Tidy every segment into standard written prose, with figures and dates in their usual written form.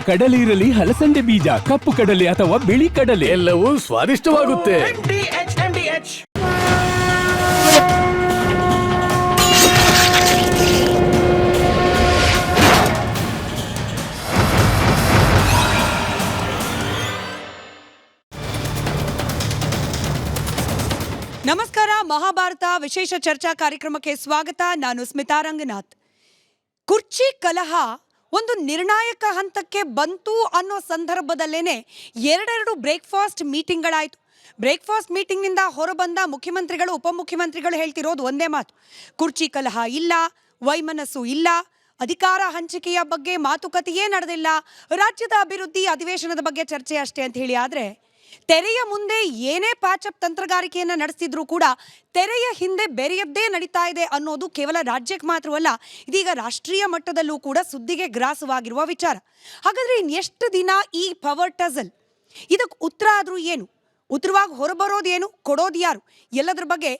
ಕಡಲೆ ಇರಲಿ, ಹಲಸಂದೆ ಬೀಜ, ಕಪ್ಪು ಕಡಲೆ ಅಥವಾ ಬಿಳಿ ಕಡಲೆ, ಎಲ್ಲವೂ ಸ್ವಾದಿಷ್ಟವಾಗುತ್ತೆ. ನಮಸ್ಕಾರ. ಮಹಾಭಾರತ ವಿಶೇಷ ಚರ್ಚಾ ಕಾರ್ಯಕ್ರಮಕ್ಕೆ ಸ್ವಾಗತ. ನಾನು ಸ್ಮಿತಾ ರಂಗನಾಥ್. ಕುರ್ಚಿ ಕಲಹ ಒಂದು ನಿರ್ಣಾಯಕ ಹಂತಕ್ಕೆ ಬಂತು ಅನ್ನೋ ಸಂದರ್ಭದಲ್ಲೇನೆ ಎರಡೆರಡು ಬ್ರೇಕ್ಫಾಸ್ಟ್ ಮೀಟಿಂಗ್ಗಳಾಯಿತು. ಬ್ರೇಕ್ಫಾಸ್ಟ್ ಮೀಟಿಂಗ್ನಿಂದ ಹೊರಬಂದ ಮುಖ್ಯಮಂತ್ರಿಗಳು, ಉಪಮುಖ್ಯಮಂತ್ರಿಗಳು ಹೇಳ್ತಿರೋದು ಒಂದೇ ಮಾತು: ಕುರ್ಚಿ ಕಲಹ ಇಲ್ಲ, ವೈಮನಸ್ಸು ಇಲ್ಲ, ಅಧಿಕಾರ ಹಂಚಿಕೆಯ ಬಗ್ಗೆ ಮಾತುಕತೆಯೇ ನಡೆದಿಲ್ಲ, ರಾಜ್ಯದ ಅಭಿವೃದ್ಧಿ ಅಧಿವೇಶನದ ಬಗ್ಗೆ ಚರ್ಚೆ ಅಷ್ಟೇ ಅಂತ ಹೇಳಿ. ಆದರೆ ತೆರೆಯ ಮುಂದೆ ಏನೇ ಪ್ಯಾಚಪ್ ತಂತ್ರಗಾರಿಕೆಯನ್ನು ನಡೆಸ್ತಿದ್ರು ಕೂಡ ತೆರೆಯ ಹಿಂದೆ ಬೇರೆಯದ್ದೇ ನಡೀತಾ ಇದೆ ಅನ್ನೋದು ಕೇವಲ ರಾಜ್ಯಕ್ಕೆ ಮಾತ್ರವಲ್ಲ, ಇದೀಗ ರಾಷ್ಟ್ರೀಯ ಮಟ್ಟದಲ್ಲೂ ಕೂಡ ಸುದ್ದಿಗೆ ಗ್ರಾಸವಾಗಿರುವ ವಿಚಾರ. ಹಾಗಾದರೆ ಇನ್ನೆಷ್ಟು ದಿನ ಈ ಪವರ್ ಟಸಲ್? ಇದಕ್ಕೆ ಉತ್ತರ ಆದರೂ ಏನು? ಉತ್ತರವಾಗಿ ಹೊರಬರೋದೇನು? ಕೊಡೋದು ಯಾರು? ಎಲ್ಲದ್ರ ಬಗ್ಗೆ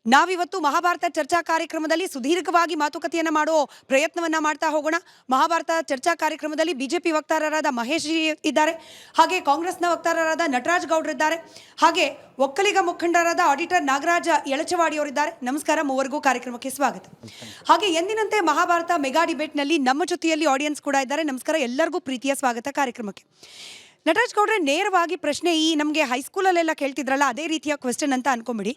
ನಾವಿವತ್ತು ಮಹಾಭಾರತ ಚರ್ಚಾ ಕಾರ್ಯಕ್ರಮದಲ್ಲಿ ಸುದೀರ್ಘವಾಗಿ ಮಾತುಕತೆಯನ್ನು ಮಾಡೋ ಪ್ರಯತ್ನವನ್ನು ಮಾಡ್ತಾ ಹೋಗೋಣ. ಮಹಾಭಾರತ ಚರ್ಚಾ ಕಾರ್ಯಕ್ರಮದಲ್ಲಿ ಬಿಜೆಪಿ ವಕ್ತಾರರಾದ ಮಹೇಶ್ ಇದ್ದಾರೆ, ಹಾಗೆ ಕಾಂಗ್ರೆಸ್ನ ವಕ್ತಾರರಾದ ನಟರಾಜ್ ಗೌಡ್ರಿದ್ದಾರೆ, ಹಾಗೆ ಒಕ್ಕಲಿಗ ಮುಖಂಡರಾದ ಆಡಿಟರ್ ನಾಗರಾಜ ಯಳಚವಾಡಿಯವರಿದ್ದಾರೆ. ನಮಸ್ಕಾರ, ಮೂವರಿಗೂ ಕಾರ್ಯಕ್ರಮಕ್ಕೆ ಸ್ವಾಗತ. ಹಾಗೆ ಎಂದಿನಂತೆ ಮಹಾಭಾರತ ಮೆಗಾ ಡಿಬೇಟ್ನಲ್ಲಿ ನಮ್ಮ ಜೊತೆಯಲ್ಲಿ ಆಡಿಯನ್ಸ್ ಕೂಡ ಇದ್ದಾರೆ. ನಮಸ್ಕಾರ, ಎಲ್ಲರಿಗೂ ಪ್ರೀತಿಯ ಸ್ವಾಗತ ಕಾರ್ಯಕ್ರಮಕ್ಕೆ. ನಟರಾಜ್ ಗೌಡ್ರೆ, ನೇರವಾಗಿ ಪ್ರಶ್ನೆ, ಈ ನಮಗೆ ಹೈಸ್ಕೂಲಲ್ಲೆಲ್ಲ ಕೇಳ್ತಿದ್ರಲ್ಲ ಅದೇ ರೀತಿಯ ಕ್ವೆಶ್ಚನ್ ಅಂತ ಅನ್ಕೊಂಬಿಡಿ.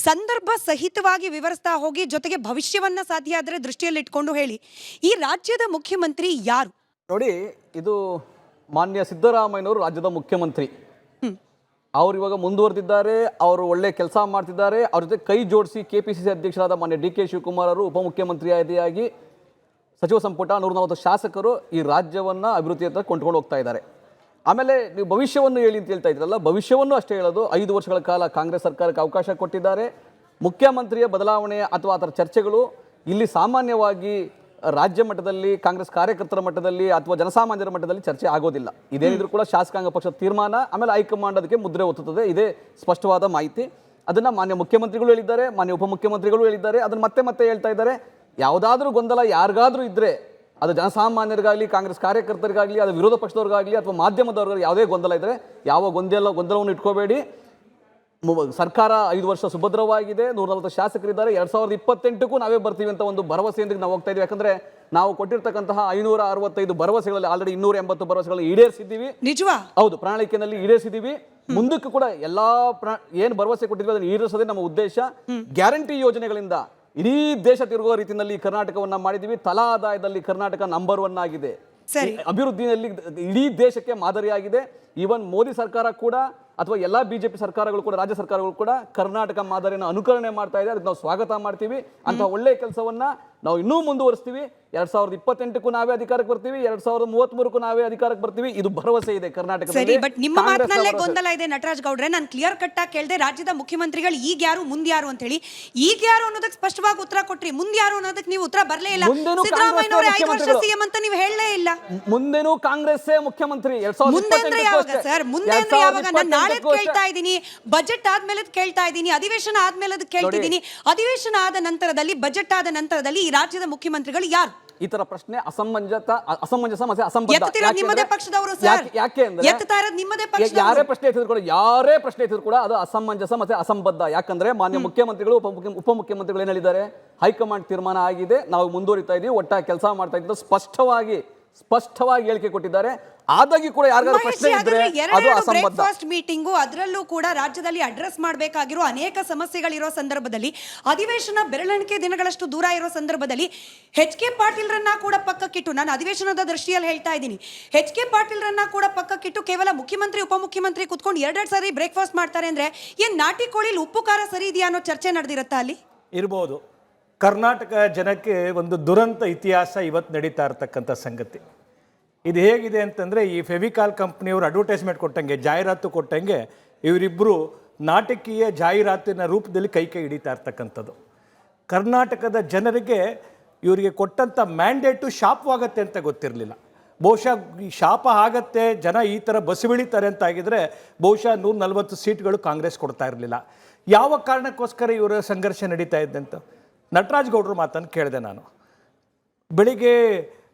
ಸಂದರ್ಭ ಸಹಿತವಾಗಿ ವಿವರಿಸ್ತಾ ಹೋಗಿ, ಜೊತೆಗೆ ಭವಿಷ್ಯವನ್ನ ಸಾಧ್ಯ ಆದರೆ ದೃಷ್ಟಿಯಲ್ಲಿ ಇಟ್ಕೊಂಡು ಹೇಳಿ, ಈ ರಾಜ್ಯದ ಮುಖ್ಯಮಂತ್ರಿ ಯಾರು? ನೋಡಿ, ಇದು ಮಾನ್ಯ ಸಿದ್ದರಾಮಯ್ಯನವರು ರಾಜ್ಯದ ಮುಖ್ಯಮಂತ್ರಿ. ಅವ್ರು ಇವಾಗ ಮುಂದುವರೆದಿದ್ದಾರೆ, ಅವರು ಒಳ್ಳೆ ಕೆಲಸ ಮಾಡ್ತಿದ್ದಾರೆ. ಅವ್ರ ಜೊತೆ ಕೈ ಜೋಡಿಸಿ ಕೆಪಿಸಿಸಿ ಅಧ್ಯಕ್ಷರಾದ ಮಾನ್ಯ ಡಿ ಕೆ ಶಿವಕುಮಾರ್ ಅವರು ಉಪಮುಖ್ಯಮಂತ್ರಿಯಾದಿಯಾಗಿ ಸಚಿವ ಸಂಪುಟ 140 ಶಾಸಕರು ಈ ರಾಜ್ಯವನ್ನ ಅಭಿವೃದ್ಧಿ ಹತ್ರ ಕೊಂಡ್ಕೊಂಡು ಹೋಗ್ತಾ ಇದ್ದಾರೆ. ಆಮೇಲೆ ನೀವು ಭವಿಷ್ಯವನ್ನು ಹೇಳಿ ಅಂತ ಹೇಳ್ತಾ ಇದ್ರಲ್ಲ, ಭವಿಷ್ಯವನ್ನು ಅಷ್ಟೇ ಹೇಳೋದು. 5 ವರ್ಷಗಳ ಕಾಲ ಕಾಂಗ್ರೆಸ್ ಸರ್ಕಾರಕ್ಕೆ ಅವಕಾಶ ಕೊಟ್ಟಿದ್ದಾರೆ. ಮುಖ್ಯಮಂತ್ರಿಯ ಬದಲಾವಣೆ ಅಥವಾ ಅದರ ಚರ್ಚೆಗಳು ಇಲ್ಲಿ ಸಾಮಾನ್ಯವಾಗಿ ರಾಜ್ಯ ಮಟ್ಟದಲ್ಲಿ, ಕಾಂಗ್ರೆಸ್ ಕಾರ್ಯಕರ್ತರ ಮಟ್ಟದಲ್ಲಿ ಅಥವಾ ಜನಸಾಮಾನ್ಯರ ಮಟ್ಟದಲ್ಲಿ ಚರ್ಚೆ ಆಗೋದಿಲ್ಲ. ಇದೇನಿದ್ರು ಕೂಡ ಶಾಸಕಾಂಗ ಪಕ್ಷದ ತೀರ್ಮಾನ, ಆಮೇಲೆ ಹೈಕಮಾಂಡ್ ಅದಕ್ಕೆ ಮುದ್ರೆ ಒತ್ತುತ್ತದೆ. ಇದೇ ಸ್ಪಷ್ಟವಾದ ಮಾಹಿತಿ. ಅದನ್ನು ಮಾನ್ಯ ಮುಖ್ಯಮಂತ್ರಿಗಳು ಹೇಳಿದ್ದಾರೆ, ಮಾನ್ಯ ಉಪಮುಖ್ಯಮಂತ್ರಿಗಳು ಹೇಳಿದ್ದಾರೆ, ಅದನ್ನು ಮತ್ತೆ ಮತ್ತೆ ಹೇಳ್ತಾ ಇದ್ದಾರೆ. ಯಾವುದಾದ್ರೂ ಗೊಂದಲ ಯಾರಿಗಾದ್ರೂ ಇದ್ದರೆ, ಅದು ಜನಸಾಮಾನ್ಯರಿಗಾಗಲಿ, ಕಾಂಗ್ರೆಸ್ ಕಾರ್ಯಕರ್ತರಿಗಾಗಲಿ, ಅದು ವಿರೋಧ ಪಕ್ಷದವ್ರಿಗಾಗಲಿ ಅಥವಾ ಮಾಧ್ಯಮದವ್ರಿಗಾಗಲಿ ಯಾವುದೇ ಗೊಂದಲ ಇದ್ದರೆ ಯಾವ ಗೊಂದಲವನ್ನು ಇಟ್ಕೋಬೇಡಿ. ಸರ್ಕಾರ 5 ವರ್ಷ ಸುಭದ್ರವಾಗಿದೆ, 140 ಶಾಸಕರಿದ್ದಾರೆ. 2028ಕ್ಕೂ ನಾವೇ ಬರ್ತೀವಿ ಅಂತ ಒಂದು ಭರವಸೆಯೊಂದಿಗೆ ನಾವು ಹೋಗ್ತಾ ಇದ್ದೀವಿ. ಯಾಕಂದ್ರೆ ನಾವು ಕೊಟ್ಟಿರ್ತಕ್ಕಂತಹ 565 ಭರವಸೆಗಳಲ್ಲಿ ಆಲ್ರೆಡಿ 280 ಭರವಸೆಗಳನ್ನು ಈಡೇರಿಸಿದ್ದೀವಿ. ನಿಜವಾ? ಹೌದು, ಪ್ರಣಾಳಿಕೆಯಲ್ಲಿ ಈಡೇರಿಸಿದ್ದೀವಿ. ಮುಂದಕ್ಕೂ ಕೂಡ ಎಲ್ಲಾ ಏನು ಭರವಸೆ ಕೊಟ್ಟಿದ್ವಿ ಅದನ್ನು ಈಡೇರಿಸೋದೇ ನಮ್ಮ ಉದ್ದೇಶ. ಗ್ಯಾರಂಟಿ ಯೋಜನೆಗಳಿಂದ ಇಡೀ ದೇಶ ತಿರುಗುವ ರೀತಿಯಲ್ಲಿ ಕರ್ನಾಟಕವನ್ನ ಮಾಡಿದೀವಿ. ತಲಾ ಆದಾಯದಲ್ಲಿ ಕರ್ನಾಟಕ ನಂಬರ್ 1 ಆಗಿದೆ. ಅಭಿವೃದ್ಧಿಯಲ್ಲಿ ಇಡೀ ದೇಶಕ್ಕೆ ಮಾದರಿಯಾಗಿದೆ. ಈವನ್ ಮೋದಿ ಸರ್ಕಾರ ಕೂಡ ಅಥವಾ ಎಲ್ಲಾ ಬಿಜೆಪಿ ಸರ್ಕಾರಗಳು ಕೂಡ, ರಾಜ್ಯ ಸರ್ಕಾರಗಳು ಕೂಡ ಕರ್ನಾಟಕ ಮಾದರಿಯನ್ನು ಅನುಕರಣೆ ಮಾಡ್ತಾ ಇದೆ. ಅದಕ್ಕೆ ನಾವು ಸ್ವಾಗತ ಮಾಡ್ತೀವಿ. ಅಂತ ಒಳ್ಳೆ ಕೆಲಸವನ್ನ ನಾವು ಇನ್ನೂ ಮುಂದುವರಿಸ್ತೀವಿ. 2028ಕ್ಕೂ ನಾವೇ ಅಧಿಕಾರಕ್ಕೆ ಬರ್ತೀವಿ, 2033ಕ್ಕೂ ನಾವೇ ಅಧಿಕಾರಕ್ಕೆ ಬರ್ತೀವಿ. ಇದು ಭರವಸೆ ಇದೆ ಕರ್ನಾಟಕದಲ್ಲಿ. ಬಟ್ ನಿಮ್ಮ ಮಾತಿನಲ್ಲೇ ಗೊಂದಲ ಇದೆ ನಟರಾಜ್ ಗೌಡ್ರೆ. ನಾನು ಕ್ಲಿಯರ್ ಕಟ್ ಆಗಿ ಕೇಳಿದೆ, ರಾಜ್ಯದ ಮುಖ್ಯಮಂತ್ರಿಗಳು ಈಗ ಯಾರು, ಮುಂದೆ ಯಾರು ಅಂತ ಹೇಳಿ. ಈಗ ಯಾರು ಅನ್ನೋದಕ್ಕೆ ಸ್ಪಷ್ಟವಾಗಿ ಉತ್ತರ ಕೊಟ್ರಿ, ಮುಂದೆ ಯಾರು ಅನ್ನೋದಕ್ಕೆ ನೀವು ಉತ್ತರ ಬರಲೇ ಇಲ್ಲ. ಸಿದ್ದರಾಮಯ್ಯನವರೇ 5 ವರ್ಷ ಸಿಎಂ ಅಂತ ನೀವು ಹೇಳಲೇ ಇಲ್ಲ. ಮುಂದೇನೂ ಕಾಂಗ್ರೆಸ್ಸೇ ಮುಖ್ಯಮಂತ್ರಿ. ಮುಂದೆ ಅಂದ್ರೆ ಯಾವಾಗ ಸರ್? ಮುಂದೆ ಅಂದ್ರೆ ಯಾವಾಗ? ನಾನು ನಾಳೆ ಕೇಳ್ತಾ ಇದ್ದೀನಿ, ಬಜೆಟ್ ಆದ್ಮೇಲೆ ಕೇಳ್ತಾ ಇದ್ದೀನಿ, ಅಧಿವೇಶನ ಆದ್ಮೇಲೆ ಕೇಳ್ತಿದ್ದೀನಿ. ಅಧಿವೇಶನ ಆದ ನಂತರದಲ್ಲಿ, ಬಜೆಟ್ ಆದ ನಂತರದಲ್ಲಿ ಈ ರಾಜ್ಯದ ಮುಖ್ಯಮಂತ್ರಿಗಳು ಯಾರು? ಈ ತರ ಪ್ರಶ್ನೆ ಅಸಮಂಜಸ ಮತ್ತೆ ಅಸಂಬದ್ಧ. ನಿಮ್ಮದೇ ಪಕ್ಷದವರು ಸರ್. ಯಾಕೆ ಅಂದ್ರೆ ಯಾರೇ ಪ್ರಶ್ನೆ ಎತ್ತಿದ್ರು ಕೂಡ ಅದು ಅಸಮಂಜಸ ಮತ್ತೆ ಅಸಂಬದ್ಧ. ಯಾಕಂದ್ರೆ ಮಾನ್ಯ ಮುಖ್ಯಮಂತ್ರಿಗಳು, ಉಪಮುಖ್ಯಮಂತ್ರಿಗಳು ಏನ್ ಹೇಳಿದ್ದಾರೆ? ಹೈಕಮಾಂಡ್ ತೀರ್ಮಾನ ಆಗಿದೆ, ನಾವು ಮುಂದುವರಿತಾ ಇದೀವಿ, ಒಟ್ಟಾಗಿ ಕೆಲಸ ಮಾಡ್ತಾ ಇದ್ದೀವಿ, ಸ್ಪಷ್ಟವಾಗಿ ಹೇಳಿಕೆ ಕೊಟ್ಟಿದ್ದಾರೆ. ಆದಾಗಿ ಕೂಡ ಯಾರಿಗಾದ್ರೂ ಪ್ರಶ್ನೆ ಇದ್ರೆ ಅದು ಅಸಂಬದ್ಧ. ಬ್ರೇಕ್ಫಾಸ್ಟ್ ಮೀಟಿಂಗು, ಅದರಲ್ಲೂ ಕೂಡ ರಾಜ್ಯದಲ್ಲಿ ಅಡ್ರೆಸ್ ಮಾಡಬೇಕಾಗಿರೋ ಅನೇಕ ಸಮಸ್ಯೆಗಳಿರೋ ಸಂದರ್ಭದಲ್ಲಿ, ಅಧಿವೇಶನ ಬೆರಳೆಣಿಕೆ ದಿನಗಳಷ್ಟು ದೂರ ಇರೋ ಸಂದರ್ಭದಲ್ಲಿ ಎಚ್.ಕೆ. ಪಾಟೀಲ್ರನ್ನ ಕೂಡ ಪಕ್ಕಕ್ಕಿಟ್ಟು, ನಾನು ಅಧಿವೇಶನದ ದೃಷ್ಟಿಯಲ್ಲಿ ಹೇಳ್ತಾ ಇದ್ದೀನಿ, ಎಚ್.ಕೆ. ಪಾಟೀಲ್ರನ್ನ ಕೂಡ ಪಕ್ಕಕ್ಕಿಟ್ಟು ಕೇವಲ ಮುಖ್ಯಮಂತ್ರಿ ಉಪಮುಖ್ಯಮಂತ್ರಿ ಕುತ್ಕೊಂಡು 2 ಸಾರಿ ಬ್ರೇಕ್ಫಾಸ್ಟ್ ಮಾಡ್ತಾರೆ ಅಂದ್ರೆ ಏನ್ ನಾಟಿ ಕೋಳಿಲಿ ಉಪ್ಪು ಖಾರ ಸರಿ ಇದೆಯಾ ಅನ್ನೋ ಚರ್ಚೆ ನಡೆದಿರುತ್ತಾ ಅಲ್ಲಿ? ಇರ್ಬೋದು. ಕರ್ನಾಟಕ ಜನಕ್ಕೆ ಒಂದು ದುರಂತ ಇತಿಹಾಸ ಇವತ್ತು ನಡೀತಾ ಇರತಕ್ಕಂಥ ಸಂಗತಿ. ಇದು ಹೇಗಿದೆ ಅಂತಂದರೆ, ಈ ಫೆವಿಕಾಲ್ ಕಂಪ್ನಿಯವರು ಅಡ್ವರ್ಟೈಸ್ಮೆಂಟ್ ಕೊಟ್ಟಂಗೆ, ಜಾಹೀರಾತು ಕೊಟ್ಟಂಗೆ, ಇವರಿಬ್ಬರು ನಾಟಕೀಯ ಜಾಹೀರಾತಿನ ರೂಪದಲ್ಲಿ ಕೈ ಹಿಡಿತಾ ಇರ್ತಕ್ಕಂಥದ್ದು. ಕರ್ನಾಟಕದ ಜನರಿಗೆ ಇವರಿಗೆ ಕೊಟ್ಟಂಥ ಮ್ಯಾಂಡೇಟು ಶಾಪವಾಗತ್ತೆ ಅಂತ ಗೊತ್ತಿರಲಿಲ್ಲ. ಬಹುಶಃ ಈ ಶಾಪ ಆಗತ್ತೆ, ಜನ ಈ ಥರ ಬಸವಿಳಿತಾರೆ ಅಂತ ಆಗಿದ್ರೆ ಬಹುಶಃ 140 ಸೀಟ್ಗಳು ಕಾಂಗ್ರೆಸ್ ಕೊಡ್ತಾ ಇರಲಿಲ್ಲ. ಯಾವ ಕಾರಣಕ್ಕೋಸ್ಕರ ಇವರ ಸಂಘರ್ಷ ನಡೀತಾ ಇದ್ದಂತ ನಟರಾಜ್ ಗೌಡ್ರ ಮಾತನ್ನು ಕೇಳಿದೆ ನಾನು. ಬೆಳಿಗ್ಗೆ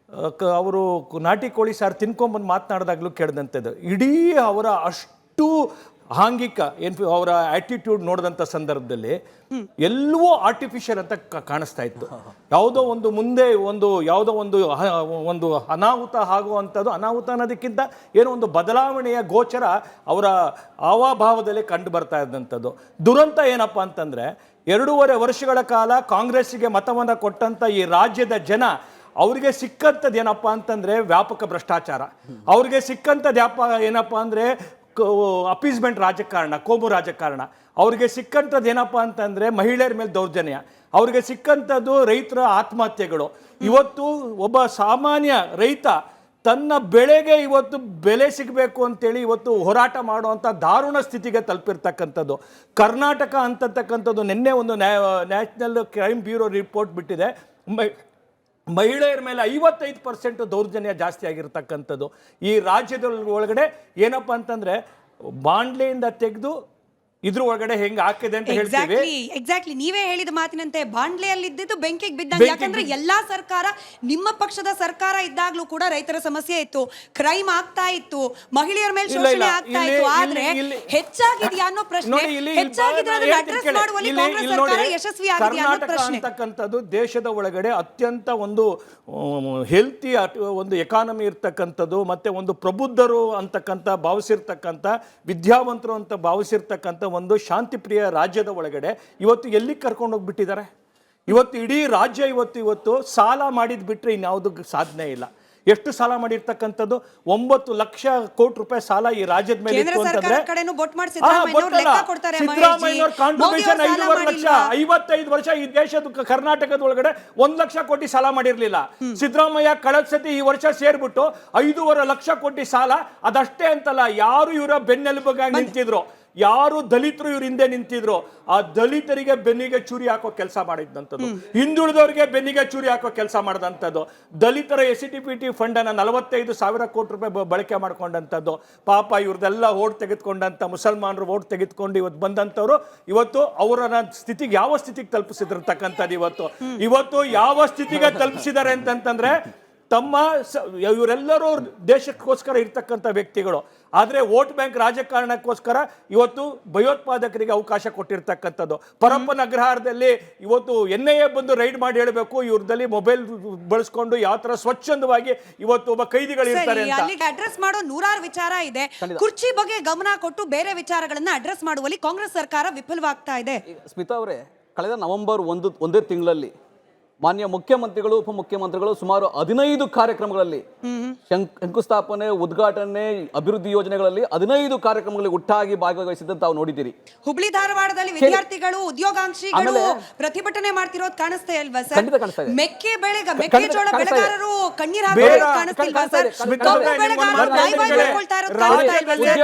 ಅವರು ನಾಟಿ ಕೋಳಿ ಸಾರು ತಿನ್ಕೊಂಬಂದು ಮಾತನಾಡಿದಾಗಲೂ ಕೇಳಿದಂಥದ್ದು ಇಡೀ ಅವರ ಅಷ್ಟು ಆಂಗಿಕ ಏನು ಅವರ ಆಟಿಟ್ಯೂಡ್ ನೋಡಿದಂಥ ಸಂದರ್ಭದಲ್ಲಿ ಎಲ್ಲವೂ ಆರ್ಟಿಫಿಷಿಯಲ್ ಅಂತ ಕಾಣಿಸ್ತಾ ಇತ್ತು. ಯಾವುದೋ ಒಂದು ಮುಂದೆ ಯಾವುದೋ ಒಂದು ಅನಾಹುತ ಆಗುವಂಥದ್ದು, ಅನಾಹುತ ಅನ್ನೋದಕ್ಕಿಂತ ಏನೋ ಒಂದು ಬದಲಾವಣೆಯ ಗೋಚರ ಅವರ ಹಾವಭಾವದಲ್ಲಿ ಕಂಡು ಬರ್ತಾ ಇದ್ದಂಥದ್ದು. ದುರಂತ ಏನಪ್ಪ ಅಂತಂದರೆ 2.5 ವರ್ಷಗಳ ಕಾಲ ಕಾಂಗ್ರೆಸ್ಸಿಗೆ ಮತವನ್ನು ಕೊಟ್ಟಂಥ ಈ ರಾಜ್ಯದ ಜನ ಅವ್ರಿಗೆ ಸಿಕ್ಕಂಥದ್ದು ಏನಪ್ಪ ಅಂತಂದರೆ ವ್ಯಾಪಕ ಭ್ರಷ್ಟಾಚಾರ, ಅವ್ರಿಗೆ ಸಿಕ್ಕಂಥದ್ದು ಏನಪ್ಪ ಅಂದರೆ ಅಪೀಸ್ಮೆಂಟ್ ರಾಜಕಾರಣ, ಕೋಮು ರಾಜಕಾರಣ, ಅವ್ರಿಗೆ ಸಿಕ್ಕಂಥದ್ದು ಏನಪ್ಪ ಅಂತಂದರೆ ಮಹಿಳೆಯರ ಮೇಲೆ ದೌರ್ಜನ್ಯ, ಅವ್ರಿಗೆ ಸಿಕ್ಕಂಥದ್ದು ರೈತರ ಆತ್ಮಹತ್ಯೆಗಳು. ಇವತ್ತು ಒಬ್ಬ ಸಾಮಾನ್ಯ ರೈತ ತನ್ನ ಬೆಳೆಗೆ ಇವತ್ತು ಬೆಲೆ ಸಿಗಬೇಕು ಅಂತೇಳಿ ಇವತ್ತು ಹೋರಾಟ ಮಾಡುವಂಥ ದಾರುಣ ಸ್ಥಿತಿಗೆ ತಲುಪಿರ್ತಕ್ಕಂಥದ್ದು. ಕರ್ನಾಟಕ ಅಂತಕ್ಕಂಥದ್ದು ನಿನ್ನೆ ಒಂದು ನ್ಯಾಷನಲ್ ಕ್ರೈಮ್ ಬ್ಯೂರೋ ರಿಪೋರ್ಟ್ ಬಿಟ್ಟಿದೆ. ಮಹಿಳೆಯರ ಮೇಲೆ 55% ದೌರ್ಜನ್ಯ ಜಾಸ್ತಿ ಆಗಿರ್ತಕ್ಕಂಥದ್ದು. ಈ ರಾಜ್ಯದ ಒಳಗಡೆ ಏನಪ್ಪ ಅಂತಂದ್ರೆ ಬಾಂಡ್ಲೆಯಿಂದ ತೆಗೆದು ಇದ್ರ ಒಳಗಡೆ ಹೆಂಗ್ ಹಾಕಿದೆ ಅಂತ ಹೇಳ್ತೀವಿ. ಎಕ್ಸಾಕ್ಟ್ಲಿ ನೀವೇ ಹೇಳಿದ ಮಾತಿನಂತೆ ಬಾಂಡ್ಲೆಯಲ್ಲಿ ಇದ್ದಿದ್ದು ಬೆಂಕಿಗೆ ಬಿದ್ದಂಗೆ. ಯಾಕಂದ್ರೆ ಎಲ್ಲಾ ಸರ್ಕಾರ, ನಿಮ್ಮ ಪಕ್ಷದ ಸರ್ಕಾರ ಇದ್ದಾಗ್ಲೂ ಕೂಡ ರೈತರ ಸಮಸ್ಯೆ ಇತ್ತು, ಕ್ರೈಮ್ ಆಗ್ತಾ ಇತ್ತು, ಮಹಿಳೆಯರ ಮೇಲೆ ಶೋಷಣೆ ಆಗ್ತಾ ಇತ್ತು. ಆದ್ರೆ ಹೆಚ್ಚಾಗಿದೆಯಾ ಅನ್ನೋ ಪ್ರಶ್ನೆ, ಹೆಚ್ಚಾಗಿದ್ರೆ ಅದನ್ನ ಅಡ್ರೆಸ್ ಮಾಡುವಲ್ಲಿ ಕಾಂಗ್ರೆಸ್ ಸರ್ಕಾರ ಯಶಸ್ವಿ ಆಗಿದೆ ಅನ್ನೋ ಪ್ರಶ್ನೆ. ಅಂತಕ್ಕಂಥದ್ದು ದೇಶದ ಒಳಗಡೆ ಅತ್ಯಂತ ಒಂದು ಹೆಲ್ತಿ ಒಂದು ಎಕಾನಮಿ ಇರ್ತಕ್ಕಂಥದ್ದು, ಮತ್ತೆ ಒಂದು ಪ್ರಬುದ್ಧರು ಅಂತಕ್ಕಂಥ ಭಾವಿಸಿರ್ತಕ್ಕಂಥ, ವಿದ್ಯಾವಂತರು ಅಂತ ಭಾವಿಸಿರ್ತಕ್ಕಂಥ ಒಂದು ಶಾಂತಿಪ್ರಿಯ ರಾಜ್ಯದ ಒಳಗಡೆ ಇವತ್ತು ಎಲ್ಲಿ ಕರ್ಕೊಂಡು ಹೋಗ್ಬಿಟ್ಟಿದ್ದಾರೆ. ಇವತ್ತು ಇಡೀ ರಾಜ್ಯ ಇವತ್ತು ಸಾಲ ಮಾಡಿದ್ ಬಿಟ್ರೆ ಇನ್ಯಾವುದು ಸಾಧನೆ ಇಲ್ಲ. ಎಷ್ಟು ಸಾಲ ಮಾಡಿರ್ತಕ್ಕಂಥದ್ದು? 9 ಲಕ್ಷ ಕೋಟಿ ರೂಪಾಯಿ ಸಾಲ ಈ ರಾಜ್ಯದ ಮೇಲೆ ಇತ್ತು ಅಂತಂದ್ರೆ ಸಿದ್ದರಾಮಯ್ಯನವ್ರ ಕಾಂಟ್ರಿಬ್ಯೂಷನ್ 5.5 ಲಕ್ಷ. 55 ವರ್ಷ ಈ ದೇಶದ ಕರ್ನಾಟಕದ ಒಳಗಡೆ 1 ಲಕ್ಷ ಕೋಟಿ ಸಾಲ ಮಾಡಿರ್ಲಿಲ್ಲ. ಸಿದ್ದರಾಮಯ್ಯ ಕಳೆದ ಸತಿ ಈ ವರ್ಷ ಸೇರ್ಬಿಟ್ಟು 5.5 ಲಕ್ಷ ಕೋಟಿ ಸಾಲ. ಅದಷ್ಟೇ ಅಂತಲ್ಲ, ಯಾರು ಇವರ ಬೆನ್ನೆಲುಬಾಗಿ ನಿಂತಿದ್ರು, ಯಾರು ದಲಿತರು ಇವ್ರ ಹಿಂದೆ ನಿಂತಿದ್ರು, ಆ ದಲಿತರಿಗೆ ಬೆನ್ನಿಗೆ ಚೂರಿ ಹಾಕೋ ಕೆಲಸ ಮಾಡಿದಂಥದ್ದು, ಹಿಂದುಳಿದವರಿಗೆ ಬೆನ್ನಿಗೆ ಚೂರಿ ಹಾಕೋ ಕೆಲಸ ಮಾಡಿದಂಥದ್ದು, ದಲಿತರ SCTPT ಫಂಡ್ ಅನ್ನ 45,000 ಕೋಟಿ ರೂಪಾಯಿ ಬಳಕೆ ಮಾಡ್ಕೊಂಡಂಥದ್ದು. ಪಾಪ ಇವ್ರದೆಲ್ಲ ಓಟ್ ತೆಗೆದುಕೊಂಡಂತ ಮುಸಲ್ಮಾನರು ಓಟ್ ತೆಗೆದುಕೊಂಡು ಇವತ್ತು ಬಂದಂಥವ್ರು ಇವತ್ತು ಅವರ ಸ್ಥಿತಿಗೆ ಯಾವ ಸ್ಥಿತಿಗೆ ತಲುಪಿಸಿದಿರ್ತಕ್ಕಂಥದ್ದು. ಇವತ್ತು ಯಾವ ಸ್ಥಿತಿಗೆ ತಲುಪಿಸಿದ್ದಾರೆ ಅಂತಂತಂದ್ರೆ, ತಮ್ಮ ಇವರೆಲ್ಲರೂ ದೇಶಕ್ಕೋಸ್ಕರ ಇರ್ತಕ್ಕಂಥ ವ್ಯಕ್ತಿಗಳು, ಆದರೆ ವೋಟ್ ಬ್ಯಾಂಕ್ ರಾಜಕಾರಣಕ್ಕೋಸ್ಕರ ಇವತ್ತು ಭಯೋತ್ಪಾದಕರಿಗೆ ಅವಕಾಶ ಕೊಟ್ಟಿರ್ತಕ್ಕಂಥದ್ದು. ಪರಪ್ಪನ ಅಗ್ರಹಾರದಲ್ಲಿ ಇವತ್ತು NIA ಬಂದು ರೈಡ್ ಮಾಡಿ ಹೇಳಬೇಕು ಇವ್ರದಲ್ಲಿ ಮೊಬೈಲ್ ಬಳಸ್ಕೊಂಡು ಯಾವ ತರ ಸ್ವಚ್ಛಂದವಾಗಿ ಇವತ್ತು ಒಬ್ಬ ಕೈದಿಗಳು ಇರ್ತಾರೆ ಅಂತ. ಅಡ್ರೆಸ್ ಮಾಡೋ ನೂರಾರು ವಿಚಾರ ಇದೆ. ಕುರ್ಚಿ ಬಗ್ಗೆ ಗಮನ ಕೊಟ್ಟು ಬೇರೆ ವಿಚಾರಗಳನ್ನ ಅಡ್ರೆಸ್ ಮಾಡುವಲ್ಲಿ ಕಾಂಗ್ರೆಸ್ ಸರ್ಕಾರ ವಿಫಲವಾಗ್ತಾ ಇದೆ. ಸ್ಮಿತಾ ಅವರೇ, ಕಳೆದ ನವೆಂಬರ್ ಒಂದೇ ತಿಂಗಳಲ್ಲಿ ಮಾನ್ಯ ಮುಖ್ಯಮಂತ್ರಿಗಳು, ಉಪಮುಖ್ಯಮಂತ್ರಿಗಳು ಸುಮಾರು 15 ಕಾರ್ಯಕ್ರಮಗಳಲ್ಲಿ ಶಂಕುಸ್ಥಾಪನೆ, ಉದ್ಘಾಟನೆ, ಅಭಿವೃದ್ಧಿ ಯೋಜನೆಗಳಲ್ಲಿ 15 ಕಾರ್ಯಕ್ರಮಗಳಲ್ಲಿ ಒಟ್ಟಾಗಿ ಭಾಗವಹಿಸಿದ್ದಂತ ತಾವು ನೋಡಿದ್ದೀರಿ. ಹುಬ್ಳಿ ಧಾರವಾಡದಲ್ಲಿ ವಿದ್ಯಾರ್ಥಿಗಳು, ಉದ್ಯೋಗಾಂಕ್ಷಿಗಳು ಪ್ರತಿಭಟನೆ ಮಾಡ್ತಿರೋದು ಕಾಣಿಸ್ತಾ ಇಲ್ವಾ ಸರ್? ಖಂಡಿತ ಕಾಣಿಸ್ತಾ ಇದೆ. ಮೆಕ್ಕೆಜೋಳ ಬೆಳೆಗಾರರು ಕಣ್ಣೀರು ಹಾಕೋದು ಕಾಣಿಸ್ತಿಲ್ವಾ ಸರ್? ಕಬ್ಬು ಬೆಳೆಗಾರರು ಬಾಯಿ ಮಾಡ್ಕೊಳ್ತಾ ಇರೋದು ಕಾಣಿಸ್ತಾ ಇಲ್ವಾ ಸರ್?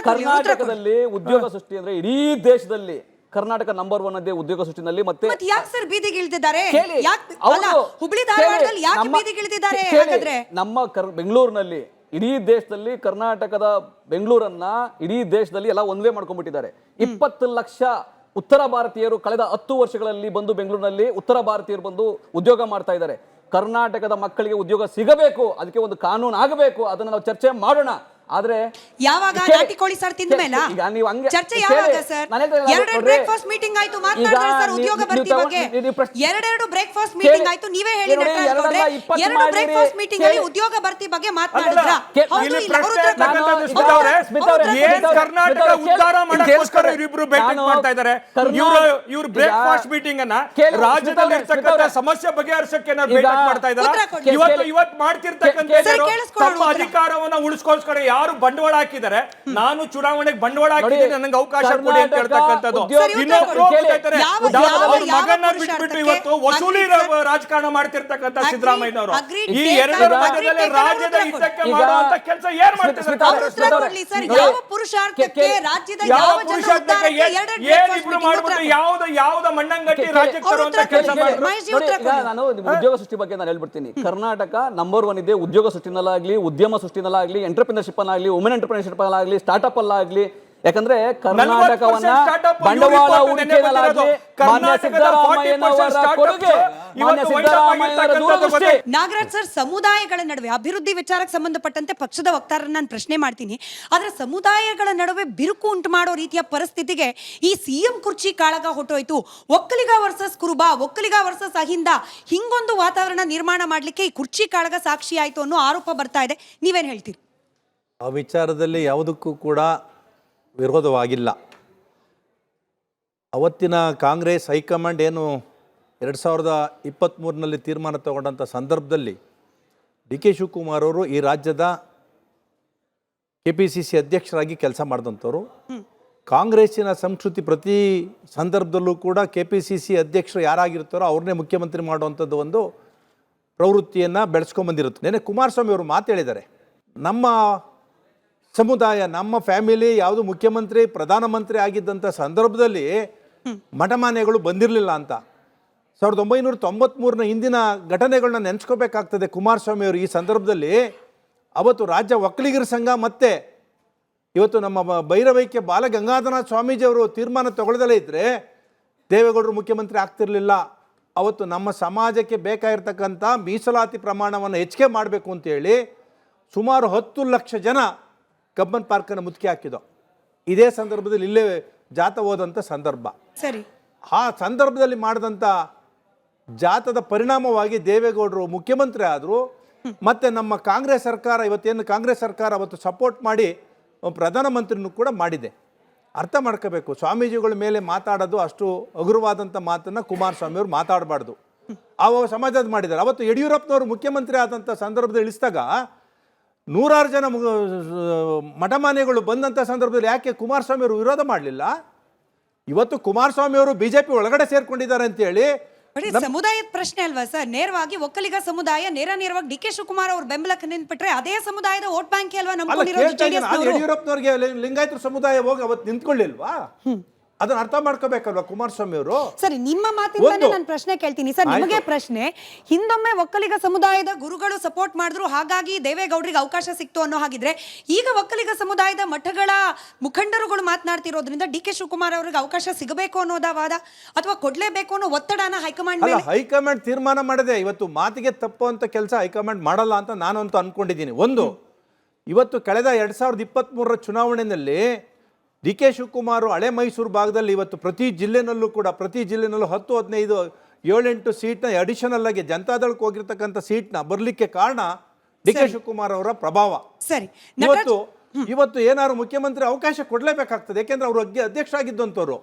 ಕರ್ನಾಟಕದಲ್ಲಿ ಉದ್ಯೋಗ ಸೃಷ್ಟಿ ಅಂದ್ರೆ ಇಡೀ ದೇಶದಲ್ಲಿ ಕರ್ನಾಟಕ ನಂಬರ್ 1 ಅದೇ ಉದ್ಯೋಗ ಸೃಷ್ಟಿನಲ್ಲಿ. ಮತ್ತೆ ಯಾಕೆ ಸರ್ ಬೀದಿಗೆ ಇಳಿದಿದ್ದಾರೆ? ಹುಬ್ಳಿ ಧಾರವಾಡದಲ್ಲಿ ಯಾಕೆ ಬೀದಿಗೆ ಇಳಿದಿದ್ದಾರೆ? ಹಾಗಾದ್ರೆ ನಮ್ಮ ಬೆಂಗಳೂರಿನಲ್ಲಿ, ಇಡೀ ದೇಶದಲ್ಲಿ ಕರ್ನಾಟಕದ ಬೆಂಗಳೂರನ್ನ ಇಡೀ ದೇಶದಲ್ಲಿ ಎಲ್ಲ ಒಂದೇ ಮಾಡ್ಕೊಂಡ್ಬಿಟ್ಟಿದ್ದಾರೆ. 20 ಲಕ್ಷ ಉತ್ತರ ಭಾರತೀಯರು ಕಳೆದ 10 ವರ್ಷಗಳಲ್ಲಿ ಬಂದು ಬೆಂಗಳೂರಿನಲ್ಲಿ ಉತ್ತರ ಭಾರತೀಯರು ಬಂದು ಉದ್ಯೋಗ ಮಾಡ್ತಾ ಇದ್ದಾರೆ. ಕರ್ನಾಟಕದ ಮಕ್ಕಳಿಗೆ ಉದ್ಯೋಗ ಸಿಗಬೇಕು, ಅದಕ್ಕೆ ಒಂದು ಕಾನೂನು ಆಗಬೇಕು, ಅದನ್ನ ನಾವು ಚರ್ಚೆ ಮಾಡೋಣ. ಆದ್ರೆ ಯಾವಾಗ ನಾಟಿ ಕೋಳಿ ಸರ್ ತಿಂದ ಮೇಲೆ ಚರ್ಚೆ ಯಾವಾಗ ಸರ್? ಎರಡೆರಡು ಬ್ರೇಕ್ಫಾಸ್ಟ್ ಮೀಟಿಂಗ್ ಆಯ್ತು, ಮಾತನಾಡಿದ್ರೆ ಸರ್ ಉದ್ಯೋಗ ಭರ್ತಿ ಬಗ್ಗೆ. ಎರಡೆರಡು ಬ್ರೇಕ್ಫಾಸ್ಟ್ ಮೀಟಿಂಗ್ ಆಯ್ತು, ನೀವೇ ಹೇಳಿ ಎರಡು ಬ್ರೇಕ್ಫಾಸ್ಟ್ ಮೀಟಿಂಗ್ ಅಲ್ಲಿ ಉದ್ಯೋಗ ಭರ್ತಿ ಬಗ್ಗೆ ಮಾತನಾಡಿದ್ರ? ಕರ್ನಾಟಕ ಉದ್ಧಾರ ಮಾಡೋಕ್ಕೋಸ್ಕರ ಇವರಿಬ್ರು ಭೇಟಿ ಮಾಡ್ತಾ ಇದ್ದಾರೆ. ಇವರು ಬ್ರೇಕ್ಫಾಸ್ಟ್ ಮೀಟಿಂಗ್ ಅನ್ನ ರಾಜ್ಯದಲ್ಲಿ ಇರ್ತಕ್ಕಂಥ ಸಮಸ್ಯೆ ಬಗೆಹರಿಸಕ್ಕೆ ಭೇಟಿ ಮಾಡ್ತಾ ಇದ್ದಾರೆ. ಇವತ್ತು ಮಾಡ್ತಿರ್ತಕ್ಕಂಥ ತಮ್ಮ ಅಧಿಕಾರವನ್ನ ಉಳಿಸ್ಕೋಸ್ಕರ ಯಾರು ಬಂಡವಾಳ ಹಾಕಿದ್ದಾರೆ, ನಾನು ಚುನಾವಣೆಗೆ ಬಂಡವಾಳ ಹಾಕಿದ್ದೀನಿ, ನನಗೆ ಅವಕಾಶ ಕೊಡಿ ಅಂತ ಹೇಳ್ತಕ್ಕಂಥದ್ದು. ಇನ್ನೊಬ್ರು ಗೊತ್ತಾಯ್ತಾರೆ, ಅವ್ರ ಮಗನ್ನ ಬಿಟ್ಬಿಟ್ಟು ಇವತ್ತು ವಸೂಲಿ ರಾಜಕಾರಣ ಮಾಡ್ತಿರ್ತಕ್ಕಂಥ ಸಿದ್ದರಾಮಯ್ಯನವರು ಈ ಎರಡರ ಮಧ್ಯದಲ್ಲಿ ರಾಜ್ಯದ ಹಿತಕ್ಕೆ ಮಾಡುವಂತ ಕೆಲಸ ಏನ್ ಮಾಡ್ತಿದ್ದಾರೆ? ಯಾವ ಪುರುಷಾರ್ಥಕ್ಕೆ ರಾಜ್ಯದ ಯಾವ ಏನಿಬ್ರು ಮಾಡ್ಬಿಟ್ಟು ಯಾವ್ದ ಮಣ್ಣಂಗಟ್ಟಿ ರಾಜ್ಯಕ್ಕೆ ತರುವಂತ ಕೆಲಸ ನಾನು ಉದ್ಯೋಗ ಸೃಷ್ಟಿ ಬಗ್ಗೆ ನಾನು ಹೇಳ್ಬಿಡ್ತೀನಿ. ಕರ್ನಾಟಕ ನಂಬರ್ 1 ಇದೆ ಉದ್ಯೋಗ ಸೃಷ್ಟಿನಲ್ಲಾಗ್ಲಿ, ಉದ್ಯಮ ಸೃಷ್ಟಿನಲ್ಲಾಗ್ಲಿ, ಎಂಟರ್ಪ್ರಿನರ್ಶಿಪ್ ಅಲ್ಲಾಗ್ಲಿ, ವುಮೆನ್ ಎಂಟರ್ಪ್ರಿನರ್ಶಿಪ್ ಅಲ್ಲಾಗ್ಲಿ, ಸ್ಟಾರ್ಟ್ಅಪ್ ಅಲ್ಲಾಗ್ಲಿ. ಯಾಕಂದ್ರೆ ಕರ್ನಾಟಕವನ್ನ ಬಂಡವಾಳ ಹೂಡಿಕೆಯಲ್ಲಾಗ್ಲಿ ಮಾನ್ಯ ಸಿದ್ದರಾಮಯ್ಯನವರ ಕೊಡುಗೆ, ಮಾನ್ಯ ಸಿದ್ದರಾಮಯ್ಯನವರ ದೂರದೃಷ್ಟಿ. ನಾಗರಾಜ್ ಸರ್, ಸಮುದಾಯಗಳ ನಡುವೆ ಅಭಿವೃದ್ಧಿ ವಿಚಾರಕ್ಕೆ ಸಂಬಂಧಪಟ್ಟಂತೆ ಪಕ್ಷದ ವಕ್ತಾರರನ್ನ ನಾನು ಪ್ರಶ್ನೆ ಮಾಡ್ತೀನಿ. ಆದ್ರೆ ಸಮುದಾಯಗಳ ನಡುವೆ ಬಿರುಕು ಉಂಟು ಮಾಡೋ ರೀತಿಯ ಪರಿಸ್ಥಿತಿಗೆ ಈ ಸಿಎಂ ಕುರ್ಚಿ ಕಾಳಗ ಹೊಟ್ಟೋಯ್ತು. ಒಕ್ಕಲಿಗ ವರ್ಸಸ್ ಕುರುಬ, ಒಕ್ಕಲಿಗ ವರ್ಸಸ್ ಅಹಿಂದ, ಹಿಂಗೊಂದು ವಾತಾವರಣ ನಿರ್ಮಾಣ ಮಾಡ್ಲಿಕ್ಕೆ ಈ ಕುರ್ಚಿ ಕಾಳಗ ಸಾಕ್ಷಿ ಆಯ್ತು ಅನ್ನೋ ಆರೋಪ ಬರ್ತಾ ಇದೆ. ನೀವೇನ್ ಹೇಳ್ತೀರಿ? ಆ ವಿಚಾರದಲ್ಲಿ ಯಾವುದಕ್ಕೂ ಕೂಡ ವಿರೋಧವಾಗಿಲ್ಲ. ಅವತ್ತಿನ ಕಾಂಗ್ರೆಸ್ ಹೈಕಮಾಂಡ್ ಏನು 2023ರಲ್ಲಿ ತೀರ್ಮಾನ ತಗೊಂಡಂಥ ಸಂದರ್ಭದಲ್ಲಿ ಡಿ ಕೆ ಶಿವಕುಮಾರ್ ಅವರು ಈ ರಾಜ್ಯದ KPCC ಅಧ್ಯಕ್ಷರಾಗಿ ಕೆಲಸ ಮಾಡಿದಂಥವ್ರು. ಕಾಂಗ್ರೆಸ್ಸಿನ ಸಂಸ್ಕೃತಿ ಪ್ರತಿ ಸಂದರ್ಭದಲ್ಲೂ ಕೂಡ KPCC ಅಧ್ಯಕ್ಷರು ಯಾರಾಗಿರ್ತಾರೋ ಅವ್ರನ್ನೇ ಮುಖ್ಯಮಂತ್ರಿ ಮಾಡುವಂಥದ್ದು ಒಂದು ಪ್ರವೃತ್ತಿಯನ್ನು ಬೆಳೆಸ್ಕೊಂಬಂದಿರುತ್ತೆ. ನೆನ್ನೆ ಕುಮಾರಸ್ವಾಮಿ ಅವರು ಮಾತು ಹೇಳಿದ್ದಾರೆ, ನಮ್ಮ ಸಮುದಾಯ, ನಮ್ಮ ಫ್ಯಾಮಿಲಿ ಯಾವುದು ಮುಖ್ಯಮಂತ್ರಿ ಪ್ರಧಾನಮಂತ್ರಿ ಆಗಿದ್ದಂಥ ಸಂದರ್ಭದಲ್ಲಿ ಮಠಮಾನ್ಯಗಳು ಬಂದಿರಲಿಲ್ಲ ಅಂತ. 1993ನ ಹಿಂದಿನ ಘಟನೆಗಳನ್ನ ನೆನೆಸ್ಕೋಬೇಕಾಗ್ತದೆ ಕುಮಾರಸ್ವಾಮಿ ಅವರು. ಈ ಸಂದರ್ಭದಲ್ಲಿ ಅವತ್ತು ರಾಜ್ಯ ಒಕ್ಕಲಿಗರ ಸಂಘ ಮತ್ತು ಇವತ್ತು ನಮ್ಮ ಭೈರವೈಕ್ಯ ಬಾಲಗಂಗಾಧರನಾಥ ಸ್ವಾಮೀಜಿಯವರು ತೀರ್ಮಾನ ತಗೊಳ್ಳದಲ್ಲೇ ಇದ್ದರೆ ದೇವೇಗೌಡರು ಮುಖ್ಯಮಂತ್ರಿ ಆಗ್ತಿರಲಿಲ್ಲ. ಅವತ್ತು ನಮ್ಮ ಸಮಾಜಕ್ಕೆ ಬೇಕಾಗಿರ್ತಕ್ಕಂಥ ಮೀಸಲಾತಿ ಪ್ರಮಾಣವನ್ನು ಹೆಚ್ಚಿಗೆ ಮಾಡಬೇಕು ಅಂತೇಳಿ ಸುಮಾರು 10 ಲಕ್ಷ ಜನ ಕಬ್ಬನ್ ಪಾರ್ಕನ್ನು ಮುತ್ತಿಗೆ ಹಾಕಿದ್ದು. ಇದೇ ಸಂದರ್ಭದಲ್ಲಿ ಇಲ್ಲೇ ಜಾತ ಹೋದಂಥ ಸಂದರ್ಭ. ಸರಿ, ಆ ಸಂದರ್ಭದಲ್ಲಿ ಮಾಡಿದಂಥ ಜಾತದ ಪರಿಣಾಮವಾಗಿ ದೇವೇಗೌಡರು ಮುಖ್ಯಮಂತ್ರಿ ಆದರು. ಮತ್ತು ನಮ್ಮ ಕಾಂಗ್ರೆಸ್ ಸರ್ಕಾರ, ಇವತ್ತೇನು ಕಾಂಗ್ರೆಸ್ ಸರ್ಕಾರ ಅವತ್ತು ಸಪೋರ್ಟ್ ಮಾಡಿ ಪ್ರಧಾನಮಂತ್ರಿನೂ ಕೂಡ ಮಾಡಿದೆ. ಅರ್ಥ ಮಾಡ್ಕೋಬೇಕು, ಸ್ವಾಮೀಜಿಗಳ ಮೇಲೆ ಮಾತಾಡೋದು ಅಷ್ಟು ಹಗುರವಾದಂಥ ಮಾತನ್ನು ಕುಮಾರಸ್ವಾಮಿಯವರು ಮಾತಾಡಬಾರ್ದು. ಆ ಸಮಾಜದ ಮಾಡಿದ್ದಾರೆ. ಅವತ್ತು ಯಡಿಯೂರಪ್ಪನವರು ಮುಖ್ಯಮಂತ್ರಿ ಆದಂಥ ಸಂದರ್ಭದಲ್ಲಿ ಇಳಿಸಿದಾಗ 100 ಜನ ಮಠಮಾನ್ಯಗಳು ಬಂದಂಥ ಸಂದರ್ಭದಲ್ಲಿ ಯಾಕೆ ಕುಮಾರಸ್ವಾಮಿಯವರು ವಿರೋಧ ಮಾಡಲಿಲ್ಲ? ಇವತ್ತು ಕುಮಾರಸ್ವಾಮಿಯವರು BJP ಒಳಗಡೆ ಸೇರ್ಕೊಂಡಿದ್ದಾರೆ ಅಂತೇಳಿ ಸಮುದಾಯದ ಪ್ರಶ್ನೆ ಅಲ್ವಾ ಸರ್? ನೇರವಾಗಿ ಒಕ್ಕಲಿಗ ಸಮುದಾಯ ನೇರವಾಗಿ ಡಿ ಕೆ ಶಿವಕುಮಾರ್ ಅವ್ರ ಬೆಂಬಲಕ್ಕೆ ನಿಂತ್ಬಿಟ್ರೆ ಅದೇ ಸಮುದಾಯದ ವೋಟ್ ಬ್ಯಾಂಕ್ ಅಲ್ವಾ ಯಡಿಯೂರಪ್ಪನವ್ರಿಗೆ ಲಿಂಗಾಯತ ಸಮುದಾಯ ಹೋಗಿ ಅವತ್ತು ನಿಂತ್ಕೊಳ್ಳಿಲ್ವಾ? ಅದನ್ನ ಅರ್ಥ ಮಾಡ್ಕೋಬೇಕಲ್ವಾ ಕುಮಾರಸ್ವಾಮಿ ಅವರು? ಸರಿ, ನಿಮ್ಮ ಮಾತಿಂದ ನಾನು ಪ್ರಶ್ನೆ ಕೇಳ್ತೀನಿ ಸರ್. ನಿಮಗೆ ಪ್ರಶ್ನೆ, ಹಿಂದೊಮ್ಮೆ ಒಕ್ಕಲಿಗ ಸಮುದಾಯದ ಗುರುಗಳು ಸಪೋರ್ಟ್ ಮಾಡಿದ್ರು, ಹಾಗಾಗಿ ದೇವೇಗೌಡರಿಗೆ ಅವಕಾಶ ಸಿಕ್ತು ಅನ್ನೋ ಹಾಗಿದ್ರೆ, ಈಗ ಒಕ್ಕಲಿಗ ಸಮುದಾಯದ ಮಠಗಳ ಮುಖಂಡರುಗಳು ಮಾತನಾಡ್ತಿರೋದ್ರಿಂದ ಡಿ ಕೆ ಶಿವಕುಮಾರ್ ಅವರಿಗೆ ಅವಕಾಶ ಸಿಗಬೇಕು ಅನ್ನೋದ ವಾದ, ಅಥವಾ ಕೊಡ್ಲೇಬೇಕು ಅನ್ನೋ ಒತ್ತಡನ ಹೈಕಮಾಂಡ್ ಮೇಲೆ? ಹೈಕಮಾಂಡ್ ತೀರ್ಮಾನ ಮಾಡದೆ ಇವತ್ತು ಮಾತಿಗೆ ತಪ್ಪುವಂತ ಕೆಲಸ ಹೈಕಮಾಂಡ್ ಮಾಡಲ್ಲ ಅಂತ ನಾನಂತೂ ಅನ್ಕೊಂಡಿದ್ದೀನಿ. ಒಂದು, ಇವತ್ತು ಕಳೆದ 2023ರ ಚುನಾವಣೆಯಲ್ಲಿ ಡಿ ಕೆ ಶಿವಕುಮಾರ್ ಹಳೆ ಮೈಸೂರು ಭಾಗದಲ್ಲಿ ಇವತ್ತು ಪ್ರತಿ ಜಿಲ್ಲೆನಲ್ಲೂ 10, 15, 7-8 ಸೀಟ್ನ ಅಡಿಷನಲ್ ಆಗಿ ಜನತಾದಳಕ್ಕೆ ಹೋಗಿರ್ತಕ್ಕಂಥ ಸೀಟ್ನ ಬರಲಿಕ್ಕೆ ಕಾರಣ ಡಿ ಕೆ ಶಿವಕುಮಾರ್ ಅವರ ಪ್ರಭಾವ. ಸರಿ, ಇವತ್ತು ಏನಾದ್ರು ಮುಖ್ಯಮಂತ್ರಿ ಅವಕಾಶ ಕೊಡಲೇಬೇಕಾಗ್ತದೆ, ಯಾಕೆಂದ್ರೆ ಅವರು ಅಧ್ಯಕ್ಷ ಆಗಿದ್ದಂಥವ್ರು.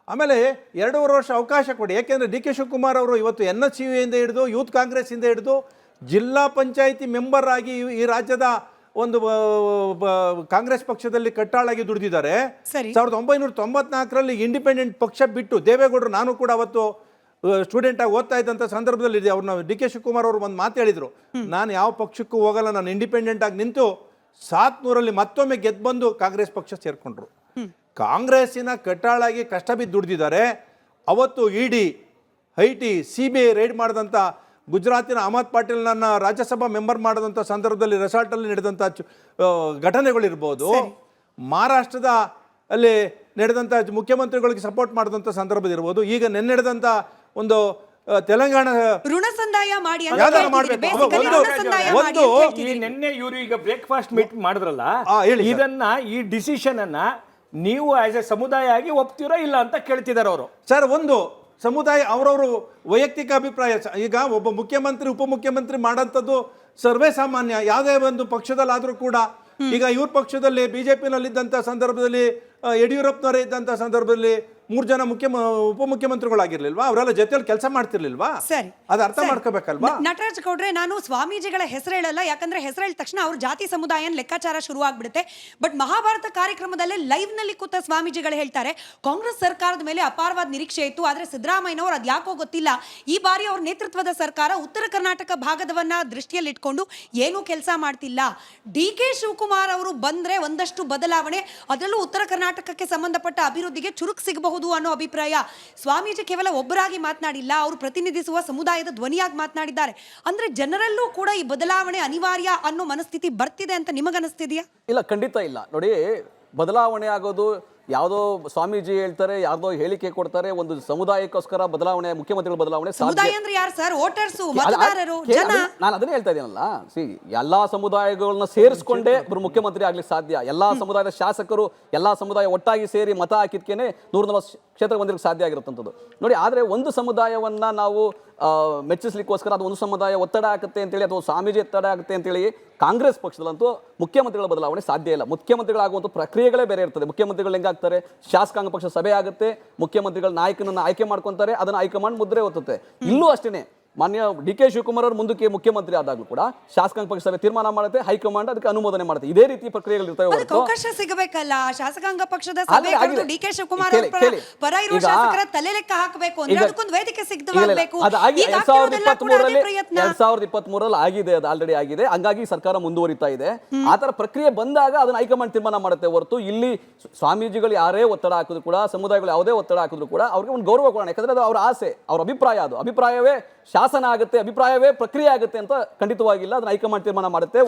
ಆಮೇಲೆ 2.5 ವರ್ಷ ಅವಕಾಶ ಕೊಡಿ, ಯಾಕೆಂದ್ರೆ ಡಿ ಕೆ ಶಿವಕುಮಾರ್ ಅವರು ಇವತ್ತು NSUಯಿಂದ ಹಿಡಿದು ಯೂತ್ ಕಾಂಗ್ರೆಸ್ಸಿಂದ ಹಿಡಿದು ಜಿಲ್ಲಾ ಪಂಚಾಯಿತಿ ಮೆಂಬರ್ ಆಗಿ ಈ ರಾಜ್ಯದ ಒಂದು ಕಾಂಗ್ರೆಸ್ ಪಕ್ಷದಲ್ಲಿ ಕಟ್ಟಾಳಾಗಿ ದುಡಿದಿದ್ದಾರೆ. 1994ರಲ್ಲಿ ಇಂಡಿಪೆಂಡೆಂಟ್ ಪಕ್ಷ ಬಿಟ್ಟು ದೇವೇಗೌಡರು, ನಾನು ಕೂಡ ಅವತ್ತು ಸ್ಟೂಡೆಂಟ್ ಆಗಿ ಓದ್ತಾ ಇದ್ದಂಥ ಸಂದರ್ಭದಲ್ಲಿ ಅವ್ರನ್ನ ಡಿ ಕೆ ಶಿವಕುಮಾರ್ ಅವರು ಒಂದು ಮಾತು ಹೇಳಿದರು, ನಾನು ಯಾವ ಪಕ್ಷಕ್ಕೂ ಹೋಗಲ್ಲ, ನಾನು ಇಂಡಿಪೆಂಡೆಂಟ್ ಆಗಿ ನಿಂತು 700ರಲ್ಲಿ ಮತ್ತೊಮ್ಮೆ ಗೆದ್ದು ಬಂದು ಕಾಂಗ್ರೆಸ್ ಪಕ್ಷ ಸೇರ್ಕೊಂಡ್ರು. ಕಾಂಗ್ರೆಸ್ಸಿನ ಕಟ್ಟಾಳಾಗಿ ಕಷ್ಟ ಬಿದ್ದು ದುಡಿದಿದ್ದಾರೆ. ಅವತ್ತು ED, IT, CBI ರೈಡ್ ಮಾಡಿದಂಥ ಗುಜರಾತಿನ ಅಹಮದ್ ಪಾಟೀಲ್ನನ್ನ ರಾಜ್ಯಸಭಾ ಮೆಂಬರ್ ಮಾಡಿದಂಥ ಸಂದರ್ಭದಲ್ಲಿ ರೆಸಾರ್ಟಲ್ಲಿ ನಡೆದಂಥ ಘಟನೆಗಳಿರ್ಬೋದು, ಮಹಾರಾಷ್ಟ್ರದ ಅಲ್ಲಿ ನಡೆದಂಥ ಮುಖ್ಯಮಂತ್ರಿಗಳಿಗೆ ಸಪೋರ್ಟ್ ಮಾಡಿದಂಥ ಸಂದರ್ಭದಿರ್ಬೋದು, ಈಗ ನೆನ್ನೆ ನಡೆದಂಥ ಒಂದು ತೆಲಂಗಾಣ ಋಣ ಸಂದಾಯ ಮಾಡಿ ನಿನ್ನೆ ಇವರು ಈಗ ಬ್ರೇಕ್ಫಾಸ್ಟ್ ಮೀಟ್ ಮಾಡಿದ್ರಲ್ಲ, ಇದನ್ನ ಈ ಡಿಸಿಷನ್ ಅನ್ನ ನೀವು ಆಸ್ ಎ ಸಮುದಾಯ ಆಗಿ ಒಪ್ತೀರಾ ಇಲ್ಲ ಅಂತ ಕೇಳ್ತಿದ್ದಾರೆ ಅವರು. ಸರ್, ಒಂದು ಸಮುದಾಯ ಅವರವರು ವೈಯಕ್ತಿಕ ಅಭಿಪ್ರಾಯ. ಈಗ ಒಬ್ಬ ಮುಖ್ಯಮಂತ್ರಿ ಉಪಮುಖ್ಯಮಂತ್ರಿ ಮಾಡೋಂಥದ್ದು ಸರ್ವೇ ಸಾಮಾನ್ಯ, ಯಾವುದೇ ಒಂದು ಪಕ್ಷದಲ್ಲಾದರೂ ಕೂಡ. ಈಗ ಇವ್ರ ಪಕ್ಷದಲ್ಲಿ BJPನಲ್ಲಿದ್ದಂಥ ಸಂದರ್ಭದಲ್ಲಿ ಯಡಿಯೂರಪ್ಪನವರೇ ಇದ್ದಂಥ ಸಂದರ್ಭದಲ್ಲಿ 3 ಜನ ಉಪಮುಖ್ಯಮಂತ್ರಿಗಳಾಗಿರ್ಲಿಲ್ವಾ? ಅವರೆಲ್ಲ ಜೊತೆಯಲ್ಲಿ ಕೆಲಸ ಮಾಡ್ತಿರ್ಲಿಲ್ವಾ? ಸರಿ, ಅದು ಅರ್ಥ ಮಾಡ್ಕೋಬೇಕಲ್ವಾ? ನಟರಾಜ್ ಗೌಡ್ರೆ, ನಾನು ಸ್ವಾಮೀಜಿಗಳ ಹೆಸರು ಹೇಳಲ್ಲ, ಯಾಕಂದ್ರೆ ಹೆಸರು ಹೇಳಿದ ತಕ್ಷಣ ಅವ್ರ ಜಾತಿ ಸಮುದಾಯ ಲೆಕ್ಕಾಚಾರ ಶುರು ಆಗ್ಬಿಡುತ್ತೆ. ಬಟ್ ಮಹಾಭಾರತ ಕಾರ್ಯಕ್ರಮದಲ್ಲೇ ಲೈವ್ ನಲ್ಲಿ ಕೂತ ಸ್ವಾಮೀಜಿಗಳು ಹೇಳ್ತಾರೆ, ಕಾಂಗ್ರೆಸ್ ಸರ್ಕಾರದ ಮೇಲೆ ಅಪಾರವಾದ ನಿರೀಕ್ಷೆ ಇತ್ತು, ಆದ್ರೆ ಸಿದ್ದರಾಮಯ್ಯನವರು ಅದ್ ಯಾಕೋ ಗೊತ್ತಿಲ್ಲ, ಈ ಬಾರಿ ಅವ್ರ ನೇತೃತ್ವದ ಸರ್ಕಾರ ಉತ್ತರ ಕರ್ನಾಟಕ ಭಾಗದವನ್ನ ದೃಷ್ಟಿಯಲ್ಲಿ ಇಟ್ಕೊಂಡು ಏನೂ ಕೆಲಸ ಮಾಡ್ತಿಲ್ಲ. DK ಶಿವಕುಮಾರ್ ಅವರು ಬಂದ್ರೆ ಒಂದಷ್ಟು ಬದಲಾವಣೆ, ಅದರಲ್ಲೂ ಉತ್ತರ ಕರ್ನಾಟಕಕ್ಕೆ ಸಂಬಂಧಪಟ್ಟ ಅಭಿವೃದ್ಧಿಗೆ ಚುರುಕು ಸಿಗಬಹುದು ಅನ್ನೋ ಅಭಿಪ್ರಾಯ. ಸ್ವಾಮೀಜಿ ಕೇವಲ ಒಬ್ಬರಾಗಿ ಮಾತನಾಡಿಲ್ಲ, ಅವರು ಪ್ರತಿನಿಧಿಸುವ ಸಮುದಾಯದ ಧ್ವನಿಯಾಗಿ ಮಾತನಾಡಿದ್ದಾರೆ. ಅಂದ್ರೆ ಜನರಲ್ಲೂ ಕೂಡ ಈ ಬದಲಾವಣೆ ಅನಿವಾರ್ಯ ಅನ್ನೋ ಮನಸ್ಥಿತಿ ಬರ್ತಿದೆ ಅಂತ ನಿಮಗನಿಸ್ತಿದೆಯಾ? ಇಲ್ಲ, ಖಂಡಿತ ಇಲ್ಲ. ನೋಡಿ, ಬದಲಾವಣೆ ಆಗೋದು ಯಾವುದೋ ಸ್ವಾಮೀಜಿ ಹೇಳ್ತಾರೆ, ಯಾವ್ದೋ ಹೇಳಿಕೆ ಕೊಡ್ತಾರೆ, ಒಂದು ಸಮುದಾಯಕ್ಕೋಸ್ಕರ ಬದಲಾವಣೆ, ಮುಖ್ಯಮಂತ್ರಿಗಳ ಬದಲಾವಣೆ ಸಮುದಾಯ ಅಂದ್ರೆ ಯಾರು ಸರ್? ವೋಟರ್ಸ್, ಮತದಾರರು, ಜನ. ನಾನು ಅದನ್ನೇ ಹೇಳ್ತಾ ಇದ್ದೀನಲ್ಲ, ಎಲ್ಲಾ ಸಮುದಾಯಗಳನ್ನ ಸೇರಿಸ್ಕೊಂಡೇ ಒಬ್ರು ಮುಖ್ಯಮಂತ್ರಿ ಆಗ್ಲಿಕ್ಕೆ ಸಾಧ್ಯ. ಎಲ್ಲಾ ಸಮುದಾಯದ ಶಾಸಕರು, ಎಲ್ಲಾ ಸಮುದಾಯ ಒಟ್ಟಾಗಿ ಸೇರಿ ಮತ ಹಾಕಿದ್ಕೇನೆ 140 ಕ್ಷೇತ್ರ ಬಂದಿರಕ್ಕೆ ಸಾಧ್ಯ ಆಗಿರುತ್ತಂಥದ್ದು. ನೋಡಿ, ಆದ್ರೆ ಒಂದು ಸಮುದಾಯವನ್ನ ನಾವು ಮೆಚ್ಚಿಸ್ಲಿಕ್ಕೋಸ್ಕರ ಅದು ಒಂದು ಸಮುದಾಯ ಒತ್ತಡ ಆಗುತ್ತೆ ಅಂತೇಳಿ ಅಥವಾ ಸ್ವಾಮೀಜಿ ಒತ್ತಡ ಆಗುತ್ತೆ ಅಂತೇಳಿ ಕಾಂಗ್ರೆಸ್ ಪಕ್ಷದಲ್ಲಂತೂ ಮುಖ್ಯಮಂತ್ರಿಗಳ ಬದಲಾವಣೆ ಸಾಧ್ಯ ಇಲ್ಲ. ಮುಖ್ಯಮಂತ್ರಿಗಳಾಗುವಂಥ ಪ್ರಕ್ರಿಯೆಗಳೇ ಬೇರೆ ಇರ್ತದೆ. ಮುಖ್ಯಮಂತ್ರಿಗಳು ಹೆಂಗಾಗ್ತಾರೆ, ಶಾಸಕಾಂಗ ಪಕ್ಷ ಸಭೆ ಆಗುತ್ತೆ, ಮುಖ್ಯಮಂತ್ರಿಗಳ ನಾಯಕನನ್ನ ಆಯ್ಕೆ ಮಾಡ್ಕೊಂತಾರೆ, ಅದನ್ನ ಹೈಕಮಾಂಡ್ ಮುದ್ರೆ ಒತ್ತುತ್ತೆ. ಇಲ್ಲೂ ಅಷ್ಟೇನೆ, ಮಾನ್ಯ DK ಶಿವಕುಮಾರ್ ಅವರು ಮುಂದಕ್ಕೆ ಮುಖ್ಯಮಂತ್ರಿ ಆದಾಗಲೂ ಕೂಡ ಶಾಸಕಾಂಗ ಪಕ್ಷ ಸಭೆ ತೀರ್ಮಾನ ಮಾಡುತ್ತೆ, ಹೈಕಮಾಂಡ್ ಅದಕ್ಕೆ ಅನುಮೋದನೆ ಮಾಡುತ್ತೆ. ಇದೇ ರೀತಿ ಪ್ರಕ್ರಿಯೆಗಳು ಇರ್ತವೆ. ಅದಕ್ಕೆ ಅವಕಾಶ ಸಿಗಬೇಕಲ್ಲ. ಶಾಸಕಾಂಗ ಪಕ್ಷದ ಸಭೆ ಕರೆದು DK ಶಿವಕುಮಾರ್ ಪರ ಇರುವ ಶಾಸಕರ ತಲೆ ಲೆಕ್ಕ ಹಾಕಬೇಕು ಅಂದ್ರೆ ಅದಕ್ಕೊಂದು ವೇದಿಕೆ ಸಿದ್ಧವಾಗಬೇಕು. 2023 ಆಗಿದೆ, ಅದು ಆಲ್ರೆಡಿ ಆಗಿದೆ. ಹಂಗಾಗಿ ಸರ್ಕಾರ ಮುಂದುವರಿತಾ ಇದೆ. ಆತರ ಪ್ರಕ್ರಿಯೆ ಬಂದಾಗ ಅದನ್ನ ಹೈಕಮಾಂಡ್ ತೀರ್ಮಾನ ಮಾಡುತ್ತೆ ಹೊರತು ಇಲ್ಲಿ ಸ್ವಾಮೀಜಿಗಳು ಯಾರೇ ಒತ್ತಡ ಹಾಕಿದ್ರು ಕೂಡ, ಸಮುದಾಯಗಳು ಯಾವುದೇ ಒತ್ತಡ ಹಾಕಿದ್ರು ಕೂಡ ಅವ್ರಿಗೆ ಒಂದು ಗೌರವ ಕೊಡೋಣ. ಯಾಕಂದ್ರೆ ಅದು ಅವರ ಆಸೆ, ಅವ್ರ ಅಭಿಪ್ರಾಯ. ಅದು ಅಭಿಪ್ರಾಯವೇ ಶಾಸನ ಆಗುತ್ತೆ, ಅಭಿಪ್ರಾಯವೇ ಪ್ರಕ್ರಿಯೆ ಆಗುತ್ತೆ ಅಂತ ಖಂಡಿತವಾಗಿಲ್ಲ. ಅದನ್ನ ಹೈಕಮಾಂಡ್ ತೀರ್ಮಾನ ಮಾಡುತ್ತೆ.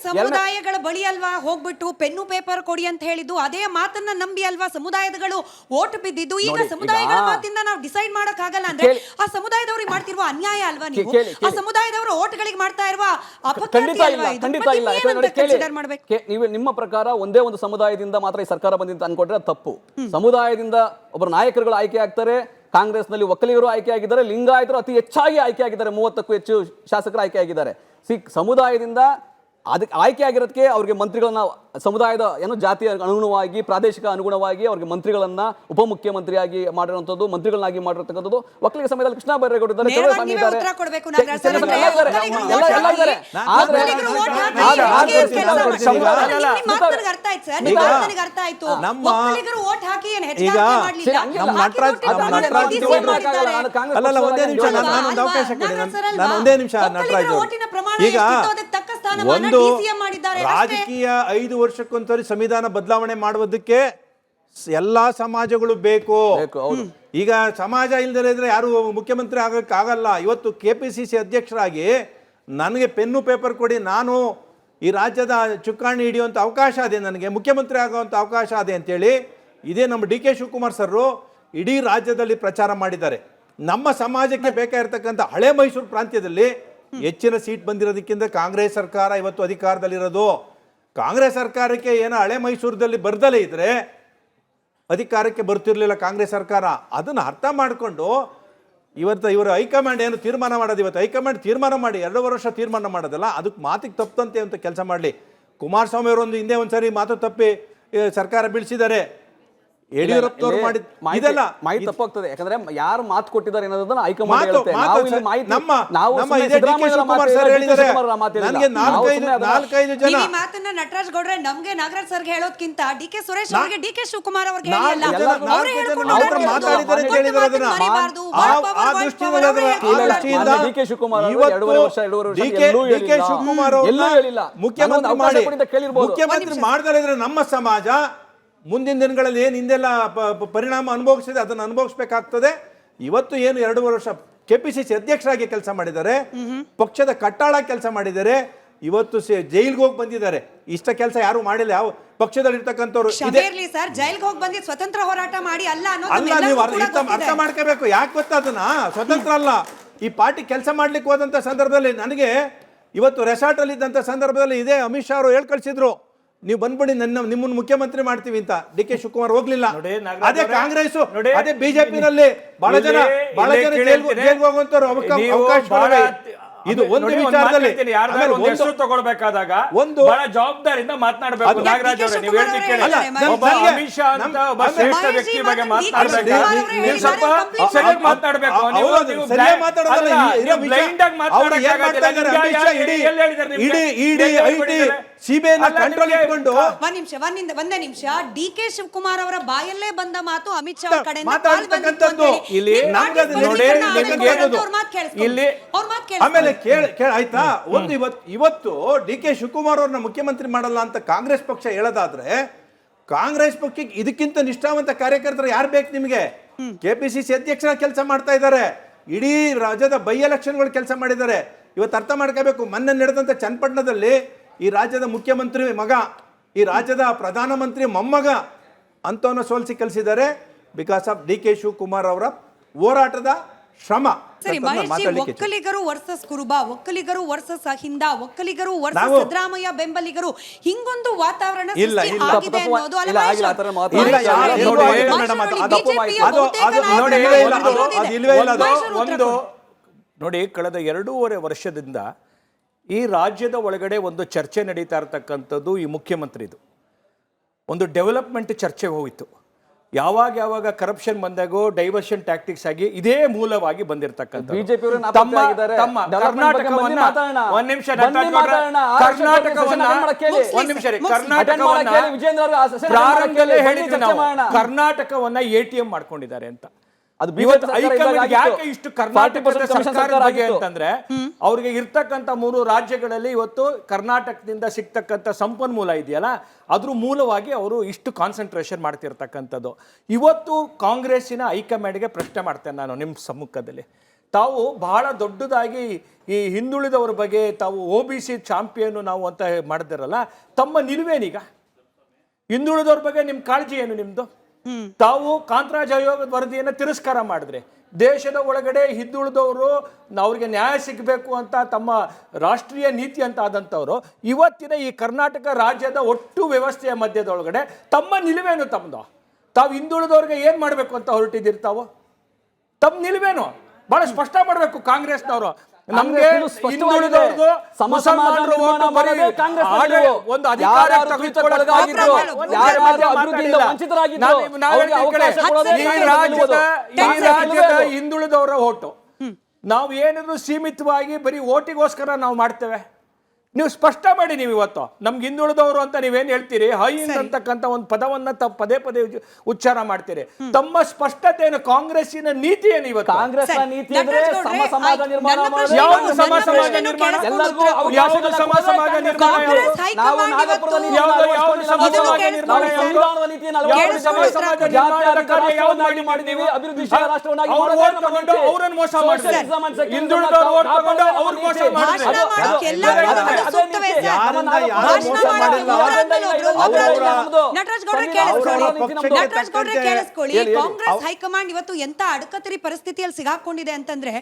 ಸಮುದಾಯಗಳ ಬಳಿ ಅಲ್ವಾ ಹೋಗ್ಬಿಟ್ಟು ಪೆನ್ನು ಪೇಪರ್ ಕೊಡಿ ಅಂತ ಹೇಳಿದ್ದು, ಅದೇ ಮಾತನ್ನ ನಂಬಿ ಅಲ್ವಾ ಸಮುದಾಯಗಳು ಓಟ್ ಬಿದ್ದಿದ್ದು. ಈಗ ಸಮುದಾಯಗಳ ಮಾತಿಂದ ನಾವು ಡಿಸೈಡ್ ಮಾಡಕ್ ಆಗಲ್ಲ ಅಂದ್ರೆ ಆ ಸಮುದಾಯದವ್ರಿಗೆ ಮಾಡ್ತಿರುವ ಅನ್ಯಾಯ ಅಲ್ವಾ ನೀವು? ಆ ಸಮುದಾಯದವರು ಓಟ್ಗಳಿಗೆ ಮಾಡ್ತಾ ಇರುವ ಖಂಡಿತ ಇಲ್ಲ. ನೀವು ನಿಮ್ಮ ಪ್ರಕಾರ ಒಂದೇ ಒಂದು ಸಮುದಾಯದಿಂದ ಮಾತ್ರ ಈ ಸರ್ಕಾರ ಬಂದಿದೆ ಅನ್ಕೊಂಡ್ರೆ ಅದು ತಪ್ಪು. ಸಮುದಾಯದಿಂದ ಒಬ್ಬರು ನಾಯಕರುಗಳು ಆಯ್ಕೆ ಆಗ್ತಾರೆ. ಕಾಂಗ್ರೆಸ್ನಲ್ಲಿ ಒಕ್ಕಲಿಗರು ಆಯ್ಕೆ ಆಗಿದ್ದಾರೆ, ಲಿಂಗಾಯತರು ಅತಿ ಹೆಚ್ಚಾಗಿ ಆಯ್ಕೆ ಆಗಿದ್ದಾರೆ, 30ಕ್ಕೂ ಹೆಚ್ಚು ಶಾಸಕರು ಆಯ್ಕೆ ಆಗಿದ್ದಾರೆ. ಸಮುದಾಯದಿಂದ ಅದಕ್ಕೆ ಆಯ್ಕೆ ಆಗಿರೋದಕ್ಕೆ ಅವ್ರಿಗೆ ಮಂತ್ರಿಗಳನ್ನ, ಸಮುದಾಯದ ಏನು ಜಾತಿಯ ಅನುಗುಣವಾಗಿ, ಪ್ರಾದೇಶಿಕ ಅನುಗುಣವಾಗಿ ಅವ್ರಿಗೆ ಮಂತ್ರಿಗಳನ್ನ ಉಪಮುಖ್ಯಮಂತ್ರಿಯಾಗಿ ಮಾಡಿರುವಂಥದ್ದು, ಮಂತ್ರಿಗಳನ್ನಾಗಿ ಮಾಡಿರ್ತಕ್ಕಂಥದ್ದು. ಒಕ್ಕಲಿಗ ಸಮಯದಲ್ಲಿ ಕೃಷ್ಣ ಬೈರೇಗೌಡ ಇದ್ದಾರೆ, ಚಲುವಸ್ವಾಮಿ ಇದ್ದಾರೆ, ಒಂದೇ ನಿಮಿಷ ನಟರಾಜ್. ಈಗ ಒಂದು ರಾಜಕೀಯ 5 ವರ್ಷಕ್ಕೊಂದ್ಸರಿ ಸಂವಿಧಾನ ಬದಲಾವಣೆ ಮಾಡುವುದಕ್ಕೆ ಎಲ್ಲಾ ಸಮಾಜಗಳು ಬೇಕು. ಈಗ ಸಮಾಜ ಇಲ್ದೇ ಇದ್ರೆ ಯಾರು ಮುಖ್ಯಮಂತ್ರಿ ಆಗಕ್ಕೆ ಆಗಲ್ಲ. ಇವತ್ತು KPCC ಅಧ್ಯಕ್ಷರಾಗಿ ನನಗೆ ಪೆನ್ನು ಪೇಪರ್ ಕೊಡಿ, ನಾನು ಈ ರಾಜ್ಯದ ಚುಕ್ಕಾಣಿ ಹಿಡಿಯುವಂಥ ಅವಕಾಶ ಇದೆ, ನನಗೆ ಮುಖ್ಯಮಂತ್ರಿ ಆಗುವಂಥ ಅವಕಾಶ ಇದೆ ಅಂತೇಳಿ ಇದೇ ನಮ್ಮ DK ಶಿವಕುಮಾರ್ ಸರ್ರು ಇಡೀ ರಾಜ್ಯದಲ್ಲಿ ಪ್ರಚಾರ ಮಾಡಿದ್ದಾರೆ. ನಮ್ಮ ಸಮಾಜಕ್ಕೆ ಬೇಕಾಗಿರ್ತಕ್ಕಂಥ ಹಳೆ ಮೈಸೂರು ಪ್ರಾಂತ್ಯದಲ್ಲಿ ಹೆಚ್ಚಿನ ಸೀಟ್ ಬಂದಿರೋದಕ್ಕಿಂತ ಕಾಂಗ್ರೆಸ್ ಸರ್ಕಾರ ಇವತ್ತು ಅಧಿಕಾರದಲ್ಲಿರೋದು. ಕಾಂಗ್ರೆಸ್ ಸರ್ಕಾರಕ್ಕೆ ಏನೋ ಹಳೆ ಮೈಸೂರದಲ್ಲಿ ಬರ್ದಲೇ ಇದ್ರೆ ಅಧಿಕಾರಕ್ಕೆ ಬರ್ತಿರ್ಲಿಲ್ಲ ಕಾಂಗ್ರೆಸ್ ಸರ್ಕಾರ. ಅದನ್ನು ಅರ್ಥ ಮಾಡಿಕೊಂಡು ಇವರು ಹೈಕಮಾಂಡ್ ಏನು ತೀರ್ಮಾನ ಮಾಡೋದು, ಇವತ್ತು ಹೈಕಮಾಂಡ್ ತೀರ್ಮಾನ ಮಾಡಿ 2 ವರ್ಷ ತೀರ್ಮಾನ ಮಾಡೋದಲ್ಲ, ಅದಕ್ಕೆ ಮಾತಿಗೆ ತಪ್ಪಂತೆ ಅಂತ ಕೆಲಸ ಮಾಡಲಿ. ಕುಮಾರಸ್ವಾಮಿ ಅವರು ಹಿಂದೆ ಒಂದ್ಸರಿ ಮಾತು ತಪ್ಪಿ ಸರ್ಕಾರ ಬೀಳಿಸಿದ್ದಾರೆ. ಯಡಿಯೂರಪ್ಪನವರು ಮಾಡಿದ ಇದೆಲ್ಲ ಮಾಹಿತಿ ತಪ್ಪಾಗ್ತದೆ. ಯಾಕಂದ್ರೆ ಯಾರು ಮಾತು ಕೊಟ್ಟಿದ್ದಾರೆ ಅನ್ನೋದನ್ನ ಹೈಕಮಾಂಡ್ ಹೇಳುತ್ತೆ. ನಟರಾಜ್ ಗೌಡ್ರೆ ನಮ್ಗೆ ನಾಗರಾಜ್ ಸರ್ಗೆ ಹೇಳೋದ್ಕಿಂತ DK ಸುರೇಶ್ ಅವರಿಗೆ, DK ಶಿವಕುಮಾರ್ ಅವ್ರಿಗೆ ಮುಖ್ಯಮಂತ್ರಿ ಮಾಡ್ದಲಿದ್ರೆ ನಮ್ಮ ಸಮಾಜ ಮುಂದಿನ ದಿನಗಳಲ್ಲಿ ಏನು ಹಿಂದೆಲ್ಲ ಪರಿಣಾಮ ಅನುಭವಿಸಿದೆ ಅದನ್ನು ಅನುಭವಿಸಬೇಕಾಗ್ತದೆ. ಇವತ್ತು ಏನು 2 ವರ್ಷ KPCC ಅಧ್ಯಕ್ಷರಾಗಿ ಕೆಲಸ ಮಾಡಿದ್ದಾರೆ, ಪಕ್ಷದ ಕಟ್ಟಾಳ ಕೆಲಸ ಮಾಡಿದ್ದಾರೆ, ಇವತ್ತು ಜೈಲ್ಗೆ ಹೋಗಿ ಬಂದಿದ್ದಾರೆ. ಇಷ್ಟ ಕೆಲಸ ಯಾರು ಮಾಡಿಲ್ಲ. ಯಾವ ಪಕ್ಷದಲ್ಲಿ ಇರ್ತಕ್ಕಂಥವ್ರು ಜೈಲ್ಗೆ ಹೋಗಿ ಬಂದು ಸ್ವತಂತ್ರ ಹೋರಾಟ ಮಾಡಿ ಅಲ್ಲ, ನೀವು ಅರ್ಥ ಮಾಡ್ಕೋಬೇಕು. ಯಾಕೆ ಗೊತ್ತಾ, ಅದನ್ನ ಸ್ವತಂತ್ರ ಅಲ್ಲ, ಈ ಪಾರ್ಟಿ ಕೆಲಸ ಮಾಡ್ಲಿಕ್ಕೆ ಹೋದಂತ ಸಂದರ್ಭದಲ್ಲಿ ನನಗೆ ಇವತ್ತು ರೆಸಾರ್ಟ್ ಅಲ್ಲಿ ಇದ್ದಂತ ಸಂದರ್ಭದಲ್ಲಿ ಇದೇ ಅಮಿತ್ ಶಾ ಅವರು ಹೇಳ್ಕಳಿಸಿದ್ರು, ನೀವು ಬಂದ್ಬಿಡಿ ನಿಮ್ಮನ್ನು ಮುಖ್ಯಮಂತ್ರಿ ಮಾಡ್ತೀವಿ ಅಂತ. DK ಶಿವಕುಮಾರ್ ಹೋಗ್ಲಿಲ್ಲ. ಅದೇ ಕಾಂಗ್ರೆಸ್, ಅದೇ ಬಿಜೆಪಿನಲ್ಲಿ ಬಹಳ ಜನ ಜೈಲ್ಗೆ ಹೋಗುವಂತವ್ರು ಅವಕಾಶ ಇದು ಒಂದು ನೋಡಿ, ಒಂದ್ ವಿಚಾರದಲ್ಲಿ ಮಾತು ಹೇಳ್ತೀನಿ, ಯಾರ್ದಾದ್ರು ಆಮೇಲೆ ಒಂದು ಹೆಸರು ತಗೊಳ್ಬೇಕಾದಾಗ ಒಂದು- ಬಹಳ ಜವಾಬ್ದಾರಿಯಿಂದ ಮಾತನಾಡಬೇಕು. ಅದು- ನಾಗರಾಜ್ ಅವರೇ, ನೀವು ಹೇಳ್ತೀನಿ ಕೇಳಿ. ಅಲ್ಲ, ಒಬ್ಬ ನನಗೆ- ಅಮಿತ್ ಶಾ ಅಂತ ಒಬ್ಬ ಆಮೇಲೆ- ಶ್ರೇಷ್ಠ ಮಹೇಶ್ ವ್ಯಕ್ತಿ ಜಿ ಬಗ್ಗೆ ಮಾತಾಡಿ, ಮಾತನಾಡಬೇಕು. DK ನೀವು ಸ್ವಲ್ಪ ಶಿವಕುಮಾರ್ ಸರಿಯಾಗಿ ಮಾತನಾಡಬೇಕು. ನೀವು ಸರಿಯಾಗಿ ಮಾತಾಡೋದಲ್ಲ, ನೀವು ಬ್ಲೈಂಡ್ ಆಗಿ ಮಾತನಾಡಕ್ಕಾಗಲ್ಲ. ಸಿಬಿಐ ಕಂಟ್ರೋಲ್ ಇಟ್ಕೊಂಡು ಒಂದೇ ನಿಮಿಷ ಡಿ ಕೆ ಶಿವಕುಮಾರ್ ಅವರ ಬಾಯಲ್ಲೇ ಬಂದ ಮಾತು ಅಮಿತ್ ಶಾ ಅವ್ರ ಕಡೆಯಿಂದ ಮಾತಾಡ್ತಕ್ಕಂಥದ್ದು ಇಲ್ಲಿ ನಮ್ಗೆ ಇಲ್ಲಿ ಆಮೇಲೆ ಕೇಳ ಆಯ್ತಾ ಒಂದು ಇವತ್ತು ಡಿ ಕೆ ಶಿವಕುಮಾರ್ ಅವ್ರನ್ನ ಮುಖ್ಯಮಂತ್ರಿ ಮಾಡಲ್ಲ ಅಂತ ಕಾಂಗ್ರೆಸ್ ಪಕ್ಷ ಹೇಳೋದಾದ್ರೆ ಕಾಂಗ್ರೆಸ್ ಪಕ್ಷಕ್ಕೆ ಇದಕ್ಕಿಂತ ನಿಷ್ಠಾವಂತ ಕಾರ್ಯಕರ್ತರು ಯಾರು ಬೇಕು ನಿಮಗೆ? ಕೆಪಿಸಿಸಿ ಅಧ್ಯಕ್ಷರ ಕೆಲಸ ಮಾಡ್ತಾ ಇದ್ದಾರೆ, ಇಡೀ ರಾಜ್ಯದ ಬೈ ಎಲೆಕ್ಷನ್ಗಳು ಕೆಲಸ ಮಾಡಿದ್ದಾರೆ. ಇವತ್ತು ಅರ್ಥ ಮಾಡ್ಕೋಬೇಕು, ಮೊನ್ನೆ ನಡೆದಂತ ಚನ್ನಪಟ್ಟಣದಲ್ಲಿ ಈ ರಾಜ್ಯದ ಮುಖ್ಯಮಂತ್ರಿ ಮಗ, ಈ ರಾಜ್ಯದ ಪ್ರಧಾನಮಂತ್ರಿ ಮೊಮ್ಮಗ ಅಂತವನ್ನ ಸೋಲಿಸಿ ಕಲಿಸಿದ್ದಾರೆ because of D K Shivakumar ಅವರ ಹೋರಾಟದ ಶ್ರಮ. ಸರಿ ಮಹೇಶ್ ಜಿ, ಒಕ್ಕಲಿಗರು ವರ್ಸಸ್ ಕುರುಬ, ಒಕ್ಕಲಿಗರು ವರ್ಸಸ್ ಅಹಿಂದ, ಒಕ್ಕಲಿಗರು ವರ್ಸಸ್ ಸಿದ್ದರಾಮಯ್ಯ ಬೆಂಬಲಿಗರು, ಹಿಂಗೊಂದು ವಾತಾವರಣ ಸೃಷ್ಟಿ ಆಗಿದೆ ಅನ್ನೋದು ಅಲ್ಲ ಮಹೇಶ್ ಅವ್ರೆ? ನೋಡಿ, ಕಳೆದ 2.5 ವರ್ಷದಿಂದ ಈ ರಾಜ್ಯದ ಒಳಗಡೆ ಒಂದು ಚರ್ಚೆ ನಡೀತಾ ಇರ್ತಕ್ಕಂಥದ್ದು ಈ ಮುಖ್ಯಮಂತ್ರಿದು ಒಂದು ಡೆವಲಪ್ಮೆಂಟ್ ಚರ್ಚೆ ಹೋಯಿತು. ಯಾವಾಗ ಕರಪ್ಷನ್ ಬಂದಾಗೋ ಡೈವರ್ಷನ್ ಟ್ಯಾಕ್ಟಿಕ್ಸ್ ಆಗಿ ಇದೇ ಮೂಲವಾಗಿ ಬಂದಿರತಕ್ಕಂಥ ಕರ್ನಾಟಕವನ್ನ ATM ಮಾಡ್ಕೊಂಡಿದ್ದಾರೆ ಅಂತ. ಅದು ಯಾಕೆ ಇಷ್ಟು ಕರ್ನಾಟಕದ ಸರ್ಕಾರದ ಬಗ್ಗೆ ಅಂತಂದ್ರೆ ಅವ್ರಿಗೆ ಇರ್ತಕ್ಕಂಥ 3 ರಾಜ್ಯಗಳಲ್ಲಿ ಇವತ್ತು ಕರ್ನಾಟಕದಿಂದ ಸಿಗ್ತಕ್ಕಂಥ ಸಂಪನ್ಮೂಲ ಇದೆಯಲ್ಲ, ಅದ್ರ ಮೂಲವಾಗಿ ಅವರು ಇಷ್ಟು ಕಾನ್ಸಂಟ್ರೇಷನ್ ಮಾಡ್ತಿರ್ತಕ್ಕಂಥದ್ದು. ಇವತ್ತು ಕಾಂಗ್ರೆಸ್ಸಿನ ಹೈಕಮಾಂಡ್ಗೆ ಪ್ರಶ್ನೆ ಮಾಡ್ತೇನೆ ನಾನು ನಿಮ್ಮ ಸಮ್ಮುಖದಲ್ಲಿ. ತಾವು ಬಹಳ ದೊಡ್ಡದಾಗಿ ಈ ಹಿಂದುಳಿದವರ ಬಗ್ಗೆ ತಾವು OBC ಚಾಂಪಿಯನ್ ನಾವು ಅಂತ ಮಾಡಿದಿರಲ್ಲ, ತಮ್ಮ ನಿಲುವೇನೀಗ? ಹಿಂದುಳಿದವ್ರ ಬಗ್ಗೆ ನಿಮ್ಮ ಕಾಳಜಿ ಏನು ನಿಮ್ದು? ತಾವು ಕಾಂತರಾಜ್ ಆಯೋಗದ ವರದಿಯನ್ನು ತಿರಸ್ಕಾರ ಮಾಡಿದ್ರೆ, ದೇಶದ ಒಳಗಡೆ ಹಿಂದುಳಿದವರು ಅವ್ರಿಗೆ ನ್ಯಾಯ ಸಿಗಬೇಕು ಅಂತ ತಮ್ಮ ರಾಷ್ಟ್ರೀಯ ನೀತಿ ಅಂತ ಆದಂಥವ್ರು ಇವತ್ತಿನ ಈ ಕರ್ನಾಟಕ ರಾಜ್ಯದ ಒಟ್ಟು ವ್ಯವಸ್ಥೆಯ ಮಧ್ಯದೊಳಗಡೆ ತಮ್ಮ ನಿಲುವೇನು ತಮ್ಮದು? ತಾವು ಹಿಂದುಳಿದವ್ರಿಗೆ ಏನು ಮಾಡಬೇಕು ಅಂತ ಹೊರಟಿದ್ದೀರಿ? ತಾವು ತಮ್ಮ ನಿಲುವೇನು ಬಹಳ ಸ್ಪಷ್ಟ ಮಾಡಬೇಕು ಕಾಂಗ್ರೆಸ್ನವರು. ನಮ್ಗೆ ಹಿಂದುಳಿದವ್ರದ್ದು ಮುಸಲ್ಮಾನರು ಓಟು ಬರೀ ಒಂದು ಅಧಿಕಾರ ಈ ರಾಜ್ಯದ ಹಿಂದುಳಿದವರ ಓಟು ನಾವು ಏನಾದ್ರು ಸೀಮಿತವಾಗಿ ಬರೀ ಓಟಿಗೋಸ್ಕರ ನಾವು ಮಾಡ್ತೇವೆ. ನೀವು ಸ್ಪಷ್ಟ ಮಾಡಿ. ನೀವು ಇವತ್ತು ನಮ್ಗೆ ಹಿಂದುಳಿದವರು ಅಂತ ನೀವೇನು ಹೇಳ್ತೀರಿ, ಹೈಂದ್ ಅಂತಕ್ಕಂಥ ಒಂದು ಪದವನ್ನ ಪದೇ ಉಚ್ಚಾರ ಮಾಡ್ತೀರಿ. ತಮ್ಮ ಸ್ಪಷ್ಟತೆ ಏನು? ಕಾಂಗ್ರೆಸ್ಸಿನ ನೀತಿ ಏನು ಇವತ್ತು? ಕಾಂಗ್ರೆಸ್ ನೀತಿ ಅಂದ್ರೆ ಸಮ ಸಮಾಜ ನಿರ್ಮಾಣ ಮಾಡೋದು. ಯಾವುದು ಸಮ ಸಮಾಜ ನಿರ್ಮಾಣ? ಎಲ್ಲರಿಗೂ ಯಾವುದು ಸಮ ಸಮಾಜ ನಿರ್ಮಾಣ? ನಾವು ನಾಗಪುರದಲ್ಲಿ ಯಾವುದು ಸಮ ಸಮಾಜ ನಿರ್ಮಾಣ? ಸಂವಿಧಾನದ ನೀತಿಯನ್ನು ಅಳವಡಿಸಿಕೊಂಡಿದ್ದೀವಿ, ಮಾಡಿದ್ದೀವಿ, ಅಭಿವೃದ್ಧಿಶೀಲ ರಾಷ್ಟ್ರವನ್ನಾಗಿ ಅವರನ್ನು ಮೋಸ ಮಾಡಿದ್ದಾರೆ. ಹಿಂದುಳಿದವರು ಓಟ್ ತಗೊಂಡು ಅವ್ರು ಮೋಸ ಮಾಡಿದ್ದಾರೆ. ಕಾಂಗ್ರೆಸ್ ಹೈಕಮಾಂಡ್ ಇವತ್ತು ಎಂತ ಅಡಕತರಿ ಪರಿಸ್ಥಿತಿಯಲ್ಲಿ ಸಿಗಾಕೊಂಡಿದೆ ಅಂತಂದ್ರೆ,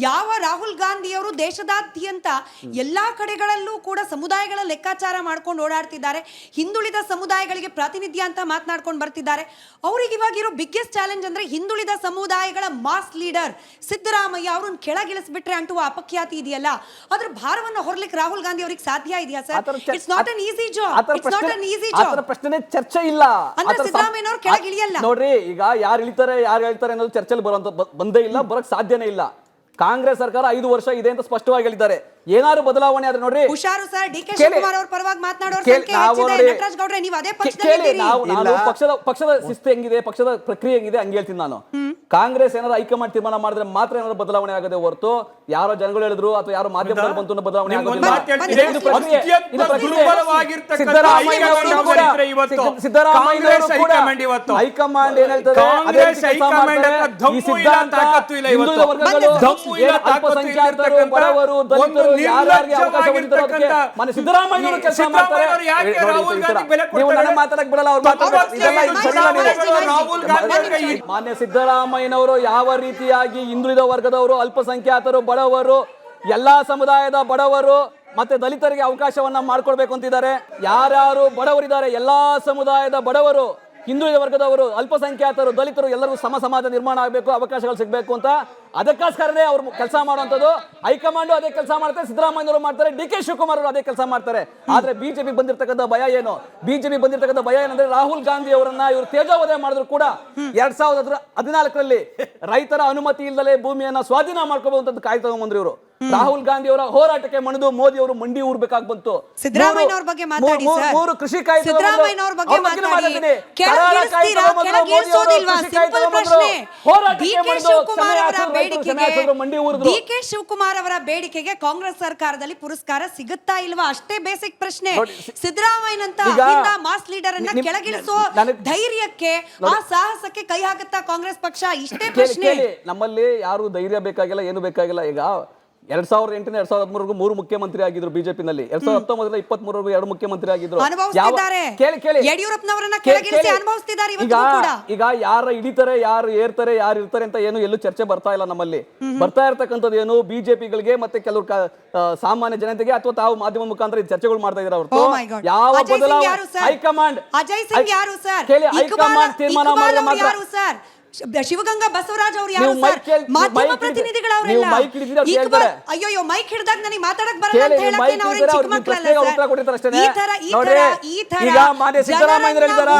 ಯಾವ ರಾಹುಲ್ ಗಾಂಧಿ ಅವರು ದೇಶದಾದ್ಯಂತ ಎಲ್ಲಾ ಕಡೆಗಳಲ್ಲೂ ಕೂಡ ಸಮುದಾಯಗಳ ಲೆಕ್ಕಾಚಾರ ಮಾಡ್ಕೊಂಡು ಓಡಾಡ್ತಿದ್ದಾರೆ, ಹಿಂದುಳಿದ ಸಮುದಾಯಗಳಿಗೆ ಪ್ರಾತಿನಿಧ್ಯ ಅಂತ ಮಾತನಾಡ್ಕೊಂಡು ಬರ್ತಿದ್ದಾರೆ. ಅವ್ರಿಗೆ ಇವಾಗಿರೋ ಬಿಗ್ಗೆಸ್ಟ್ ಚಾಲೆಂಜ್ ಅಂದ್ರೆ ಹಿಂದುಳಿದ ಸಮುದಾಯಗಳ ಮಾಸ್ ಲೀಡರ್ ಸಿದ್ದರಾಮಯ್ಯ ಅವ್ರನ್ನ ಕೆಳಗಿಳಿಸ್ಬಿಟ್ರೆ ಅಂಟುವ ಅಪಖ್ಯಾತಿ ಇದೆಯಲ್ಲ, ಅದ್ರ ಭಾರವನ್ನು ಹೊರಲಿಕ್ಕೆ ರಾಹುಲ್ ಗಾಂಧಿ ಅವ್ರಿಗೆ ಸಾಧ್ಯ ಇದೆಯಾ sir? It's not an easy job. It's not an easy job. ಅದರ ಪ್ರಶ್ನೆ ಚರ್ಚೆ ಇಲ್ಲ. ಅಂದ್ರೆ ಸಿದ್ದರಾಮಯ್ಯ ಅವರು ಕೆಳಗೆ ಇಳಿಯಲ್ಲ. ನೋಡ್ರಿ, ಈಗ ಯಾರು ಇಳಿತಾರೆ ಯಾರು ಹೇಳ್ತಾರೆ ಅನ್ನೋದು ಚರ್ಚೆಯಲ್ಲಿ ಬಂದೇ ಇಲ್ಲ, ಬರಕ್ ಸಾಧ್ಯನೇ ಇಲ್ಲ. ಕಾಂಗ್ರೆಸ್ ಸರ್ಕಾರ 5 ವರ್ಷ ಇದೆ ಅಂತ ಸ್ಪಷ್ಟವಾಗಿ ಹೇಳಿದ್ದಾರೆ. ಏನಾದ್ರು ಬದಲಾವಣೆ ಆದ್ರೆ ನೋಡ್ರಿ, ಹುಷಾರು ಸರ್. ಡಿ ಕೆ ಶಿವಕುಮಾರ್ ಅವ್ರ ಪರವಾಗಿ ಮಾತನಾಡೋರ ಸಂಖ್ಯೆ ಹೆಚ್ಚಿದೆ. ನಟರಾಜ್ ಗೌಡ್ರೆ, ನೀವು ಅದೇ ಪಕ್ಷದಲ್ಲಿ ಪಕ್ಷದ ಶಿಸ್ತು ಹೆಂಗಿದೆ, ಪಕ್ಷದ ಪ್ರಕ್ರಿಯೆ ಹೆಂಗಿದೆ ಹಂಗೆ ಹೇಳ್ತೀನಿ ನಾನು. ಕಾಂಗ್ರೆಸ್ ಏನಾದ್ರು ಹೈಕಮಾಂಡ್ ತೀರ್ಮಾನ ಮಾಡಿದ್ರೆ ಮಾತ್ರ ಏನಾದ್ರು ಬದಲಾವಣೆ ಆಗದೆ ಹೊರತು ಯಾರೋ ಜನಗಳು ಹೇಳಿದ್ರು ಅಥವಾ ಯಾರೋ ಮಾಧ್ಯಮದಲ್ಲಿ ಬಂತು ಬದಲಾವಣೆ ಆಗೋದಿಲ್ಲ. ಹೈಕಮಾಂಡ್ ಏನ್ ಹೇಳ್ತದೆ, ಅಲ್ಪಸಂಖ್ಯಾತರು, ಬಡವರು, ದಲಿತರು ಯಾರ್ಯಾರಿಗೆ ಅವಕಾಶ ಹೊಂದಿರೋದಕ್ಕೆ ಮನೆ ಸಿದ್ದರಾಮಯ್ಯವರು ಕೆಲಸ ಮಾಡ್ತಾರೆ. ನೀವು ನನ್ನ ಮಾತಾಡಕ್ ಬಿಡಲ್ಲ, ಅವ್ರು ಮಾನ್ಯ ಸಿದ್ದರಾಮಯ್ಯನವರು ಯಾವ ರೀತಿಯಾಗಿ ಹಿಂದುಳಿದ ವರ್ಗದವರು, ಅಲ್ಪಸಂಖ್ಯಾತರು, ಬಡವರು, ಎಲ್ಲಾ ಸಮುದಾಯದ ಬಡವರು ಮತ್ತೆ ದಲಿತರಿಗೆ ಅವಕಾಶವನ್ನ ಮಾಡ್ಕೊಡ್ಬೇಕು ಅಂತಿದ್ದಾರೆ. ಯಾರ್ಯಾರು ಬಡವರಿದ್ದಾರೆ, ಎಲ್ಲಾ ಸಮುದಾಯದ ಬಡವರು, ಹಿಂದುಳಿದ ವರ್ಗದವರು, ಅಲ್ಪಸಂಖ್ಯಾತರು, ದಲಿತರು ಎಲ್ಲರಿಗೂ ಸಮ ಸಮಾಜ ನಿರ್ಮಾಣ ಆಗಬೇಕು, ಅವಕಾಶಗಳು ಸಿಗಬೇಕು ಅಂತ ಅದಕ್ಕೋಸ್ಕರನೇ ಅವ್ರು ಕೆಲಸ ಮಾಡುವಂಥದ್ದು. ಹೈಕಮಾಂಡ್ ಅದೇ ಕೆಲಸ ಮಾಡ್ತಾರೆ, ಸಿದ್ದರಾಮಯ್ಯವರು ಮಾಡ್ತಾರೆ, ಡಿ ಕೆ ಶಿವಕುಮಾರ್ ಅವರು ಅದೇ ಕೆಲಸ ಮಾಡ್ತಾರೆ. ಆದ್ರೆ ಬಿಜೆಪಿ ಬಂದಿರತಕ್ಕಂಥ ಭಯ ಏನು? ಬಿಜೆಪಿ ಬಂದಿರತಕ್ಕಂಥ ಭಯ ಏನಂದ್ರೆ ರಾಹುಲ್ ಗಾಂಧಿ ಅವರನ್ನ ಇವರು ತೇಜೋವಧೆ ಮಾಡಿದ್ರು ಕೂಡ 2014ರಲ್ಲಿ ರೈತರ ಅನುಮತಿ ಇಲ್ಲದೆ ಭೂಮಿಯನ್ನ ಸ್ವಾಧೀನ ಮಾಡ್ಕೋಬಹುದು ಅಂತ ಕಾಯ್ದು ತಗೊಂಡ್ಬಂದ್ರು ಇವರು. ರಾಹುಲ್ ಗಾಂಧಿ ಅವರ ಹೋರಾಟಕ್ಕೆ ಮಣಿದು ಮೋದಿ ಅವರು ಮಂಡಿ ಊರ್ಬೇಕಾಗಿ ಬಂತು. ಸಿದ್ದರಾಮಯ್ಯ ಅವ್ರ ಬಗ್ಗೆ ಮಾತಾಡಿ ಸರ್. ಮೂರು ಕೃಷಿ ಕಾಯ್ದೆ ಸಿದ್ದರಾಮಯ್ಯ ಅವ್ರ ಬಗ್ಗೆ ಮಾತಾಡಿ. ಕೆಳಗಿಳಿಸೋದಿಲ್ವಾ? ಸಿಂಪಲ್ ಪ್ರಶ್ನೆ. ಡಿ ಕೆ ಶಿವಕುಮಾರ್ ಅವರ ಬೇಡಿಕೆಗೆ ಕಾಂಗ್ರೆಸ್ ಸರ್ಕಾರದಲ್ಲಿ ಪುರಸ್ಕಾರ ಸಿಗುತ್ತಾ ಇಲ್ವಾ? ಅಷ್ಟೇ ಬೇಸಿಕ್ ಪ್ರಶ್ನೆ. ಸಿದ್ದರಾಮಯ್ಯನಂತ ಮಾಸ್ ಲೀಡರ್ ಅನ್ನ ಕೆಳಗಿಳಿಸೋ ಧೈರ್ಯಕ್ಕೆ, ಆ ಸಾಹಸಕ್ಕೆ ಕೈ ಹಾಕುತ್ತಾ ಕಾಂಗ್ರೆಸ್ ಪಕ್ಷ? ಇಷ್ಟೇ ಪ್ರಶ್ನೆ. ನಮ್ಮಲ್ಲಿ ಯಾರು ಧೈರ್ಯ ಬೇಕಾಗಿಲ್ಲ, ಏನು ಬೇಕಾಗಿಲ್ಲ. ಈಗ 2008 2013 3 ಮುಖ್ಯಮಂತ್ರಿ ಆಗಿದ್ರು ಬಿಜೆಪಿನಲ್ಲಿ. 2019 23 2 ಮುಖ್ಯಮಂತ್ರಿ ಆಗಿದ್ರು. ಯಡಿಯೂರಪ್ಪನವರನ್ನ ಕೆಳಗಿಳಿಸಿ ಅನುಭವಿಸ್ತಿದ್ದಾರೆ ಇವತ್ತು ಕೂಡ. ಈಗ ಯಾರು ಹಿಡಿತಾರೆ, ಯಾರು ಏರ್ತಾರೆ, ಯಾರು ಇರ್ತಾರೆ ಅಂತ ಏನು ಎಲ್ಲೂ ಚರ್ಚೆ ಬರ್ತಾ ಇಲ್ಲ ನಮ್ಮಲ್ಲಿ. ಬರ್ತಾ ಇರ್ತಕ್ಕಂಥದ್ದು ಏನು, ಬಿಜೆಪಿಗಳಿಗೆ ಮತ್ತೆ ಕೆಲವರು ಸಾಮಾನ್ಯ ಜನತೆಗೆ ಅಥವಾ ತಾವು ಮಾಧ್ಯಮ ಮುಖಾಂತರ ಚರ್ಚೆಗಳು ಮಾಡ್ತಾ ಇದ್ದಾರೆ ಹೊರತು ಯಾವ ಬದಲಾವಣೆ ಹೈಕಮಾಂಡ್ ಅಜಯ್ ಸಿಂಗ್ ಯಾರು ಸರ್? ಕೇಳಿ, ಹೈಕಮಾಂಡ್ ತೀರ್ಮಾನ ಮಾಡಿದ್ರೆ ಮಾತ್ರ. ಯಾರು ಸರ್? ಶಿವಗಂಗಾ ಬಸವರಾಜ್ ಅವರು ಯಾರು ಸರ್? ಮಾಧ್ಯಮ ಪ್ರತಿನಿಧಿಗಳವರೆಲ್ಲ. ಅಯ್ಯೋ, ಮೈಕ್ ಹಿಡಿದಾಗ ನನಗೆ ಮಾತಾಡಕ್ ಬರಲ್ಲ ಅಂತ ಹೇಳಕ್ಕೆ ನಾವು ಚಿಕ್ಕ ಮಕ್ಕಳಲ್ಲ ಸರ್. ಈ ತರ ಈಗ ಮಾನ್ಯ ಸಿದ್ದರಾಮಯ್ಯ ಹೇಳಿದ್ದಾರೆ,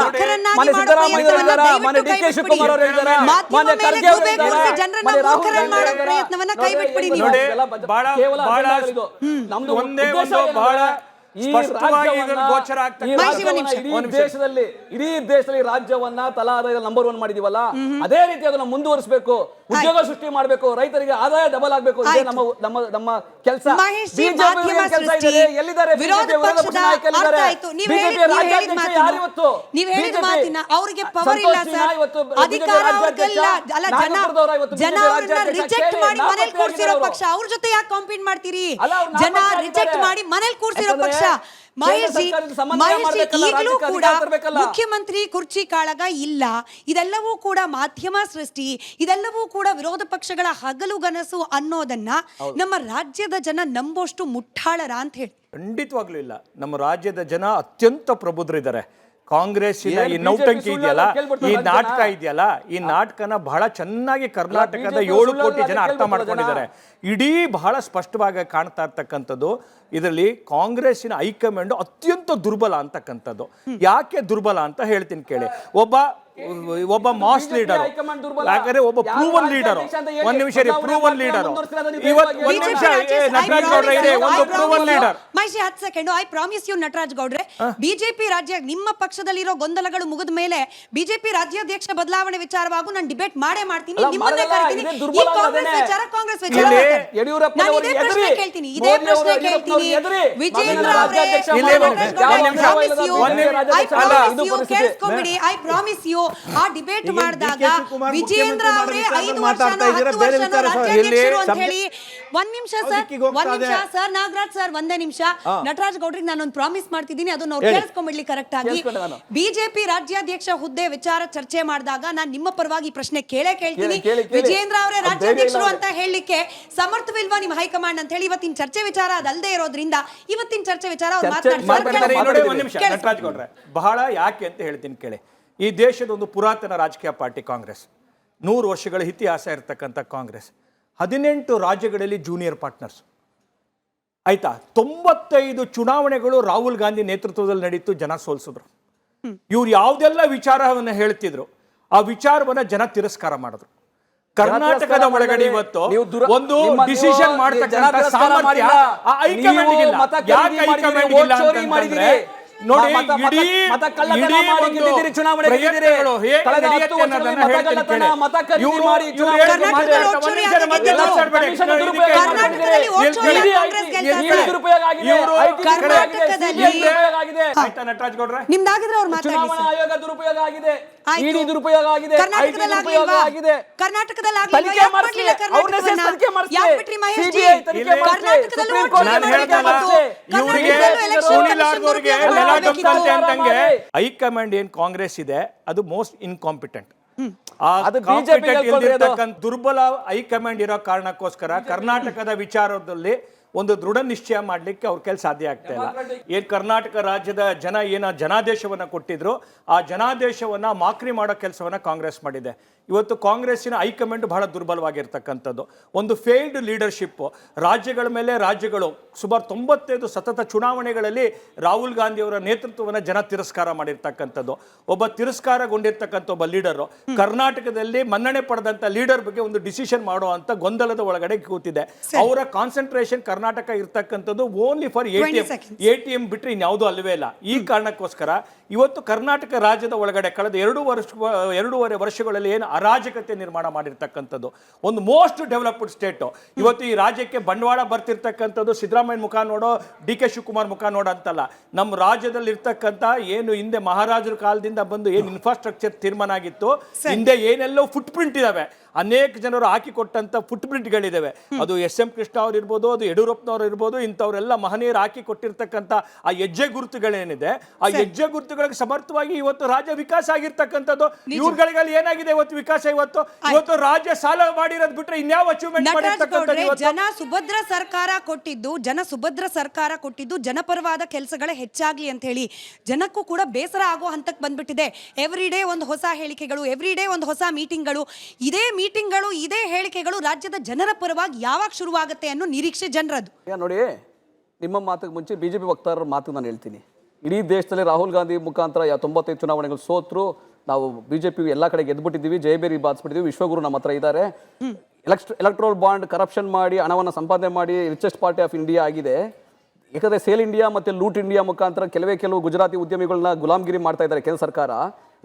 ಮಾನ್ಯ ಸಿದ್ದರಾಮಯ್ಯ ಹೇಳಿದ್ದಾರೆ, ಮಾನ್ಯ ಡಿ ಕೆ ಶಿವಕುಮಾರ್ ಅವರು ಹೇಳಿದ್ದಾರೆ, ಮಾನ್ಯ ಖರ್ಗೆ ಅವರು ಹೇಳಿದ್ದಾರೆ, ಜನರನ್ನ ಮೂರ್ಖರನ್ನ ಮಾಡೋ ಪ್ರಯತ್ನವನ್ನ ಕೈ ಬಿಟ್ಬಿಡಿ ನೀವು. ನಮ್ದು ಒಂದೇ ಒಂದು ಬಹಳ ಇಡೀ ದೇಶದಲ್ಲಿ ರಾಜ್ಯವನ್ನ ತಲಾ ಆದಾಯ ನಂಬರ್ 1 ಮಾಡಿದೀವಲ್ಲ, ಅದೇ ರೀತಿ ಅದನ್ನ ಮುಂದುವರಿಸಬೇಕು, ಉದ್ಯೋಗ ಸೃಷ್ಟಿ ಮಾಡಬೇಕು, ರೈತರಿಗೆ ಆದಾಯ ಡಬಲ್ ಆಗಬೇಕು. ಇದೇ ನಮ್ಮ ಕೆಲಸ. ಎಲ್ಲಿದ್ದಾರೆ ವಿರೋಧ ಪಕ್ಷದ ಬಿಜೆಪಿ ರಾಜ್ಯಾಧ್ಯಕ್ಷ ಯಾರು ಇವತ್ತು? ನೀವು ಹೇಳಿದ ಮಾತಿನ ಅವರಿಗೆ ಪವರ್ ಇಲ್ಲ ಸರ್, ಅಧಿಕಾರ ಅವ್ರಿಗೆಲ್ಲ. ಅಲ್ಲ, ಜನ ಅವ್ರನ್ನ ರಿಜೆಕ್ಟ್ ಮಾಡಿ ಮನೇಲಿ ಕೂರ್ಸಿರೋ ಪಕ್ಷ, ಅವ್ರ ಜೊತೆ ಯಾಕೆ ಕಾಂಪೀಟ್ ಮಾಡ್ತೀರಿ? ಜನ ರಿಜೆಕ್ಟ್ ಮಾಡಿ ಮನೇಲಿ ಕೂರ್ಸಿರೋ ಪಕ್ಷ. ಮಹೇಶ್ ಈಗಲೂ ಕೂಡ ಮುಖ್ಯಮಂತ್ರಿ ಕುರ್ಚಿ ಕಾಳಗ ಇಲ್ಲ. ಇದೆಲ್ಲವೂ ಕೂಡ ಮಾಧ್ಯಮ ಸೃಷ್ಟಿ, ಇದೆಲ್ಲವೂ ಕೂಡ ವಿರೋಧ ಪಕ್ಷಗಳ ಹಗಲುಗನಸು ಅನ್ನೋದನ್ನ ನಮ್ಮ ರಾಜ್ಯದ ಜನ ನಂಬೋಷ್ಟು ಮುಟ್ಟಾಳರ ಅಂತ ಹೇಳಿ. ಖಂಡಿತವಾಗ್ಲೂ ಇಲ್ಲ. ನಮ್ಮ ರಾಜ್ಯದ ಜನ ಅತ್ಯಂತ ಪ್ರಬುದ್ಧರಿದ್ದಾರೆ. ಕಾಂಗ್ರೆಸ್ಸಿನ ಈ ನೌಟಂಕಿ ಇದೆಯಲ್ಲ, ಈ ನಾಟಕ ಇದೆಯಲ್ಲ, ಈ ನಾಟಕನ ಬಹಳ ಚೆನ್ನಾಗಿ ಕರ್ನಾಟಕದ 7 ಕೋಟಿ ಜನ ಅರ್ಥ ಮಾಡ್ಕೊಂಡಿದ್ದಾರೆ. ಇಡೀ ಬಹಳ ಸ್ಪಷ್ಟವಾಗಿ ಕಾಣ್ತಾ ಇರ್ತಕ್ಕಂಥದ್ದು ಇದರಲ್ಲಿ ಕಾಂಗ್ರೆಸ್ಸಿನ ಹೈಕಮಾಂಡ್ ಅತ್ಯಂತ ದುರ್ಬಲ ಅಂತಕ್ಕಂಥದ್ದು. ಯಾಕೆ ದುರ್ಬಲ ಅಂತ ಹೇಳ್ತೀನಿ ಕೇಳಿ. ಒಬ್ಬ ಮಾಸ್ ಲೀಡರ್, ಯಾಕಂದ್ರೆ ಒಬ್ಬ ಪ್ರೂವನ್ ಲೀಡರ್. ಒಂದ್ ನಿಮಿಷ ರೀ, ಪ್ರೂವನ್ ಲೀಡರ್. ಇವತ್ತು ಒಂದ್ ನಿಮಿಷ, ನಟರಾಜ್ ಗೌಡ್ರೆ ಇದೆ ಒಂದು ಪ್ರೂವನ್ ಲೀಡರ್. ಮೈಸಿ 10 second. I promise you Nataraj ಗೌಡ್ರೆ, ಬಿಜೆಪಿ ರಾಜ್ಯ ನಿಮ್ಮ ಪಕ್ಷದಲ್ಲಿರೋ ಗೊಂದಲಗಳು ಮುಗಿದ ಮೇಲೆ ಬಿಜೆಪಿ ರಾಜ್ಯಾಧ್ಯಕ್ಷ ಬದಲಾವಣೆ ವಿಚಾರವಾಗೂ ನಾನು ಡಿಬೇಟ್ ಮಾಡೇ ಮಾಡ್ತೀನಿ. ನಿಮ್ಮನ್ನೇ ಕರೆತೀನಿ. ಈ ಕಾಂಗ್ರೆಸ್ ವಿಚಾರ ಕಾಂಗ್ರೆಸ್ ವಿಚಾರ ನಾನು ಇದೇ ಪ್ರಶ್ನೆ ಕೇಳ್ತೀನಿ, ಇದೇ ಪ್ರಶ್ನೆ ಕೇಳ್ತೀನಿ. ವಿಜೇಂದ್ರ ಅವರೇ, ಕೇಳಿಸ್ಕೊಂಬಿಡಿ. ಐ ಪ್ರಾಮಿಸ್ ಯು, ಆ ಡಿಬೇಟ್ ಮಾಡಿದಾಗ ವಿಜೇಂದ್ರ ಅವರೇ 5 ವರ್ಷನೋ 10 ವರ್ಷನೋ ರಾಜ್ಯಾಧ್ಯಕ್ಷರು ಅಂತ ಹೇಳಿ. ಒಂದ್ ನಿಮಿಷ ಸರ್, ನಾಗರಾಜ್ ಸರ್, ಒಂದೇ ನಿಮಿಷ. ನಟರಾಜ್ ಗೌಡ್ರಿಗೆ ನಾನೊಂದು ಪ್ರಾಮಿಸ್ ಮಾಡ್ತಿದ್ದೀನಿ, ಅದನ್ನ ಅವ್ರು ಕೇಳಿಸ್ಕೊಂಡ್ಬಿಡ್ಲಿ ಕರೆಕ್ಟ್ ಆಗಿ. ಬಿಜೆಪಿ ರಾಜ್ಯಾಧ್ಯಕ್ಷ ಹುದ್ದೆ ವಿಚಾರ ಚರ್ಚೆ ಮಾಡಿದಾಗ ನಾನು ನಿಮ್ಮ ಪರವಾಗಿ ಪ್ರಶ್ನೆ ಕೇಳ್ತೀನಿ. ವಿಜೇಂದ್ರ ಅವರೇ ರಾಜ್ಯಾಧ್ಯಕ್ಷರು ಅಂತ ಹೇಳಲಿಕ್ಕೆ ಸಮರ್ಥವಿಲ್ವಾ ನಿಮ್ಮ ಹೈಕಮಾಂಡ್ ಅಂತ ಹೇಳಿ ಇವತ್ತಿನ ಚರ್ಚೆ ವಿಚಾರ ಅದಲ್ಲದೆ ಇರೋದ್ರಿಂದ ಇವತ್ತಿನ ಚರ್ಚೆ ವಿಚಾರ ಅವ್ರು ಮಾತನಾಡ್ತಾರೆ. ಬಹಳ ಯಾಕೆ ಅಂತ ಹೇಳ್ತೀನಿ ಕೇಳಿ. ಈ ದೇಶದ ಒಂದು ಪುರಾತನ ರಾಜಕೀಯ ಪಾರ್ಟಿ ಕಾಂಗ್ರೆಸ್, 100 ವರ್ಷಗಳ ಇತಿಹಾಸ ಇರತಕ್ಕಂಥ ಕಾಂಗ್ರೆಸ್, 18 ರಾಜ್ಯಗಳಲ್ಲಿ ಜೂನಿಯರ್ ಪಾರ್ಟ್ನರ್ಸ್. ಆಯ್ತಾ, 95 ಚುನಾವಣೆಗಳು ರಾಹುಲ್ ಗಾಂಧಿ ನೇತೃತ್ವದಲ್ಲಿ ನಡೀತು, ಜನ ಸೋಲ್ಸಿದ್ರು. ಇವ್ರು ಯಾವುದೆಲ್ಲ ವಿಚಾರವನ್ನು ಹೇಳ್ತಿದ್ರು, ಆ ವಿಚಾರವನ್ನ ಜನ ತಿರಸ್ಕಾರ ಮಾಡಿದ್ರು. ಕರ್ನಾಟಕದ ಒಳಗಡೆ ಇವತ್ತು ಒಂದು ಡಿಸಿಷನ್ ಮಾಡ್ತಕ್ಕಂಥ ಸಾಮರ್ಥ್ಯ ಆ ಹೈಕಮಾಂಡ್ಗೆ ಇಲ್ಲ. ಯಾಕೆ ಹೈಕಮಾಂಡ್ಗೆ ಇಲ್ಲ ಅಂತಂದ್ರೆ ನೋಡಿ, ನಿಮ್ದಾಗಿದ್ರೆ ಅವ್ರು ಚುನಾವಣಾ ಆಯೋಗ ದುರುಪಯೋಗ ಆಗಿದೆ, ಇಡಿ ದುರುಪಯೋಗ ಆಗಿದೆ, ಹೈಕಮಾಂಡ್ ಏನ್ ಕಾಂಗ್ರೆಸ್ ಇದೆ ಅದು ಮೋಸ್ಟ್ ಇನ್ಕಾಂಪಿಟೆಂಟ್. ದುರ್ಬಲ ಹೈಕಮಾಂಡ್ ಇರೋ ಕಾರಣಕ್ಕೋಸ್ಕರ ಕರ್ನಾಟಕದ ವಿಚಾರದಲ್ಲಿ ಒಂದು ದೃಢ ನಿಶ್ಚಯ ಮಾಡ್ಲಿಕ್ಕೆ ಅವ್ರ ಕೆಲಸ ಸಾಧ್ಯ ಆಗ್ತಾ ಇಲ್ಲ. ಏನ್ ಕರ್ನಾಟಕ ರಾಜ್ಯದ ಜನ ಏನ ಜನಾದೇಶವನ್ನ ಕೊಟ್ಟಿದ್ರು, ಆ ಜನಾದೇಶವನ್ನ ಮಾಕ್ರಿ ಮಾಡೋ ಕೆಲಸವನ್ನ ಕಾಂಗ್ರೆಸ್ ಮಾಡಿದೆ. ಇವತ್ತು ಕಾಂಗ್ರೆಸ್ಸಿನ ಹೈಕಮಾಂಡ್ ಬಹಳ ದುರ್ಬಲವಾಗಿರ್ತಕ್ಕಂಥದ್ದು, ಒಂದು ಫೇಲ್ಡ್ ಲೀಡರ್ಶಿಪ್. ರಾಜ್ಯಗಳ ಮೇಲೆ ರಾಜ್ಯಗಳು ಸುಮಾರು 95 ಸತತ ಚುನಾವಣೆಗಳಲ್ಲಿ ರಾಹುಲ್ ಗಾಂಧಿ ಅವರ ನೇತೃತ್ವವನ್ನು ಜನ ತಿರಸ್ಕಾರ ಮಾಡಿರ್ತಕ್ಕಂಥದ್ದು. ಒಬ್ಬ ತಿರಸ್ಕಾರಗೊಂಡಿರ್ತಕ್ಕಂಥ ಒಬ್ಬ ಲೀಡರು ಕರ್ನಾಟಕದಲ್ಲಿ ಮನ್ನಣೆ ಪಡೆದಂಥ ಲೀಡರ್ ಬಗ್ಗೆ ಒಂದು ಡಿಸಿಷನ್ ಮಾಡುವಂಥ ಗೊಂದಲದ ಒಳಗಡೆ ಕೂತಿದೆ. ಅವರ ಕಾನ್ಸಂಟ್ರೇಷನ್ ಕರ್ನಾಟಕ ಇರ್ತಕ್ಕಂಥದ್ದು ಓನ್ಲಿ ಫಾರ್ ATM ಬಿಟ್ಟರೆ ಇನ್ಯಾವುದೂ ಅಲ್ಲವೇ ಇಲ್ಲ. ಈ ಕಾರಣಕ್ಕೋಸ್ಕರ ಇವತ್ತು ಕರ್ನಾಟಕ ರಾಜ್ಯದ ಒಳಗಡೆ ಕಳೆದ 2.5 ವರ್ಷಗಳಲ್ಲಿ ಏನು ಅರಾಜಕತೆ ನಿರ್ಮಾಣ ಮಾಡಿರ್ತಕ್ಕಂಥದ್ದು, ಒಂದು ಮೋಸ್ಟ್ ಡೆವಲಪ್ಡ್ ಸ್ಟೇಟು. ಇವತ್ತು ಈ ರಾಜ್ಯಕ್ಕೆ ಬಂಡವಾಳ ಬರ್ತಿರ್ತಕ್ಕಂಥದ್ದು ಸಿದ್ದರಾಮಯ್ಯ ಮುಖ ನೋಡೋ, DK ಶಿವಕುಮಾರ್ ಮುಖ ನೋಡೋ ಅಂತಲ್ಲ. ನಮ್ಮ ರಾಜ್ಯದಲ್ಲಿ ಇರ್ತಕ್ಕಂಥ ಏನು ಹಿಂದೆ ಮಹಾರಾಜರ ಕಾಲದಿಂದ ಬಂದು ಏನು ಇನ್ಫ್ರಾಸ್ಟ್ರಕ್ಚರ್ ತೀರ್ಮಾನ ಆಗಿತ್ತು, ಹಿಂದೆ ಏನೆಲ್ಲೋ ಫುಟ್ ಪ್ರಿಂಟ್ ಇದಾವೆ, ಅನೇಕ ಜನರು ಹಾಕಿಕೊಟ್ಟಂಥ ಫುಟ್ ಪ್ರಿಂಟ್ಗಳಿದ್ದಾವೆ. ಅದು SM ಕೃಷ್ಣ ಅವ್ರು ಇರ್ಬೋದು, ಅದು ಯಡಿಯೂರಪ್ಪನವ್ರು ಇರ್ಬೋದು, ಇಂಥವರೆಲ್ಲ ಮಹನೀಯರು ಹಾಕಿ ಕೊಟ್ಟಿರ್ತಕ್ಕಂಥ ಆ ಹೆಜ್ಜೆ ಗುರುತುಗಳೇನಿದೆ, ಆ ಹೆಜ್ಜೆ ಗುರುತುಗಳಿಗೆ ಸಮರ್ಥವಾಗಿ ಇವತ್ತು ರಾಜ್ಯ ವಿಕಾಸ ಆಗಿರ್ತಕ್ಕಂಥದ್ದು. ಇವ್ರುಗಳಿಗೆ ಏನಾಗಿದೆ ಇವತ್ತು ವಿಕಾಸ? ಇವತ್ತು ರಾಜ್ಯ ಸಾಲ ಮಾಡಿರೋದು ಬಿಟ್ರೆ ಇನ್ಯಾವ ಅಚೀವ್ಮೆಂಟ್ ಮಾಡಿರ್ತಕ್ಕಂಥದ್ದು? ಜನ ಸುಭದ್ರ ಸರ್ಕಾರ ಕೊಟ್ಟಿದ್ದು ಜನಪರವಾದ ಕೆಲಸಗಳೇ ಹೆಚ್ಚಾಗ್ಲಿ ಅಂತ ಹೇಳಿ ಜನಕ್ಕೂ ಕೂಡ ಬೇಸರ ಆಗೋ ಹಂತಕ್ಕೆ ಬಂದ್ಬಿಟ್ಟಿದೆ. ಎವ್ರಿ ಡೇ ಒಂದು ಹೊಸ ಹೇಳಿಕೆಗಳು, ಎವ್ರಿ ಡೇ ಒಂದು ಹೊಸ ಮೀಟಿಂಗ್ಗಳು, ಇದೇ ಹೇಳಿಕೆಗಳು ರಾಜ್ಯದ ಜನರ ಪರವಾಗಿ ಯಾವಾಗ ಶುರುವಾಗುತ್ತೆ ಅನ್ನೋ ನಿರೀಕ್ಷೆ ಜನರದು. ನೋಡಿ, ನಿಮ್ಮ ಮಾತಿಗೆ ಮುಂಚೆ ಬಿಜೆಪಿ ವಕ್ತಾರರ ಮಾತು ನಾನು ಹೇಳ್ತೀನಿ. ಇಡೀ ದೇಶದಲ್ಲಿ ರಾಹುಲ್ ಗಾಂಧಿ ಮುಖಾಂತರ 95 ಚುನಾವಣೆಗಳು ಸೋತ್ರು, ನಾವು ಬಿಜೆಪಿ ಎಲ್ಲ ಕಡೆ ಗೆದ್ಬಿಟ್ಟಿದ್ದೀವಿ, ಜಯಬೇರಿ ಬಾರಿಸ್ಬಿಟ್ಟಿದ್ದೀವಿ, ವಿಶ್ವಗುರು ನಮ್ಮ ಹತ್ರ ಇದ್ದಾರೆ, ಎಲೆಕ್ಟ್ರೋಲ್ ಬಾಂಡ್ ಕರಪ್ಷನ್ ಮಾಡಿ ಹಣವನ್ನು ಸಂಪಾದನೆ ಮಾಡಿ ರಿಚೆಸ್ಟ್ ಪಾರ್ಟಿ ಆಫ್ ಇಂಡಿಯಾ ಆಗಿದೆ. ಯಾಕಂದರೆ ಸೇಲ್ ಇಂಡಿಯಾ ಮತ್ತು ಲೂಟ್ ಇಂಡಿಯಾ ಮುಖಾಂತರ ಕೆಲವು ಗುಜರಾತಿ ಉದ್ಯಮಿಗಳನ್ನ ಗುಲಾಮ್ಗಿರಿ ಮಾಡ್ತಾ ಇದ್ದಾರೆ ಕೇಂದ್ರ ಸರ್ಕಾರ.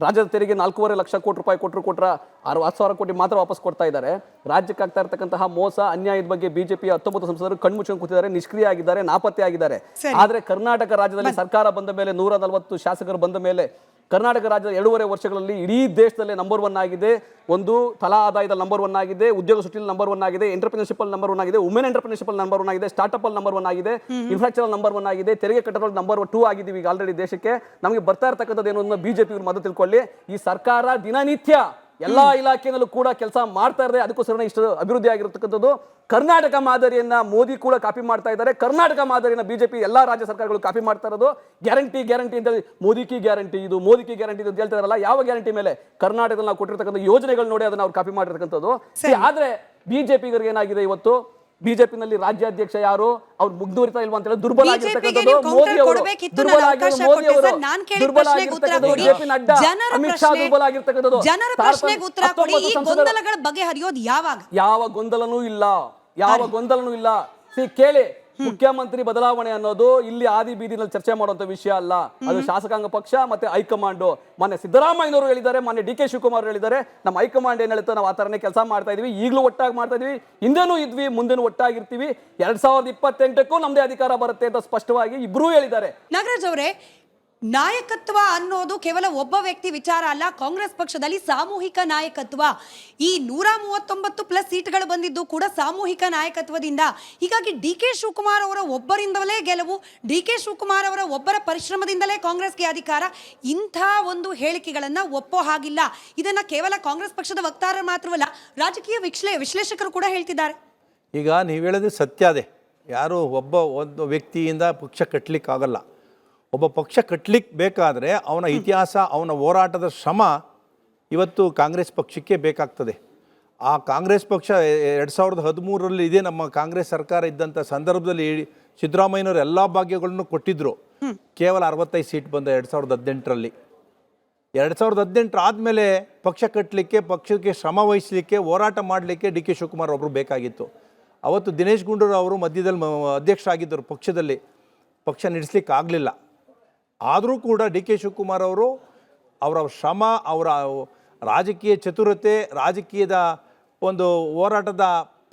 ರಾಜ್ಯದ ತೆರಿಗೆ 4.5 ಲಕ್ಷ ಕೋಟಿ ರೂಪಾಯಿ ಕೊಟ್ಟರೆ 60,000 ಕೋಟಿ ಮಾತ್ರ ವಾಪಸ್ ಕೊಡ್ತಾ ಇದ್ದಾರೆ. ರಾಜ್ಯಕ್ಕೆ ಆಗ್ತಾ ಇರ್ತಕ್ಕಂತಹ ಮೋಸ ಅನ್ಯಾಯದ ಬಗ್ಗೆ ಬಿಜೆಪಿ 19 ಸಂಸದರು ಕಣ್ಮುಚ್ಕೊಂಡು ಕೂತಿದ್ದಾರೆ, ನಿಷ್ಕ್ರಿಯ ಆಗಿದ್ದಾರೆ, ನಾಪತ್ತೆ ಆಗಿದ್ದಾರೆ. ಆದರೆ ಕರ್ನಾಟಕ ರಾಜ್ಯದಲ್ಲಿ ಸರ್ಕಾರ ಬಂದ ಮೇಲೆ 140 ಶಾಸಕರು ಬಂದ ಮೇಲೆ ಕರ್ನಾಟಕ ರಾಜ್ಯದ 2.5 ವರ್ಷಗಳಲ್ಲಿ ಇಡೀ ದೇಶದಲ್ಲೇ ನಂಬರ್ 1 ಆಗಿದೆ. ಒಂದು ತಲಾ ಆದಾಯದಲ್ಲಿ ನಂಬರ್ 1 ಆಗಿದೆ, ಉದ್ಯೋಗ ಸೃಷ್ಟಿಯಲ್ಲಿ ನಂಬರ್ 1 ಆಗಿದೆ, ಎಂಟರ್ಪ್ರಿನರ್ಶಿಪ್ ಅಲ್ಲಿ ನಂಬರ್ 1 ಆಗಿದೆ, ವುಮೆನ್ ಎಂಟರ್ಪ್ರಿನರ್ಶಿಪ್ ಅಲ್ಲಿ ನಂಬರ್ 1 ಆಗಿದೆ, ಸ್ಟಾರ್ಟ್ಅಪ್ ಅಲ್ಲಿ ನಂಬರ್ 1 ಆಗಿದೆ, ಇನ್ಫ್ರಾಸ್ಟ್ರಕ್ಚರ್ ನಂಬರ್ 1 ಆಗಿದೆ, ತೆರಿಗೆ ಕಟ್ಟಡದಲ್ಲಿ ನಂಬರ್ 2 ಆಗಿದ್ದೀವಿ ಈಗ ಆಲ್ರೆಡಿ ದೇಶಕ್ಕೆ. ನಮಗೆ ಬರ್ತಾ ಇರ್ತಕ್ಕಂಥದ್ದು ಏನು ಅನ್ನೋ ಬಿಜೆಪಿ ಇವ್ರು ಮೊದಲು ತಿಳ್ಕೊಳ್ಳಿ. ಈ ಸರ್ಕಾರ ದಿನನಿತ್ಯ ಎಲ್ಲಾ ಇಲಾಖೆಯಲ್ಲೂ ಕೂಡ ಕೆಲಸ ಮಾಡ್ತಾ ಇದೆ, ಅದಕ್ಕೋಸ್ಕರ ಇಷ್ಟು ಅಭಿವೃದ್ಧಿ ಆಗಿರತಕ್ಕಂಥದ್ದು. ಕರ್ನಾಟಕ ಮಾದರಿಯನ್ನ ಮೋದಿ ಕೂಡ ಕಾಪಿ ಮಾಡ್ತಾ ಇದ್ದಾರೆ, ಕರ್ನಾಟಕ ಮಾದರಿಯನ್ನ ಬಿಜೆಪಿ ಎಲ್ಲಾ ರಾಜ್ಯ ಸರ್ಕಾರಗಳು ಕಾಪಿ ಮಾಡ್ತಾ ಇರೋದು. ಗ್ಯಾರಂಟಿ ಅಂತ ಹೇಳಿ ಮೋದಿ ಕಿ ಗ್ಯಾರಂಟಿ, ಇದು ಮೋದಿ ಕಿ ಗ್ಯಾರಂಟಿ ಅಂತ ಹೇಳ್ತಾರಲ್ಲ, ಯಾವ ಗ್ಯಾರಂಟಿ ಮೇಲೆ? ಕರ್ನಾಟಕದಲ್ಲಿ ನಾವು ಕೊಟ್ಟಿರ್ತಕ್ಕಂಥ ಯೋಜನೆಗಳು ನೋಡಿ ಅದನ್ನ ಅವ್ರು ಕಾಪಿ ಮಾಡಿರ್ತಕ್ಕಂಥದ್ದು. ಆದ್ರೆ ಬಿಜೆಪಿಗರಿಗೆ ಏನಾಗಿದೆ, ಇವತ್ತು ಬಿಜೆಪಿನಲ್ಲಿ ರಾಜ್ಯಾಧ್ಯಕ್ಷ ಯಾರು, ಅವ್ರು ಮುಗ್ದೂರಿತಾ ಇಲ್ವಾ ಅಂತ ಹೇಳಿ ದುರ್ಬಲ ಆಗಿರ್ತಕ್ಕಂಥದ್ದು ಮೋದಿ ಅವರು, ದುರ್ಬಲ ಆಗಿರ್ತಕ್ಕಂಥದ್ದು ಅಮಿತ್ ಶಾ, ದುರ್ಬಲ ಆಗಿರ್ತಕ್ಕಂಥದ್ದು. ಯಾವ ಗೊಂದಲನೂ ಇಲ್ಲ. ಕೇಳಿ, ಮುಖ್ಯಮಂತ್ರಿ ಬದಲಾವಣೆ ಅನ್ನೋದು ಇಲ್ಲಿ ಆದಿ ಬೀದಿನಲ್ಲಿ ಚರ್ಚೆ ಮಾಡುವಂತ ವಿಷಯ ಅಲ್ಲ, ಅದು ಶಾಸಕಾಂಗ ಪಕ್ಷ ಮತ್ತೆ ಹೈಕಮಾಂಡ್. ಮಾನ್ಯ ಸಿದ್ದರಾಮಯ್ಯನವರು ಹೇಳಿದ್ದಾರೆ, ಮಾನ್ಯ DK ಶಿವಕುಮಾರ್ ಹೇಳಿದ್ದಾರೆ, ನಮ್ಮ ಹೈಕಮಾಂಡ್ ಏನ್ ಹೇಳುತ್ತೋ ನಾವು ಆ ತರನೇ ಕೆಲಸ ಮಾಡ್ತಾ ಇದೀವಿ, ಈಗಲೂ ಒಟ್ಟಾಗಿ ಮಾಡ್ತಾ ಇದೀವಿ, ಹಿಂದೆನೂ ಇದ್ವಿ, ಮುಂದೆನೂ ಒಟ್ಟಾಗಿರ್ತೀವಿ, 2028ಕ್ಕೂ ನಮ್ದೇ ಅಧಿಕಾರ ಬರುತ್ತೆ ಅಂತ ಸ್ಪಷ್ಟವಾಗಿ ಇಬ್ರು ಹೇಳಿದ್ದಾರೆ. ನಾಗರಾಜ್ ಅವರೇ, ನಾಯಕತ್ವ ಅನ್ನೋದು ಕೇವಲ ಒಬ್ಬ ವ್ಯಕ್ತಿ ವಿಚಾರ ಅಲ್ಲ, ಕಾಂಗ್ರೆಸ್ ಪಕ್ಷದಲ್ಲಿ ಸಾಮೂಹಿಕ ನಾಯಕತ್ವ. ಈ 139+ ಸೀಟ್ಗಳು ಬಂದಿದ್ದು ಕೂಡ ಸಾಮೂಹಿಕ ನಾಯಕತ್ವದಿಂದ. ಹೀಗಾಗಿ DK ಶಿವಕುಮಾರ್ ಅವರ ಒಬ್ಬರಿಂದಲೇ ಗೆಲುವು, DK ಶಿವಕುಮಾರ್ ಅವರ ಒಬ್ಬರ ಪರಿಶ್ರಮದಿಂದಲೇ ಕಾಂಗ್ರೆಸ್ಗೆ ಅಧಿಕಾರ. ಇಂಥ ಒಂದು ಹೇಳಿಕೆಗಳನ್ನ ಒಪ್ಪೋ ಹಾಗಿಲ್ಲ. ಇದನ್ನ ಕೇವಲ ಕಾಂಗ್ರೆಸ್ ಪಕ್ಷದ ವಕ್ತಾರರು ಮಾತ್ರವಲ್ಲ, ರಾಜಕೀಯ ವಿಶ್ಲೇಷಕರು ಕೂಡ ಹೇಳ್ತಿದ್ದಾರೆ. ಈಗ ನೀವು ಹೇಳೋದು ಸತ್ಯ ಅದೇ, ಯಾರು ಒಂದು ವ್ಯಕ್ತಿಯಿಂದ ಪಕ್ಷ ಕಟ್ಟಲಿಕ್ಕಾಗಲ್ಲ. ಒಬ್ಬ ಪಕ್ಷ ಕಟ್ಟಲಿಕ್ಕೆ ಬೇಕಾದರೆ ಅವನ ಇತಿಹಾಸ, ಅವನ ಹೋರಾಟದ ಶ್ರಮ ಇವತ್ತು ಕಾಂಗ್ರೆಸ್ ಪಕ್ಷಕ್ಕೆ ಬೇಕಾಗ್ತದೆ. ಆ ಕಾಂಗ್ರೆಸ್ ಪಕ್ಷ 2013ರಲ್ಲಿ ಇದೇ ನಮ್ಮ ಕಾಂಗ್ರೆಸ್ ಸರ್ಕಾರ ಇದ್ದಂಥ ಸಂದರ್ಭದಲ್ಲಿ ಸಿದ್ದರಾಮಯ್ಯನವರು ಎಲ್ಲ ಭಾಗ್ಯಗಳನ್ನು ಕೊಟ್ಟಿದ್ದರು. ಕೇವಲ 65 ಸೀಟ್ ಬಂದ 2018ರಲ್ಲಿ. 2018 ಆದಮೇಲೆ ಪಕ್ಷ ಕಟ್ಟಲಿಕ್ಕೆ, ಪಕ್ಷಕ್ಕೆ ಶ್ರಮ ವಹಿಸಲಿಕ್ಕೆ, ಹೋರಾಟ ಮಾಡಲಿಕ್ಕೆ DK ಶಿವಕುಮಾರ್ ಒಬ್ಬರು ಬೇಕಾಗಿತ್ತು. ಅವತ್ತು ದಿನೇಶ್ ಗುಂಡೂರಾವ್ ಅವರು ಮಧ್ಯದಲ್ಲಿ ಅಧ್ಯಕ್ಷರಾಗಿದ್ದರು, ಪಕ್ಷದಲ್ಲಿ ಪಕ್ಷ ನಡೆಸಲಿಕ್ಕೆ ಆಗಲಿಲ್ಲ. ಆದರೂ ಕೂಡ DK ಶಿವಕುಮಾರ್ ಅವರು ಅವರ ಶ್ರಮ, ಅವರ ರಾಜಕೀಯ ಚತುರತೆ, ರಾಜಕೀಯದ ಒಂದು ಹೋರಾಟದ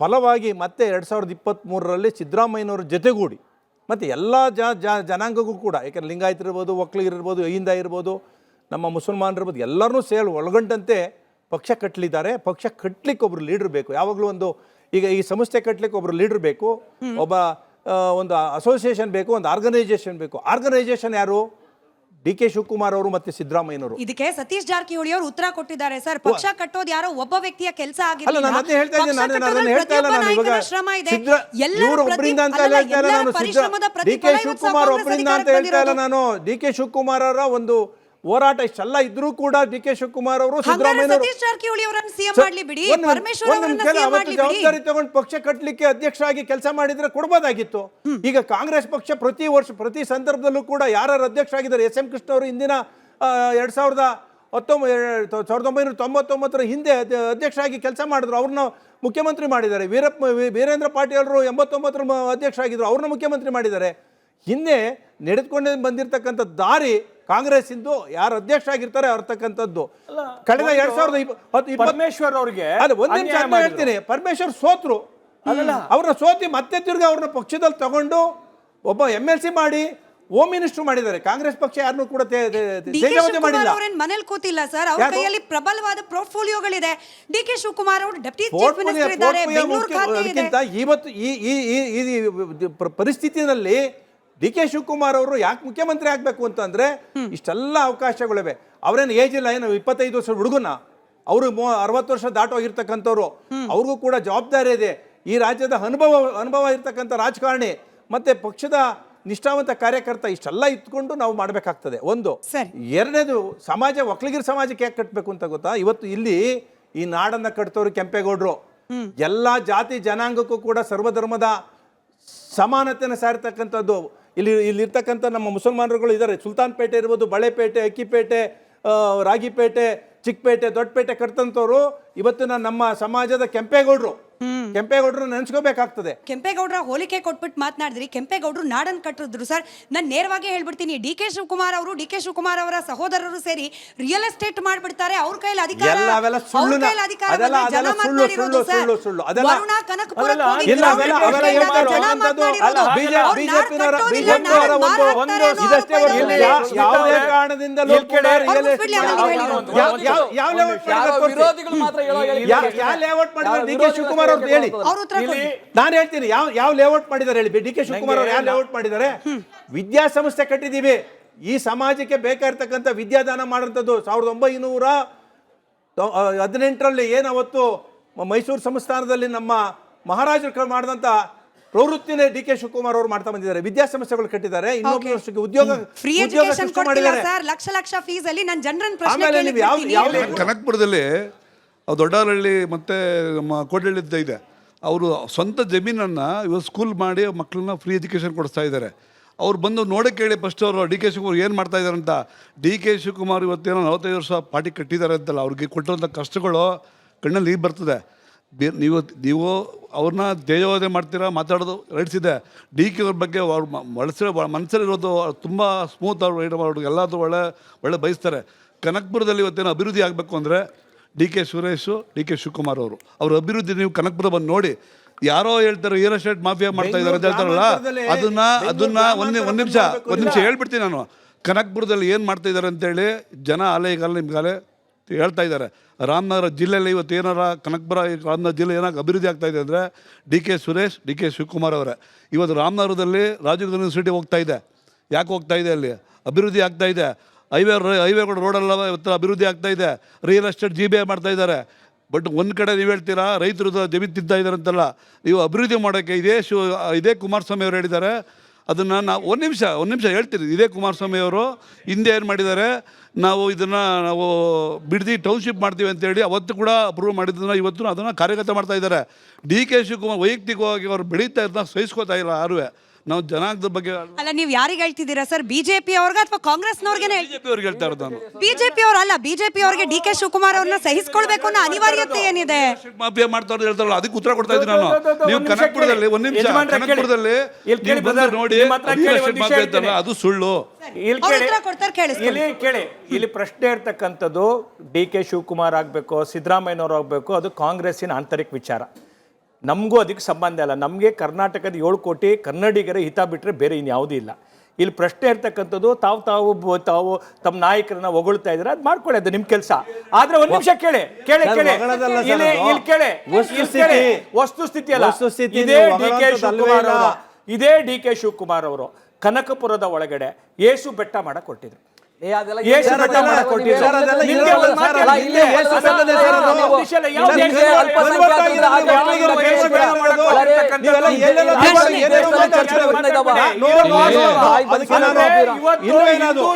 ಫಲವಾಗಿ ಮತ್ತೆ 2023ರಲ್ಲಿ ಸಿದ್ದರಾಮಯ್ಯನವ್ರ ಜೊತೆಗೂಡಿ ಮತ್ತು ಎಲ್ಲ ಜನಾಂಗಕ್ಕೂ ಕೂಡ, ಯಾಕೆಂದರೆ ಲಿಂಗಾಯತರಿರ್ಬೋದು, ಒಕ್ಕಲಿಗರಿರ್ಬೋದು, ಅಹಿಂದ ಇರ್ಬೋದು, ನಮ್ಮ ಮುಸಲ್ಮಾನರಿರ್ಬೋದು, ಎಲ್ಲರನ್ನೂ ಒಳಗೊಂಡಂತೆ ಪಕ್ಷ ಕಟ್ಟಲಿದ್ದಾರೆ. ಪಕ್ಷ ಕಟ್ಟಲಿಕ್ಕೆ ಒಬ್ಬರು ಲೀಡ್ರ್ ಬೇಕು. ಯಾವಾಗಲೂ ಈಗ ಈ ಸಂಸ್ಥೆ ಕಟ್ಟಲಿಕ್ಕೆ ಒಬ್ಬರು ಲೀಡ್ರ್ ಬೇಕು, ಒಂದು ಅಸೋಸಿಯೇಷನ್ ಬೇಕು, ಒಂದು ಆರ್ಗನೈಸೇಷನ್ ಬೇಕು. ಆರ್ಗನೈಸೇಷನ್ ಯಾರು? DK ಶಿವಕುಮಾರ್ ಅವರು ಮತ್ತೆ ಸಿದ್ದರಾಮಯ್ಯನವರು. ಇದಕ್ಕೆ ಸತೀಶ್ ಜಾರಕಿಹೊಳಿ ಅವರು ಉತ್ತರ ಕೊಟ್ಟಿದ್ದಾರೆ. ಸರ್, ಪಕ್ಷ ಕಟ್ಟೋದು ಯಾರೋ ಒಬ್ಬ ವ್ಯಕ್ತಿಯ ಕೆಲಸ ಆಗಿಲ್ಲ. ನಾನು ಅದೇ ಹೇಳ್ತಾ ಇದ್ದೀನಿ, ನಾನು ಹೇಳ್ತಾ ಇಲ್ಲ, ನಾನು ಇವಾಗ ಇವರು ಒಬ್ಬರಿಂದ ಅಂತ ಹೇಳ್ತಾ ಇಲ್ಲ, ನಾನು DK ಶಿವಕುಮಾರ್ ಒಬ್ಬರಿಂದ ಅಂತ ಹೇಳ್ತಾ ಇಲ್ಲ. ನಾನು DK ಶಿವಕುಮಾರ್ ಅವರ ಒಂದು ಹೋರಾಟ ಇಷ್ಟೆಲ್ಲ ಇದ್ರೂ ಕೂಡ ಡಿ ಕೆ ಶಿವಕುಮಾರ್ ಅವರು ಹಂಗಾರೆ ಸಿದ್ದರಾಮಯ್ಯ ಸತೀಶ್ ಜಾರಕಿಹೊಳಿ ಅವರನ್ನ ಸಿಎಂ ಮಾಡ್ಲಿ ಬಿಡಿ, ಪರಮೇಶ್ವರ್ ಅವರನ್ನ ಸಿಎಂ ಮಾಡ್ಲಿ ಬಿಡಿ. ಜವಾಬ್ದಾರಿ ತಗೊಂಡು ಪಕ್ಷ ಕಟ್ಟಲಿಕ್ಕೆ ಅಧ್ಯಕ್ಷರಾಗಿ ಕೆಲಸ ಮಾಡಿದ್ರೆ ಕೊಡ್ಬೋದಾಗಿತ್ತು. ಈಗ ಕಾಂಗ್ರೆಸ್ ಪಕ್ಷ ಪ್ರತಿ ವರ್ಷ ಪ್ರತಿ ಸಂದರ್ಭದಲ್ಲೂ ಕೂಡ ಯಾರು ಅಧ್ಯಕ್ಷ ಆಗಿದ್ದಾರೆ, ಎಸ್ ಎಂ ಕೃಷ್ಣ ಅವರು ಹಿಂದಿನ 1999 ಹಿಂದೆ ಅಧ್ಯಕ್ಷರಾಗಿ ಕೆಲಸ ಮಾಡಿದ್ರು, ಅವ್ರನ್ನ ಮುಖ್ಯಮಂತ್ರಿ ಮಾಡಿದ್ದಾರೆ. ವೀರೇಂದ್ರ ಪಾಟೀಲ್ ಅವರು 89 ಅಧ್ಯಕ್ಷ ಆಗಿದ್ರು, ಅವ್ರನ್ನ ಮುಖ್ಯಮಂತ್ರಿ ಮಾಡಿದ್ದಾರೆ. ಹಿಂದೆ ನಡೆದುಕೊಂಡೇ ಬಂದಿರತಕ್ಕಂಥ ದಾರಿ ಕಾಂಗ್ರೆಸ್ ಇಂದು ಯಾರು ಅಧ್ಯಕ್ಷ ಆಗಿರ್ತಾರೆ ಅವ್ರತಕ್ಕಂಥದ್ದು. ಕಳೆದ 2020 ಪರಮೇಶ್ವರ್ ಅವ್ರಿಗೆ ಒಂದ್ ನಿಮಿಷ ಹೇಳ್ತೀನಿ, ಪರಮೇಶ್ವರ್ ಸೋತ್ರು, ಅವ್ರನ್ನ ಸೋತಿ ಮತ್ತೆ ತಿರ್ಗಿ ಅವ್ರನ್ನ ಪಕ್ಷದಲ್ಲಿ ತಗೊಂಡು ಒಬ್ಬ MLC ಮಾಡಿ ಹೋಮ್ ಮಿನಿಸ್ಟರ್ ಮಾಡಿದ್ದಾರೆ. ಕಾಂಗ್ರೆಸ್ ಪಕ್ಷ ಯಾರನ್ನೂ ಕೂಡ ತೇಜಾವಧಿ ಮಾಡಿಲ್ಲ. ಮನೇಲಿ ಕೂತಿಲ್ಲ ಸರ್, ಅವ್ರ ಕೈಯಲ್ಲಿ ಪ್ರಬಲವಾದ ಪೋರ್ಟ್ಫೋಲಿಯೋಗಳಿದೆ. ಡಿ ಕೆ ಶಿವಕುಮಾರ್ ಅವರು ಡೆಪ್ಟಿ ಚೀಫ್ ಮಿನಿಸ್ಟರ್ ಇದ್ದಾರೆ, ಬೆಂಗಳೂರು ಖಾತೆ ಇದೆ. ಇವತ್ತು ಈ ಪರಿಸ್ಥಿತಿಯಲ್ಲಿ ಡಿ ಕೆ ಶಿವಕುಮಾರ್ ಅವರು ಯಾಕೆ ಮುಖ್ಯಮಂತ್ರಿ ಆಗ್ಬೇಕು ಅಂತಂದ್ರೆ ಇಷ್ಟೆಲ್ಲ ಅವಕಾಶಗಳಿವೆ. ಅವ್ರೇನು ಏಜ್ ಇಲ್ಲ, ಏನು 25 ವರ್ಷ ಹುಡುಗನ, ಅವರು 60 ವರ್ಷ ದಾಟೋಗಿರ್ತಕ್ಕಂಥವ್ರು, ಅವ್ರಿಗೂ ಕೂಡ ಜವಾಬ್ದಾರಿ ಇದೆ. ಈ ರಾಜ್ಯದ ಅನುಭವ ಇರ್ತಕ್ಕಂಥ ರಾಜಕಾರಣಿ ಮತ್ತೆ ಪಕ್ಷದ ನಿಷ್ಠಾವಂತ ಕಾರ್ಯಕರ್ತ, ಇಷ್ಟೆಲ್ಲ ಇಟ್ಕೊಂಡು ನಾವು ಮಾಡಬೇಕಾಗ್ತದೆ. ಒಂದು. ಎರಡನೇದು, ಒಕ್ಕಲಿಗರ ಸಮಾಜಕ್ಕೆ ಯಾಕೆ ಕಟ್ಟಬೇಕು ಅಂತ ಗೊತ್ತಾ? ಇವತ್ತು ಇಲ್ಲಿ ಈ ನಾಡನ್ನ ಕಟ್ತವ್ರು ಕೆಂಪೇಗೌಡರು. ಎಲ್ಲಾ ಜಾತಿ ಜನಾಂಗಕ್ಕೂ ಕೂಡ ಸರ್ವಧರ್ಮದ ಸಮಾನತೆಯನ್ನು ಸಾರ್ತಕ್ಕಂಥದ್ದು. ಇಲ್ಲಿರ್ತಕ್ಕಂಥ ನಮ್ಮ ಮುಸಲ್ಮಾನರುಗಳು ಇದ್ದಾರೆ. ಸುಲ್ತಾನ್ಪೇಟೆ ಇರ್ಬೋದು, ಬಳೆಪೇಟೆ, ಅಕ್ಕಿಪೇಟೆ, ರಾಗಿಪೇಟೆ, ಚಿಕ್ಕಪೇಟೆ, ದೊಡ್ಡಪೇಟೆ ಕಟ್ತಂತವ್ರು ಇವತ್ತಿನ ನಮ್ಮ ಸಮಾಜದ ಕೆಂಪೇಗೌಡರು. ಕೆಂಪೇಗೌಡರು ನೆನೆಸ್ಕೋಬೇಕಾಗ್ತದೆ. ಕೆಂಪೇಗೌಡರ ಹೋಲಿಕೆ ಕೊಟ್ಬಿಟ್ಟು ಮಾತನಾಡಿದ್ರಿ. ಕೆಂಪೇಗೌಡರು ನಾಡನ್ ಕಟ್ಟಿದ್ರು ಸರ್. ನಾನು ನೇರವಾಗಿ ಹೇಳ್ಬಿಡ್ತೀನಿ, ಡಿ ಕೆ ಶಿವಕುಮಾರ್ ಅವರ ಸಹೋದರರು ಸೇರಿ ರಿಯಲ್ ಎಸ್ಟೇಟ್ ಮಾಡ್ಬಿಡ್ತಾರೆ. ಅವ್ರ ಕೈಯಲ್ಲಿ ಅಧಿಕಾರ, ನಾನು ಹೇಳ್ತೀನಿ ಯಾವ ಲೇಔಟ್ ಮಾಡಿದ್ದಾರೆ ಹೇಳಿ. ಡಿ ಕೆ ಶಿವಕುಮಾರ್ ಅವರು ಯಾವ ಲೇಔಟ್ ಮಾಡಿದ್ದಾರೆ? ವಿದ್ಯಾಸಂಸ್ಥೆ ಕಟ್ಟಿದೀವಿ, ಈ ಸಮಾಜಕ್ಕೆ ಬೇಕಾಗಿರ್ತಕ್ಕಂಥ ವಿದ್ಯಾದಾನ ಮಾಡುವಂಥದ್ದು. 1918ರಲ್ಲಿ ಏನು ಅವತ್ತು ಮೈಸೂರು ಸಂಸ್ಥಾನದಲ್ಲಿ ನಮ್ಮ ಮಹಾರಾಜರು ಮಾಡಿದಂಥ ಪ್ರವೃತ್ತಿನೇ ಡಿ ಕೆ ಶಿವಕುಮಾರ್ ಅವರು ಮಾಡ್ತಾ ಬಂದಿದ್ದಾರೆ. ವಿದ್ಯಾಸಂಸ್ಥೆಗಳು ಕಟ್ಟಿದ್ದಾರೆ, ಇನ್ನೊಬ್ಬ ವರ್ಷಕ್ಕೆ ಉದ್ಯೋಗ ಸೃಷ್ಟಿ ಮಾಡಿದ್ದಾರೆ. ಲಕ್ಷ ಫೀಸ್ ಅಲ್ಲಿ ನಾನು ಜನರನ್ನ ಪ್ರಶ್ನೆ ಕನಕಪುರದಲ್ಲಿ ದೊಡ್ಡಹಳ್ಳಿ ಮತ್ತು ನಮ್ಮ ಕೋಟಹಳ್ಳಿ ಇದೆ, ಅವರು ಸ್ವಂತ ಜಮೀನನ್ನು ಇವಾಗ ಸ್ಕೂಲ್ ಮಾಡಿ ಮಕ್ಕಳನ್ನ ಫ್ರೀ ಎಜುಕೇಷನ್ ಕೊಡಿಸ್ತಾ ಇದ್ದಾರೆ. ಅವ್ರು ಬಂದು ನೋಡೋಕ್ಕೆ ಹೇಳಿ ಫಸ್ಟ್ ಅವರು ಡಿ ಕೆ ಶಿವಕುಮಾರ್ ಏನು ಮಾಡ್ತಾ ಇದ್ದಾರೆ ಅಂತ. ಡಿ ಕೆ ಶಿವಕುಮಾರ್ ಇವತ್ತೇನೋ 45 ವರ್ಷ ಪಾರ್ಟಿ ಕಟ್ಟಿದ್ದಾರೆ ಅಂತಲ್ಲ, ಅವ್ರಿಗೆ ಕೊಟ್ಟಿರೋಂಥ ಕಷ್ಟಗಳು ಕಣ್ಣಲ್ಲಿ ಈಗ ಬರ್ತದೆ. ನೀವು ಅವ್ರನ್ನ ತೇಜೋವಧೆ ಮಾಡ್ತೀರಾ, ಮಾತಾಡೋದು ರೈಟ್ಸ್ ಇದೆ. ಡಿ ಕೆ ಅವ್ರ ಬಗ್ಗೆ ಅವ್ರ ಮನಸ್ಸಲ್ಲಿರೋದು ತುಂಬ ಸ್ಮೂತ್, ಅವ್ರು ಎಲ್ಲದೂ ಒಳ್ಳೆ ಬಯಸ್ತಾರೆ. ಕನಕಪುರದಲ್ಲಿ ಇವತ್ತೇನೋ ಅಭಿವೃದ್ಧಿ ಆಗಬೇಕು ಅಂದರೆ D K Suresh, D K Shivakumar ಅವ್ರ ಅಭಿವೃದ್ಧಿ ನೀವು ಕನಕಪುರ ಬಂದು ನೋಡಿ. ಯಾರೋ ಹೇಳ್ತಾರೆ ರಿಯಲ್ ಎಸ್ಟೇಟ್ ಮಾಫಿಯಾ ಮಾಡ್ತಾ ಇದ್ದಾರೆ ಅಂತ ಹೇಳ್ತಾರಲ್ಲ, ಅದನ್ನ ಒಂದು ನಿಮಿಷ ಹೇಳ್ಬಿಡ್ತೀನಿ ನಾನು. ಕನಕಪುರದಲ್ಲಿ ಏನು ಮಾಡ್ತಾ ಇದ್ದಾರೆ ಅಂತೇಳಿ ಜನ ನಿಮ್ಗಾಲೆ ಹೇಳ್ತಾ ಇದ್ದಾರೆ. ರಾಮನಗರ ಜಿಲ್ಲೆಯಲ್ಲಿ ಇವತ್ತು ಏನಾರ ಕನಕಪುರ ರಾಮನಗರ ಜಿಲ್ಲೆ ಏನಾಗ ಅಭಿವೃದ್ಧಿ ಆಗ್ತಾ ಇದೆ ಅಂದರೆ D K Suresh, D K Shivakumar ಅವರೇ. ಇವತ್ತು ರಾಮನಗರದಲ್ಲಿ ರಾಜೀವ್ ಗಾಂಧಿ ಯೂನಿವರ್ಸಿಟಿ ಹೋಗ್ತಾ ಇದೆ. ಯಾಕೆ ಹೋಗ್ತಾ ಇದೆ? ಅಲ್ಲಿ ಅಭಿವೃದ್ಧಿ ಆಗ್ತಾ ಇದೆ. ಹೈವೇಗಳು ರೋಡೆಲ್ಲ ಇವತ್ತು ಅಭಿವೃದ್ಧಿ ಆಗ್ತಾ ಇದೆ. ರಿಯಲ್ ಎಸ್ಟೇಟ್ GBI ಮಾಡ್ತಾ ಇದ್ದಾರೆ. ಬಟ್ ಒಂದು ಕಡೆ ನೀವು ಹೇಳ್ತೀರಾ ರೈತರು ಜಮೀನು ತಿಂತಾ ಇದ್ದಾರೆ ಅಂತಲ್ಲ. ನೀವು ಅಭಿವೃದ್ಧಿ ಮಾಡೋಕ್ಕೆ ಇದೇ ಕುಮಾರಸ್ವಾಮಿ ಅವರು ಹೇಳಿದ್ದಾರೆ. ಅದನ್ನು ನಾವು ಒಂದು ನಿಮಿಷ ಹೇಳ್ತೀರಿ. ಇದೇ ಕುಮಾರಸ್ವಾಮಿ ಅವರು ಹಿಂದೆ ಏನು ಮಾಡಿದ್ದಾರೆ, ನಾವು ಬಿಡದಿ ಟೌನ್ಶಿಪ್ ಮಾಡ್ತೀವಿ ಅಂತೇಳಿ ಅವತ್ತು ಕೂಡ ಅಪ್ರೂವ್ ಮಾಡಿದ್ದನ್ನು ಇವತ್ತು ಅದನ್ನು ಕಾರ್ಯಗತ ಮಾಡ್ತಾ ಇದ್ದಾರೆ. ಡಿ ಕೆ ಶಿವಕುಮಾರ್ ವೈಯಕ್ತಿಕವಾಗಿ ಅವರು ಬೆಳೀತಾ ಇರೋದನ್ನ ಸಹಿಸ್ಕೋತಾ ಇಲ್ಲ ಯಾರು. ನಾವು ಜನಾಂಗದ ಬಗ್ಗೆ ಅಲ್ಲ, ನೀವು ಯಾರಿಗೆ ಹೇಳ್ತಿದ್ದೀರಾ ಸರ್? ಬಿಜೆಪಿ ಅವ್ರಿಗೆ ಅಥವಾ ಕಾಂಗ್ರೆಸ್ನವ್ರಿಗೆ? ಹೇಳ್ತಾ ಇರೋದು ನಾನು. ಬಿಜೆಪಿ ಅವರಲ್ಲ, ಬಿಜೆಪಿ ಅವರಿಗೆ ಡಿ ಕೆ ಶಿವಕುಮಾರ್ ಅವ್ರನ್ನ ಸಹಿಸ್ಕೊಳ್ಬೇಕು ಅನ್ನೋ ಅನಿವಾರ್ಯತೆ ಏನಿದೆ? ಮಾಫಿಯಾ ಮಾಡ್ತಾರೆ ಹೇಳ್ತಾರಲ್ಲ, ಅದಕ್ಕೆ ಉತ್ತರ ಕೊಡ್ತಾ ಇದ್ದೀನಿ ನಾನು. ನೀವು ಕನಕಪುರದಲ್ಲಿ ಒಂದು ನಿಮಿಷ, ಕನಕಪುರದಲ್ಲಿ ನೋಡಿ ಅದು ಸುಳ್ಳು. ಇಲ್ಲಿ ಪ್ರಶ್ನೆ ಇರ್ತಕ್ಕಂಥದ್ದು ಡಿ ಕೆ ಶಿವಕುಮಾರ್ ಆಗ್ಬೇಕು, ಸಿದ್ದರಾಮಯ್ಯನವ್ರು ಆಗ್ಬೇಕು, ಅದು ಕಾಂಗ್ರೆಸ್ಸಿನ ಆಂತರಿಕ ವಿಚಾರ. ನಮಗೂ ಅದಕ್ಕೆ ಸಂಬಂಧ ಇಲ್ಲ. ನಮಗೆ ಕರ್ನಾಟಕದ 7 ಕೋಟಿ ಕನ್ನಡಿಗರ ಹಿತ ಬಿಟ್ಟರೆ ಬೇರೆ ಇನ್ಯಾವುದೂ ಇಲ್ಲ. ಇಲ್ಲಿ ಪ್ರಶ್ನೆ ಇರ್ತಕ್ಕಂಥದ್ದು ತಾವು ತಮ್ಮ ನಾಯಕರನ್ನ ಹೊಗಳ್ತಾ ಇದ್ದಾರೆ, ಅದು ಮಾಡ್ಕೊಳ್ಳಿ, ಅದು ನಿಮ್ಮ ಕೆಲಸ. ಆದ್ರೆ ಒಂದು ನಿಮಿಷ ಕೇಳಿ, ವಸ್ತುಸ್ಥಿತಿ ಅಲ್ಲ. ಇದೇ ಡಿ ಕೆ ಶಿವಕುಮಾರ್ ಅವರು ಕನಕಪುರದ ಒಳಗಡೆ ಏಸು ಬೆಟ್ಟ ಮಾಡಕ್ ಕೊಟ್ಟಿದ್ರು. ಅದೆಲ್ಲ ಎಷ್ಟು ಸರ್, ಮಟ್ಟ ಅದೆಲ್ಲ ಮಾಡಕ್ ಕೊಟ್ಟಿದ್ದಾರೆ? ಸರ್, ಅದೆಲ್ಲ ನಿಮ್ಗೆ ಇರೋಲ್ಲ ಒಂದು ಮಾತು ಸರ್, ಹೇಳಿ, ಇಲ್ಲೇ ಎಷ್ಟು ಬೆಲ್ಲದೆ ಸರ್ ಅದು? ಯಾವ್ದು ನಿಮ್ಗೆ ಎಷ್ಟು ಅಲ್ಪಸಂಖ್ಯಾತರಿಗೆ ಯಾವ್ದು ಕೆಲಸ ಮಾಡೋದು? ನೀವೆಲ್ಲ ಎಲ್ಲೆಲ್ಲ ಇವತ್ತು ಏನೇನೋ ಮಾತಾಡ್ತೀರ. ಅದಕ್ಕೆ ನಾನು ಇನ್ನೂ ಏನಾದ್ರು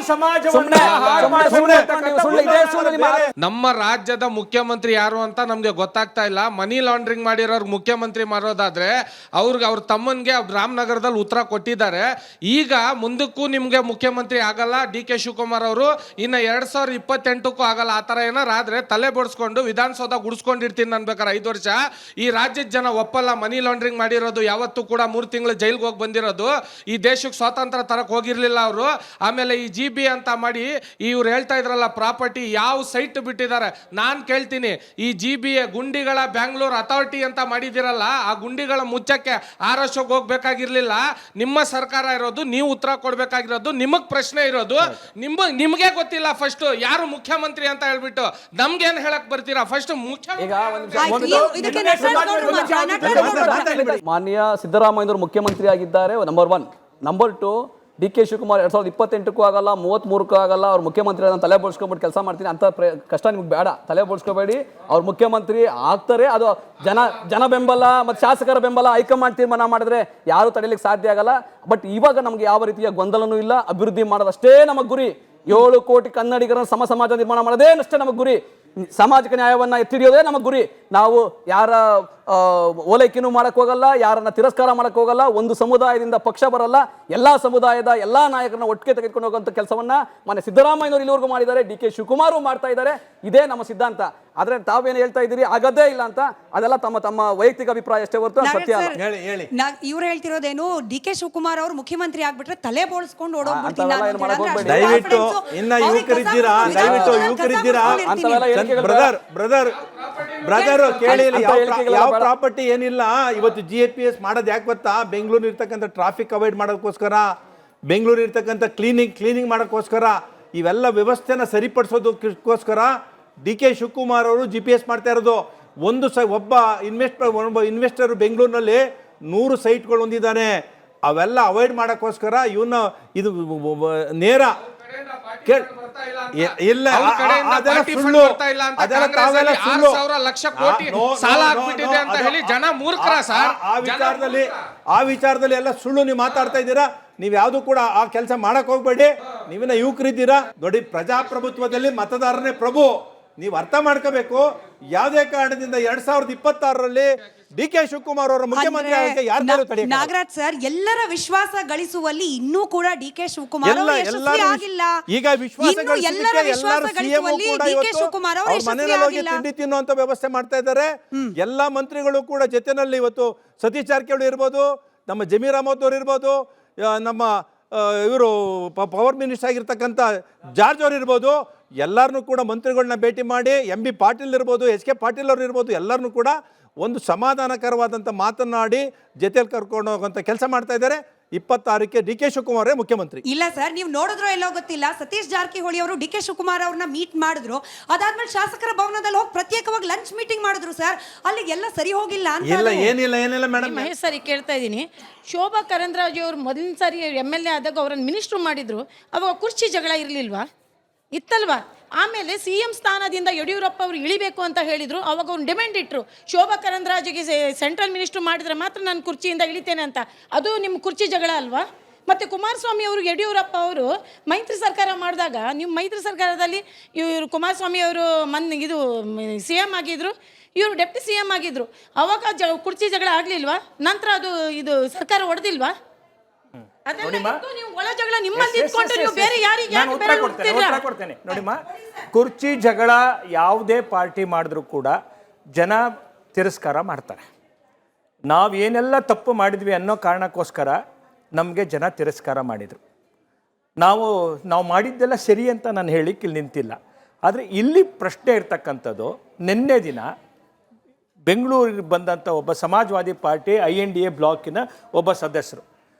ನಮ್ಮ ರಾಜ್ಯದ ಮುಖ್ಯಮಂತ್ರಿ ಯಾರು ಅಂತ ನಮ್ಗೆ ಗೊತ್ತಾಗ್ತಾ ಇಲ್ಲ. ಮನಿ ಲಾಂಡ್ರಿಂಗ್ ಮಾಡಿರೋರು ಮುಖ್ಯಮಂತ್ರಿ ಮಾಡೋದಾದ್ರೆ ಅವ್ರ ತಮ್ಮನ್ಗೆ ರಾಮನಗರದಲ್ಲಿ ಉತ್ತರ ಕೊಟ್ಟಿದ್ದಾರೆ. ಈಗ ಮುಂದಕ್ಕೂ ನಿಮ್ಗೆ ಮುಖ್ಯಮಂತ್ರಿ ಆಗಲ್ಲ ಡಿ ಕೆ ಶಿವಕುಮಾರ್ ಅವರು, ಇನ್ನ 2028ಕ್ಕೂ ಆಗಲ್ಲ. ಆ ತರ ಏನಾರ ಆದ್ರೆ ತಲೆ ಬಡಿಸ್ಕೊಂಡು ವಿಧಾನಸೌಧ ಗುಡಿಸ್ಕೊಂಡಿರ್ತೀನಿ ಅನ್ಬೇಕಾರೆ 5 ವರ್ಷ. ಈ ರಾಜ್ಯದ ಜನ ಒಪ್ಪಲ್ಲ. ಮನಿ ಲಾಂಡ್ರಿಂಗ್ ಮಾಡಿರೋದು ಯಾವತ್ತೂ ಕೂಡ 3 ತಿಂಗಳು ಜೈಲ್ಗೆ ಹೋಗಿ ಬಂದಿರೋದು. ಈ ದೇಶಕ್ಕೆ ಸ್ವಾತಂತ್ರ್ಯ ತರಕ್ ಹೋಗಿರ್ಲಿಲ್ಲ ಅವರು. ಆಮೇಲೆ ಈ GB ಅಂತ ಮಾಡಿ ಇವ್ರು ಹೇಳ್ತಾ ಇದ್ರಲ್ಲ ಪ್ರಾಪರ್ಟಿ ಯಾವ ಸೈಟ್ ಬಿಟ್ಟಿದ್ದಾರೆ. ನಾನ್ ಕೇಳ್ತೀನಿ, ಈ GB ಗುಂಡಿಗಳ ಬ್ಯಾಂಗ್ಳೂರ್ ಅಥಾರಿಟಿ ಅಂತ ಮಾಡಿದಿರಲ್ಲ, ಆ ಗುಂಡಿಗಳ ಮುಚ್ಚಕ್ಕೆ 6 ವರ್ಷಕ್ಕೆ ಹೋಗ್ಬೇಕಾಗಿರ್ಲಿಲ್ಲ. ನಿಮ್ಮ ಸರ್ಕಾರ ಇರೋದು, ನೀವು ಉತ್ತರ ಕೊಡ್ಬೇಕಾಗಿರೋದು, ನಿಮಗ್ ಪ್ರಶ್ನೆ ಇರೋದು. ನಿಮ್ಗೆ ಗೊತ್ತಿಲ್ಲ ಫಸ್ಟ್ ಯಾರು ಮುಖ್ಯಮಂತ್ರಿ ಅಂತ ಹೇಳ್ಬಿಟ್ಟು ನಮ್ಗೇನ್ ಹೇಳಕ್ ಬರ್ತೀರಾ? ಫಸ್ಟ್ ಈಗ ಮಾನ್ಯ ಸಿದ್ದರಾಮಯ್ಯನವರು ಮುಖ್ಯಮಂತ್ರಿ ಆಗಿದ್ದಾರೆ, number 1. Number 2, D K Shivakumar 2028ಕ್ಕೂ ಆಗಲ್ಲ, 33ಕ್ಕೂ ಆಗಲ್ಲ. ಅವ್ರು ಮುಖ್ಯಮಂತ್ರಿ ನಾನು ತಲೆ ಬೋಳ್ಸ್ಕೊಂಡ್ಬಿಟ್ಟು ಕೆಲಸ ಮಾಡ್ತೀನಿ ಅಂತ ಕಷ್ಟ ನಿಮ್ಗೆ ಬೇಡ, ತಲೆ ಬೋಳ್ಸ್ಕೋಬೇಡಿ. ಅವ್ರು ಮುಖ್ಯಮಂತ್ರಿ ಆಗ್ತಾರೆ. ಅದು ಜನ ಬೆಂಬಲ ಮತ್ತು ಶಾಸಕರ ಬೆಂಬಲ, ಹೈಕಮಾಂಡ್ ತೀರ್ಮಾನ ಮಾಡಿದ್ರೆ ಯಾರು ತಡೆಯಲಿಕ್ಕೆ ಸಾಧ್ಯ ಆಗಲ್ಲ. ಬಟ್ ಇವಾಗ ನಮ್ಗೆ ಯಾವ ರೀತಿಯ ಗೊಂದಲನೂ ಇಲ್ಲ. ಅಭಿವೃದ್ಧಿ ಮಾಡೋದಷ್ಟೇ ನಮಗೆ ಗುರಿ. 7 ಕೋಟಿ ಕನ್ನಡಿಗರನ್ನು ಸಮಾಜ ನಿರ್ಮಾಣ ಮಾಡೋದೇನಷ್ಟೇ ನಮಗೆ ಗುರಿ. ಸಾಮಾಜಿಕ ನ್ಯಾಯವನ್ನ ಎತ್ತಿಡಿಯೋದೇ ನಮಗೆ ಗುರಿ. ನಾವು ಯಾರ ಓಲೈಕೆನೂ ಮಾಡಕ್ ಹೋಗಲ್ಲ, ಯಾರನ್ನ ತಿರಸ್ಕಾರ ಮಾಡಕ್ ಹೋಗಲ್ಲ. ಒಂದು ಸಮುದಾಯದಿಂದ ಪಕ್ಷ ಬರಲ್ಲ, ಎಲ್ಲಾ ಸಮುದಾಯದ ಎಲ್ಲಾ ನಾಯಕರನ್ನ ಒಟ್ಟಿಗೆ ತೆಗೆದುಕೊಂಡು ಹೋಗುವಂತ ಕೆಲಸವನ್ನ ಮಾನ್ಯ ಸಿದ್ದರಾಮಯ್ಯನವರು ಇಲ್ಲಿವರೆಗೂ ಮಾಡಿದ್ದಾರೆ, ಡಿ ಕೆ ಶಿವಕುಮಾರ್ ಮಾಡ್ತಾ ಇದ್ದಾರೆ. ಇದೇ ನಮ್ಮ ಸಿದ್ಧಾಂತ. ಆದ್ರೆ ತಾವೇನು ಹೇಳ್ತಾ ಇದ್ದೀರಿ ಆಗದೇ ಇಲ್ಲ ಅಂತ, ಅದೆಲ್ಲ ತಮ್ಮ ವೈಯಕ್ತಿಕ ಅಭಿಪ್ರಾಯ ಅಷ್ಟೇ ಹೊರತು ಸತ್ಯ ಅಲ್ಲ. ಇವ್ರು ಹೇಳ್ತಿರೋದೇನು, ಡಿ ಕೆ ಶಿವಕುಮಾರ್ ಅವರು ಮುಖ್ಯಮಂತ್ರಿ ಆಗ್ಬಿಟ್ರೆ ತಲೆ ಬೋಳ್ಸ್ಕೊಂಡು ದಯವಿಟ್ಟು ಇನ್ನ ಯುವಕರಿದ್ದೀರಾ, ದಯವಿಟ್ಟು ಯುವಕರಿದ್ದೀರಾ ಬ್ರದರ್ ಕೇಳಿ. ಯಾವ ಪ್ರಾಪರ್ಟಿ ಏನಿಲ್ಲ. ಇವತ್ತು GPS ಮಾಡೋದು ಯಾಕೆ ಗೊತ್ತಾ? ಬೆಂಗಳೂರು ಇರ್ತಕ್ಕಂಥ ಟ್ರಾಫಿಕ್ ಅವಾಯ್ಡ್ ಮಾಡೋದಕ್ಕೋಸ್ಕರ, ಬೆಂಗಳೂರು ಇರ್ತಕ್ಕಂಥ ಕ್ಲೀನಿಂಗ್ ಮಾಡೋಕ್ಕೋಸ್ಕರ, ಇವೆಲ್ಲ ವ್ಯವಸ್ಥೆನ ಸರಿಪಡಿಸೋದಕ್ಕೋಸ್ಕರ ಡಿ ಕೆ ಶಿವಕುಮಾರ್ ಅವರು GPS ಮಾಡ್ತಾ ಇರೋದು. ಒಬ್ಬ ಇನ್ವೆಸ್ಟರ್ ಬೆಂಗಳೂರಿನಲ್ಲಿ 100 ಸೈಟ್ಗಳು ಹೊಂದಿದ್ದಾನೆ. ಅವೆಲ್ಲ ಅವಾಯ್ಡ್ ಮಾಡೋಕ್ಕೋಸ್ಕರ ಇವನ್ನ ಇದು ನೇರ ಇಲ್ಲ, ಅದೆಲ್ಲ ಸುಳ್ಳು. ಅದೆಲ್ಲ ತಾವೆಲ್ಲ ಸುಳ್ಳು. ಆ ವಿಚಾರದಲ್ಲಿ ಎಲ್ಲ ಸುಳ್ಳು ನೀವು ಮಾತಾಡ್ತಾ ಇದ್ದೀರಾ. ನೀವು ಯಾವುದು ಕೂಡ ಆ ಕೆಲಸ ಮಾಡಕ್ ಹೋಗ್ಬೇಡಿ. ನೀವಿನ ಯುವಕರಿದ್ದೀರಾ. ನೋಡಿ, ಪ್ರಜಾಪ್ರಭುತ್ವದಲ್ಲಿ ಮತದಾರನೇ ಪ್ರಭು. ನೀವು ಅರ್ಥ ಮಾಡ್ಕೋಬೇಕು. ಯಾವುದೇ ಕಾರಣದಿಂದ 2026ರಲ್ಲಿ ಡಿ ಕೆ ಶಿವಕುಮಾರ್ ಅವರ ಮುಖ್ಯಮಂತ್ರಿ ಆಗಕ್ಕೆ ಯಾರು ತಡೆಯಕ್ಕೆ? ನಾಗರಾಜ್ ಸರ್, ಎಲ್ಲರ ವಿಶ್ವಾಸ ಗಳಿಸುವಲ್ಲಿ ಇನ್ನೂ ಕೂಡ ಡಿ ಕೆ ಶಿವಕುಮಾರ್ ಅವರು ಯಶಸ್ವಿ ಆಗಿಲ್ಲ. ಈಗ ವಿಶ್ವಾಸ ತಿಂಡಿ ತಿನ್ನುವಂತ ವ್ಯವಸ್ಥೆ ಮಾಡ್ತಾ ಇದ್ದಾರೆ. ಎಲ್ಲಾ ಮಂತ್ರಿಗಳು ಕೂಡ ಜೊತೆನಲ್ಲಿ ಇವತ್ತು ಸತೀಶ್ ಜಾರಕಿಹೊಳಿ ಇರ್ಬೋದು, ನಮ್ಮ ಜಮೀರ್ ಅಹಮದ್ ಅವರು ಇರ್ಬೋದು, ನಮ್ಮ ಇವರು ಪವರ್ ಮಿನಿಸ್ಟರ್ ಆಗಿರ್ತಕ್ಕಂಥ ಜಾರ್ಜ್ ಅವರು ಇರ್ಬೋದು, ಎಲ್ಲರನ್ನೂ ಕೂಡ ಮಂತ್ರಿಗಳನ್ನ ಭೇಟಿ ಮಾಡಿ, MB ಪಾಟೀಲ್ ಇರ್ಬೋದು, HK ಪಾಟೀಲ್ ಅವರು ಇರ್ಬೋದು, ಎಲ್ಲರನ್ನೂ ಕೂಡ ಒಂದು ಸಮಾಧಾನಕರವಾದಂಥ ಮಾತನಾಡಿ ಜೊತೆಲಿ ಕರ್ಕೊಂಡು ಹೋಗುವಂಥ ಕೆಲಸ ಮಾಡ್ತಾ ಇದ್ದಾರೆ. 26ಕ್ಕೆ ಡಿ ಕೆ ಶಿವಕುಮಾರ್ ಮುಖ್ಯಮಂತ್ರಿ. ಇಲ್ಲ ಸರ್, ನೀವು ನೋಡಿದ್ರೋ ಎಲ್ಲೋ ಗೊತ್ತಿಲ್ಲ, ಸತೀಶ್ ಜಾರಕಿಹೊಳಿ ಅವರು ಡಿ ಕೆ ಶಿವಕುಮಾರ್ ಅವ್ರನ್ನ ಮೀಟ್ ಮಾಡಿದ್ರು. ಅದಾದ್ಮೇಲೆ ಶಾಸಕರ ಭವನದಲ್ಲಿ ಹೋಗಿ ಪ್ರತ್ಯೇಕವಾಗಿ ಲಂಚ್ ಮೀಟಿಂಗ್ ಮಾಡಿದ್ರು ಸರ್. ಅಲ್ಲಿ ಎಲ್ಲ ಸರಿ ಹೋಗಿಲ್ಲ ಅಂತ. ಏನಿಲ್ಲ ಮೇಡಮ್. ಮಹೇಶ್ ಸರಿ ಕೇಳ್ತಾ ಇದ್ದೀನಿ. ಶೋಭಾ ಕರಂದ್ಲಾಜೆ ಅವರು ಮೊದಲಿನ ಸಾರಿ MLA ಆದಾಗ ಅವರನ್ನು ಮಿನಿಸ್ಟ್ರು ಮಾಡಿದ್ರು. ಅವಾಗ ಕುರ್ಚಿ ಜಗಳ ಇರಲಿಲ್ವಾ? ಇತ್ತಲ್ವಾ? ಆಮೇಲೆ CM ಸ್ಥಾನದಿಂದ ಯಡಿಯೂರಪ್ಪ ಅವರು ಇಳಿಬೇಕು ಅಂತ ಹೇಳಿದ್ರು. ಅವಾಗ ಅವ್ರು ಡಿಮ್ಯಾಂಡ್ ಇಟ್ಟರು, ಶೋಭಾ ಕರಂದ್ಲಾಜೆಗೆ ಸೆಂಟ್ರಲ್ ಮಿನಿಸ್ಟರ್ ಮಾಡಿದ್ರೆ ಮಾತ್ರ ನಾನು ಕುರ್ಚಿಯಿಂದ ಇಳಿತೇನೆ ಅಂತ. ಅದು ನಿಮ್ಮ ಕುರ್ಚಿ ಜಗಳ ಅಲ್ವಾ? ಮತ್ತು ಕುಮಾರಸ್ವಾಮಿ ಅವರು, ಯಡಿಯೂರಪ್ಪ ಅವರು ಮೈತ್ರಿ ಸರ್ಕಾರ ಮಾಡಿದಾಗ, ನೀವು ಮೈತ್ರಿ ಸರ್ಕಾರದಲ್ಲಿ ಇವರು ಕುಮಾರಸ್ವಾಮಿ ಅವರು ಇದು CM ಆಗಿದ್ರು, ಇವರು ಡೆಪ್ಟಿ CM ಆಗಿದ್ರು. ಅವಾಗ ಕುರ್ಚಿ ಜಗಳ ಆಗಲಿಲ್ವಾ? ನಂತರ ಅದು ಇದು ಸರ್ಕಾರ ಹೊಡೆದಿಲ್ವಾ? ನೋಡಿಮ್ಮ, ಕುರ್ಚಿ ಜಗಳ ಯಾವುದೇ ಪಾರ್ಟಿ ಮಾಡಿದ್ರು ಕೂಡ ಜನ ತಿರಸ್ಕಾರ ಮಾಡ್ತಾರೆ. ನಾವೇನೆಲ್ಲ ತಪ್ಪು ಮಾಡಿದ್ವಿ ಅನ್ನೋ ಕಾರಣಕ್ಕೋಸ್ಕರ ನಮಗೆ ಜನ ತಿರಸ್ಕಾರ ಮಾಡಿದರು. ನಾವು ಮಾಡಿದ್ದೆಲ್ಲ ಸರಿ ಅಂತ ನಾನು ಹೇಳಿಕ್ಕೆ ಇಲ್ಲಿ ನಿಂತಿಲ್ಲ. ಆದರೆ ಇಲ್ಲಿ ಪ್ರಶ್ನೆ ಇರ್ತಕ್ಕಂಥದ್ದು, ನಿನ್ನೆ ದಿನ ಬೆಂಗಳೂರಿಗೆ ಬಂದಂಥ ಒಬ್ಬ ಸಮಾಜವಾದಿ ಪಾರ್ಟಿ INDA ಬ್ಲಾಕಿನ ಒಬ್ಬ ಸದಸ್ಯರು,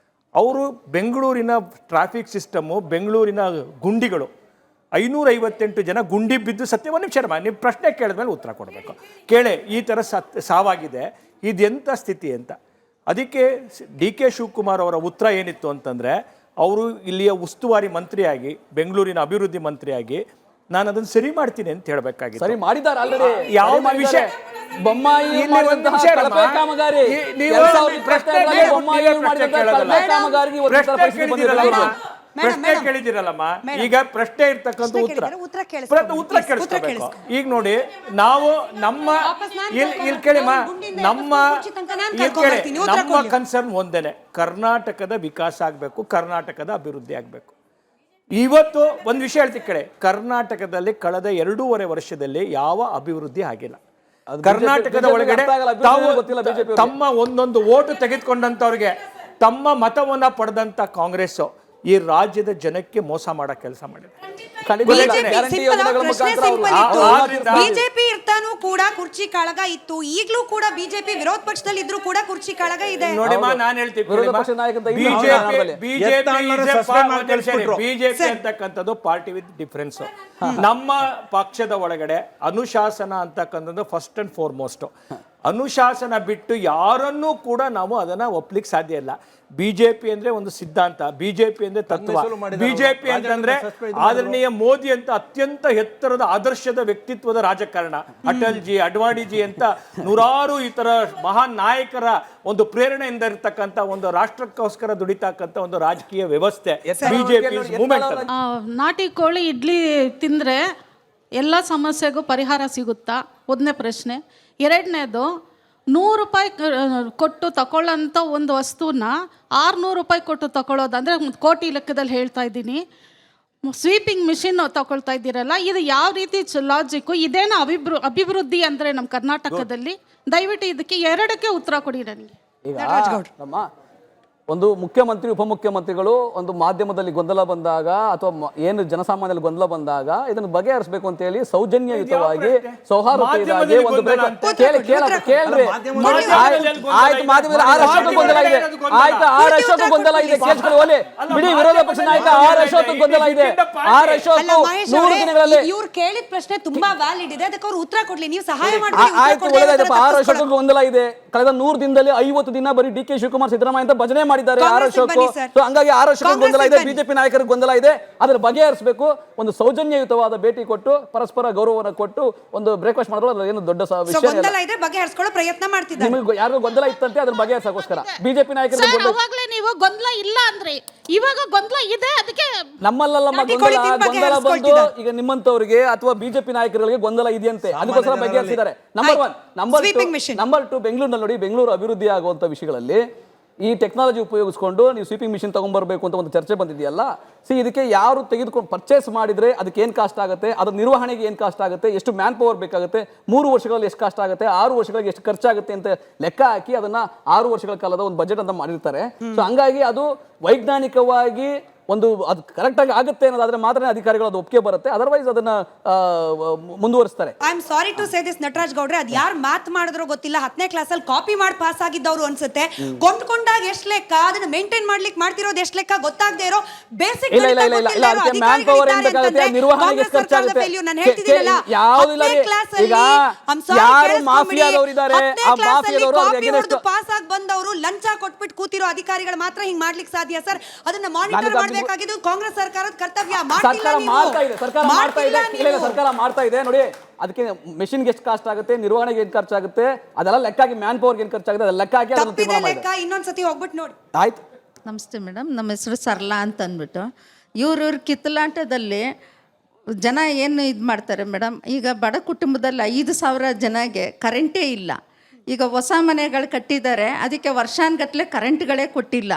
ಅವರು ಬೆಂಗಳೂರಿನ ಟ್ರಾಫಿಕ್ ಸಿಸ್ಟಮ್ಮು, ಬೆಂಗಳೂರಿನ ಗುಂಡಿಗಳು 558 ಜನ ಗುಂಡಿ ಬಿದ್ದು ಸತ್ಯವನ್ನು ಶರ್ಮ, ನೀವು ಪ್ರಶ್ನೆ ಕೇಳಿದ್ಮೇಲೆ ಉತ್ತರ ಕೊಡಬೇಕು. ಕೇಳೆ, ಈ ಥರ ಸಾವಾಗಿದೆ, ಇದೆಂಥ ಸ್ಥಿತಿ ಅಂತ. ಅದಕ್ಕೆ ಡಿ ಕೆ ಶಿವಕುಮಾರ್ ಅವರ ಉತ್ತರ ಏನಿತ್ತು ಅಂತಂದರೆ, ಅವರು ಇಲ್ಲಿಯ ಉಸ್ತುವಾರಿ ಮಂತ್ರಿಯಾಗಿ, ಬೆಂಗಳೂರಿನ ಅಭಿವೃದ್ಧಿ ಮಂತ್ರಿಯಾಗಿ ನಾನು ಅದನ್ನು ಸರಿ ಮಾಡ್ತೀನಿ ಅಂತ ಹೇಳಬೇಕಾಗಿತ್ತು. ಸರಿ ಮಾಡಿದ್ದಾರೆ ಆಲ್ರೆಡಿ. ಯಾವ ವಿಷಯ ಬೊಮ್ಮಾಯಿ ಇಲ್ಲಿ ಒಂದು ಮಾಡಿದಂತಹ ನಿಮಿಷ ಇರಮ್ಮ. ಕಳಪೆ ಕಾಮಗಾರಿ ನೀವು 2022 ಪ್ರಶ್ನೆ ರಲ್ಲಿ ಬೊಮ್ಮಾಯಿ ಮಾಡಿದಂತಹ ಕಳಪೆ ಕಾಮಗಾರಿಗೆ ಇವತ್ತು ಪ್ರಶ್ನೆ ಪರಿಸ್ಥಿತಿ ಬಂದಿದೆ. ಪ್ರಶ್ನೆ ಕೇಳಿದಿರಲ್ಲಮ್ಮ. ಈಗ ಪ್ರಶ್ನೆ ಇರ್ತಕ್ಕಂಥ ಉತ್ತರ ಕೇಳಿಸ್ಕೋಬೇಕು. ಈಗ ನೋಡಿ, ನಾವು ನಮ್ಮ ಇಲ್ಲಿ ಕೇಳಿಮ್ಮ, ನಮ್ಮ ಕನ್ಸರ್ನ್ ಒಂದೇನೆ, ಕರ್ನಾಟಕದ ವಿಕಾಸ ಆಗಬೇಕು, ಕರ್ನಾಟಕದ ಅಭಿವೃದ್ಧಿ ಆಗಬೇಕು. ಇವತ್ತು ಒಂದು ವಿಷಯ ಹೇಳ್ತೀನಿ ಕೇಳಿ, ಕರ್ನಾಟಕದಲ್ಲಿ ಕಳೆದ 2.5 ವರ್ಷದಲ್ಲಿ ಯಾವ ಅಭಿವೃದ್ಧಿ ಆಗಿಲ್ಲ. ಕರ್ನಾಟಕದ ಒಳಗಡೆ ತಮ್ಮ ಒಂದೊಂದು ಓಟು ತೆಗೆದುಕೊಂಡಂತವ್ರಿಗೆ, ತಮ್ಮ ಮತವನ್ನ ಪಡೆದಂತ ಕಾಂಗ್ರೆಸ್ ಈ ರಾಜ್ಯದ ಜನಕ್ಕೆ ಮೋಸ ಮಾಡೋ ಕೆಲಸ ಮಾಡಿದೆ. ಬಿಜೆಪಿ ಇರ್ತಾನೂ ಕೂಡ ಕುರ್ಚಿ ಕಾಳಗ ಇತ್ತು, ಈಗಲೂ ಕೂಡ ಬಿಜೆಪಿ ವಿರೋಧ ಪಕ್ಷದಲ್ಲಿ ಇದ್ರೂ ಕೂಡ ಕುರ್ಚಿ ಕಾಳಗ ಇದೆ. ನೋಡಿಮ್ಮ, ನಾನು ಹೇಳ್ತೀನಿ, ಬಿಜೆಪಿ ಅಂತಕ್ಕಂಥದ್ದು ಪಾರ್ಟಿ ವಿತ್ ಡಿಫರೆನ್ಸ್. ನಮ್ಮ ಪಕ್ಷದ ಒಳಗಡೆ ಅನುಶಾಸನ ಅಂತಕ್ಕಂಥದ್ದು ಫಸ್ಟ್ ಅಂಡ್ ಫಾರ್ಮೋಸ್ಟ್. ಅನುಶಾಸನ ಬಿಟ್ಟು ಯಾರನ್ನೂ ಕೂಡ ನಾವು ಅದನ್ನ ಒಪ್ಲಿಕ್ಕೆ ಸಾಧ್ಯ ಇಲ್ಲ. ಬಿಜೆಪಿ ಅಂದ್ರೆ ಒಂದು ಸಿದ್ಧಾಂತ, ಬಿಜೆಪಿ ಅಂದ್ರೆ ತತ್ವ, ಬಿಜೆಪಿ ಅಂತಂದ್ರೆ ಆದರಣೀಯ ಮೋದಿ ಅಂತ ಅತ್ಯಂತ ಎತ್ತರದ ಆದರ್ಶದ ವ್ಯಕ್ತಿತ್ವದ ರಾಜಕಾರಣ, ಅಟಲ್ ಜಿ, ಅಡ್ವಾಣಿಜಿ ಅಂತ ನೂರಾರು ಇತರ ಮಹಾನ್ ನಾಯಕರ ಒಂದು ಪ್ರೇರಣೆಯಿಂದ ಇರತಕ್ಕಂತ ಒಂದು ರಾಷ್ಟ್ರಕ್ಕೋಸ್ಕರ ದುಡಿತಕ್ಕಂತ ಒಂದು ರಾಜಕೀಯ ವ್ಯವಸ್ಥೆ ಬಿಜೆಪಿ ಮೂವ್ಮೆಂಟ್. ನಾಟಿ ಕೋಳಿ ಇಡ್ಲಿ ತಿಂದರೆ ಎಲ್ಲ ಸಮಸ್ಯೆಗೂ ಪರಿಹಾರ ಸಿಗುತ್ತಾ? ಒಂದನೇ ಪ್ರಶ್ನೆ. ಎರಡನೇದು, 100 ರೂಪಾಯಿ ಕೊಟ್ಟು ತಗೊಳ್ಳೋಂಥ ಒಂದು ವಸ್ತುನ 600 ರೂಪಾಯಿ ಕೊಟ್ಟು ತಗೊಳ್ಳೋದು, ಅಂದರೆ ಕೋಟಿ ಲೆಕ್ಕದಲ್ಲಿ ಹೇಳ್ತಾ ಇದ್ದೀನಿ. ಸ್ವೀಪಿಂಗ್ ಮಿಷಿನ್ ತಗೊಳ್ತಾ ಇದ್ದೀರಲ್ಲ, ಇದು ಯಾವ ರೀತಿ ಲಾಜಿಕ್ಕು? ಇದೇನೋ ಅಭಿವೃದ್ಧಿ ಅಂದರೆ ನಮ್ಮ ಕರ್ನಾಟಕದಲ್ಲಿ? ದಯವಿಟ್ಟು ಇದಕ್ಕೆ ಎರಡಕ್ಕೆ ಉತ್ತರ ಕೊಡಿ ನನಗೆ. ನಮ್ಮ ಒಂದು ಮುಖ್ಯಮಂತ್ರಿ, ಉಪಮುಖ್ಯಮಂತ್ರಿಗಳು ಒಂದು ಮಾಧ್ಯಮದಲ್ಲಿ ಗೊಂದಲ ಬಂದಾಗ ಅಥವಾ ಏನು ಜನಸಾಮಾನ್ಯರಲ್ಲಿ ಗೊಂದಲ ಬಂದಾಗ ಇದನ್ನು ಬಗೆಹರಿಸಬೇಕು ಅಂತ ಹೇಳಿ ಸೌಜನ್ಯಯುತವಾಗಿ, ಸೌಹಾರ್ದತೆಯಾಗಿ ಒಂದು ಕೇಳ್ರಿ. ಆಯ್ತು, ಮಾಧ್ಯಮದಲ್ಲಿ 6 ವರ್ಷಕ್ಕೂ ಗೊಂದಲ ಇದೆ. ಆಯ್ತು, 6 ವರ್ಷಕ್ಕೂ ಗೊಂದಲ ಇದೆ, ಕೇಳ್ಕೊಳ್ಳಿ ಒಲೆ ಬಿಡಿ. ವಿರೋಧ ಪಕ್ಷ ನಾಯಕ 6 ವರ್ಷಕ್ಕೂ ಗೊಂದಲ ಇದೆ. 6 ವರ್ಷಕ್ಕೂ 100 ದಿನಗಳಲ್ಲಿ ಇವ್ರು ಕೇಳಿದ ಪ್ರಶ್ನೆ ತುಂಬಾ ವ್ಯಾಲಿಡ್ ಇದೆ, ಅದಕ್ಕೆ ಅವ್ರು ಉತ್ತರ ಕೊಡ್ಲಿ, ನೀವು ಸಹಾಯ ಆಯ್ತು, ಒಳ್ಳೆದಾಯ್ತಪ್ಪ. 6 ವರ್ಷಕ್ಕೂ ಗೊಂದಲ ಇದೆ. ಕಳೆದ 100 ದಿನದಲ್ಲಿ 50 ದಿನ ಬರೀ ಡಿ ಕೆ ಶಿವಕುಮಾರ್, ಸಿದ್ದರಾಮಯ್ಯ ಅಂತ ಭಜನೆ ಮಾಡಿದ್ದಾರೆ 6 ವರ್ಷಕ್ಕೂ. ಹಂಗಾಗಿ 6 ವರ್ಷಕ್ಕೂ ಗೊಂದಲ ಇದೆ, ಬಿಜೆಪಿ ನಾಯಕರಿಗೆ ಗೊಂದಲ ಇದೆ. ಅದನ್ನ ಬಗೆಹರಿಸಬೇಕು. ಒಂದು ಸೌಜನ್ಯಯುತವಾದ ಭೇಟಿ ಕೊಟ್ಟು, ಪರಸ್ಪರ ಗೌರವವನ್ನು ಕೊಟ್ಟು ಒಂದು ಬ್ರೇಕ್ಫಾಸ್ಟ್ ಮಾಡಿದ್ರು, ಅದ್ರ ಏನು ದೊಡ್ಡ ವಿಷಯ ಗೊಂದಲ ಇದೆ, ಬಗೆಹರಿಸಿಕೊಳ್ಳೋ ಪ್ರಯತ್ನ ಮಾಡ್ತಿದ್ದಾರೆ. ನಿಮಗೆ ಯಾರಿಗೂ ಗೊಂದಲ ಇತ್ತಂತೆ, ಅದನ್ನ ಬಗೆಹರಿಸೋಸ್ಕರ ಬಿಜೆಪಿ ನಾಯಕರಿಗೆ ಅವಾಗಲೇ ನೀವು ಗೊಂದಲ ಇಲ್ಲ ಅಂದ್ರೆ, ಇವಾಗ ಗೊಂದಲ ಇದೆ, ಅದಕ್ಕೆ ನಮ್ಮಲ್ಲಮ್ಮ ಗೊಂದಲ ಬಂದು ಈಗ ನಿಮ್ಮಂತವರಿಗೆ ಅಥವಾ ಬಿಜೆಪಿ ನಾಯಕರಿಗೆ ಗೊಂದಲ ಇದೆಯಂತೆ, ಅದಕ್ಕೋಸ್ಕರ ಬಗೆಹರಿಸಿದ್ದಾರೆ. ನಂಬರ್ 1. ನಂಬರ್ 2, ಬೆಂಗಳೂರಿನಲ್ಲಿ ನೋಡಿ, ಬೆಂಗಳೂರು ಅಭಿವೃದ್ಧಿ ಆಗುವಂತ ವಿಷಯಗಳಲ್ಲಿ ಈ ಟೆಕ್ನಾಲಜಿ ಉಪಯೋಗಿಸ್ಕೊಂಡು ನೀವು ಸ್ವೀಪಿಂಗ್ ಮಿಷಿನ್ ತಗೊಂಡ್ಬರ್ಬೇಕು ಅಂತ ಒಂದು ಚರ್ಚೆ ಬಂದಿದೆಯಲ್ಲ. ಇದಕ್ಕೆ ಯಾರು ತೆಗೆದುಕೊಂಡು ಪರ್ಚೇಸ್ ಮಾಡಿದ್ರೆ ಅದಕ್ಕೆ ಏನು ಕಾಸ್ಟ್ ಆಗುತ್ತೆ, ಅದ್ರ ನಿರ್ವಹಣೆಗೆ ಏನು ಕಾಸ್ಟ್ ಆಗುತ್ತೆ, ಎಷ್ಟು ಮ್ಯಾನ್ ಪವರ್ ಬೇಕಾಗುತ್ತೆ, 3 ವರ್ಷಗಳಲ್ಲಿ ಎಷ್ಟು ಕಾಸ್ಟ್ ಆಗುತ್ತೆ, 6 ವರ್ಷಗಳಿಗೆ ಎಷ್ಟು ಖರ್ಚಾಗುತ್ತೆ ಅಂತ ಲೆಕ್ಕ ಹಾಕಿ ಅದನ್ನ 6 ವರ್ಷಗಳ ಕಾಲದ ಒಂದು ಬಜೆಟ್ ಅಂತ ಮಾಡಿರ್ತಾರೆ. ಹಂಗಾಗಿ ಅದು ವೈಜ್ಞಾನಿಕವಾಗಿ ಒಂದು ಅದು ಕರೆಕ್ಟ್ ಆಗಿ ಆಗುತ್ತೆ ಅನ್ನೋದಾದ್ರೆ ಮಾತ್ರ ಅಧಿಕಾರಿಗಳು ಅದು ಒಪ್ಪಿಗೆ ಬರುತ್ತೆ, ಅದರ್ವೈಸ್ ಅದನ್ನ ಮುಂದುವರಿಸ್ತಾರೆ. I am sorry to say this, Nataraj ಗೌಡ್ರೆ, ಅದು ಯಾರು ಮಾತ್ ಮಾಡಿದ್ರೋ ಗೊತ್ತಿಲ್ಲ, 10ನೇ ಕ್ಲಾಸಲ್ಲಿ ಕಾಪಿ ಮಾಡಿ ಪಾಸ್ ಆಗಿದ್ದವರು ಅನ್ಸುತ್ತೆ. ಕೊಂಡ್ಕೊಂಡಾಗ ಎಷ್ಟು ಲೆಕ್ಕ, ಅದನ್ನ ಮೇಂಟೈನ್ ಮಾಡ್ಲಿಕ್ಕೆ ಮಾಡ್ತಿರೋದು ಎಷ್ಟು ಲೆಕ್ಕ ಗೊತ್ತಾಗದೆ ಇರೋ ಬೇಸಿಕ್ ಮ್ಯಾನ್ ಪವರ್ ಏನ್ ಬೇಕಾಗುತ್ತೆ, ನಿರ್ವಹಣೆಗೆ ಎಷ್ಟು ಖರ್ಚಾಗುತ್ತೆ, ಯಾವುದಿಲ್ಲ. ಈಗ ಯಾರು ಮಾಫಿಯಾದವರಿದ್ದಾರೆ, ಆ ಮಾಫಿಯಾದವರು ಪಾಸ್ ಆಗಿ ಬಂದವರು ಲಂಚ ಕೊಟ್ಬಿಟ್ಟು ಕೂತಿರೋ ಅಧಿಕಾರಿಗಳು ಮಾತ್ರ ಹಿಂಗ್ ಮಾಡ್ಲಿಕ್ಕೆ ಸಾಧ್ಯ ಸರ್. ಅದನ್ನ ಮಾನಿಟರ್ ಮಾಡಬೇಕಾಗಿದ್ದು ಕಾಂಗ್ರೆಸ್ ಸರ್ಕಾರದ ಕರ್ತವ್ಯ. ಸರ್ಕಾರ ಮಾಡ್ತಾ ಇದೆ ನೋಡಿ. ಅದಕ್ಕೆ ಮೆಷಿನ್ಗೆ ಎಷ್ಟು ಕಾಸ್ಟ್ ಆಗುತ್ತೆ, ನಿರ್ವಹಣೆಗೆ ಏನು ಖರ್ಚಾಗುತ್ತೆ, ಅದೆಲ್ಲ ಲೆಕ್ಕಾಗಿ, ಮ್ಯಾನ್ ಪವರ್ಗೆ ಏನು ಖರ್ಚಾಗುತ್ತೆ ಅದೆಲ್ಲ ಲೆಕ್ಕ ಹಾಕಿ ಅದನ್ನ ತೀರ್ಮಾನ ಮಾಡಿ. ಇನ್ನೊಂದ್ಸತಿ ಹೋಗ್ಬಿಟ್ಟು ನೋಡಿ. ಆಯ್ತು. ನಮಸ್ತೆ ಮೇಡಮ್, ನಮ್ಮ ಹೆಸರು ಸರ್ಲಾ ಅಂತ ಅಂದ್ಬಿಟ್ಟು. ಇವ್ರ ಕಿತ್ತಲಾಟದಲ್ಲಿ ಜನ ಏನು ಇದು ಮಾಡ್ತಾರೆ ಮೇಡಮ್, ಈಗ ಬಡ ಕುಟುಂಬದಲ್ಲಿ 5,000 ಜನಗೆ ಕರೆಂಟೇ ಇಲ್ಲ. ಈಗ ಹೊಸ ಮನೆಗಳು ಕಟ್ಟಿದ್ದಾರೆ, ಅದಕ್ಕೆ ವರ್ಷಾನ್ಗಟ್ಲೆ ಕರೆಂಟ್ಗಳೇ ಕೊಟ್ಟಿಲ್ಲ.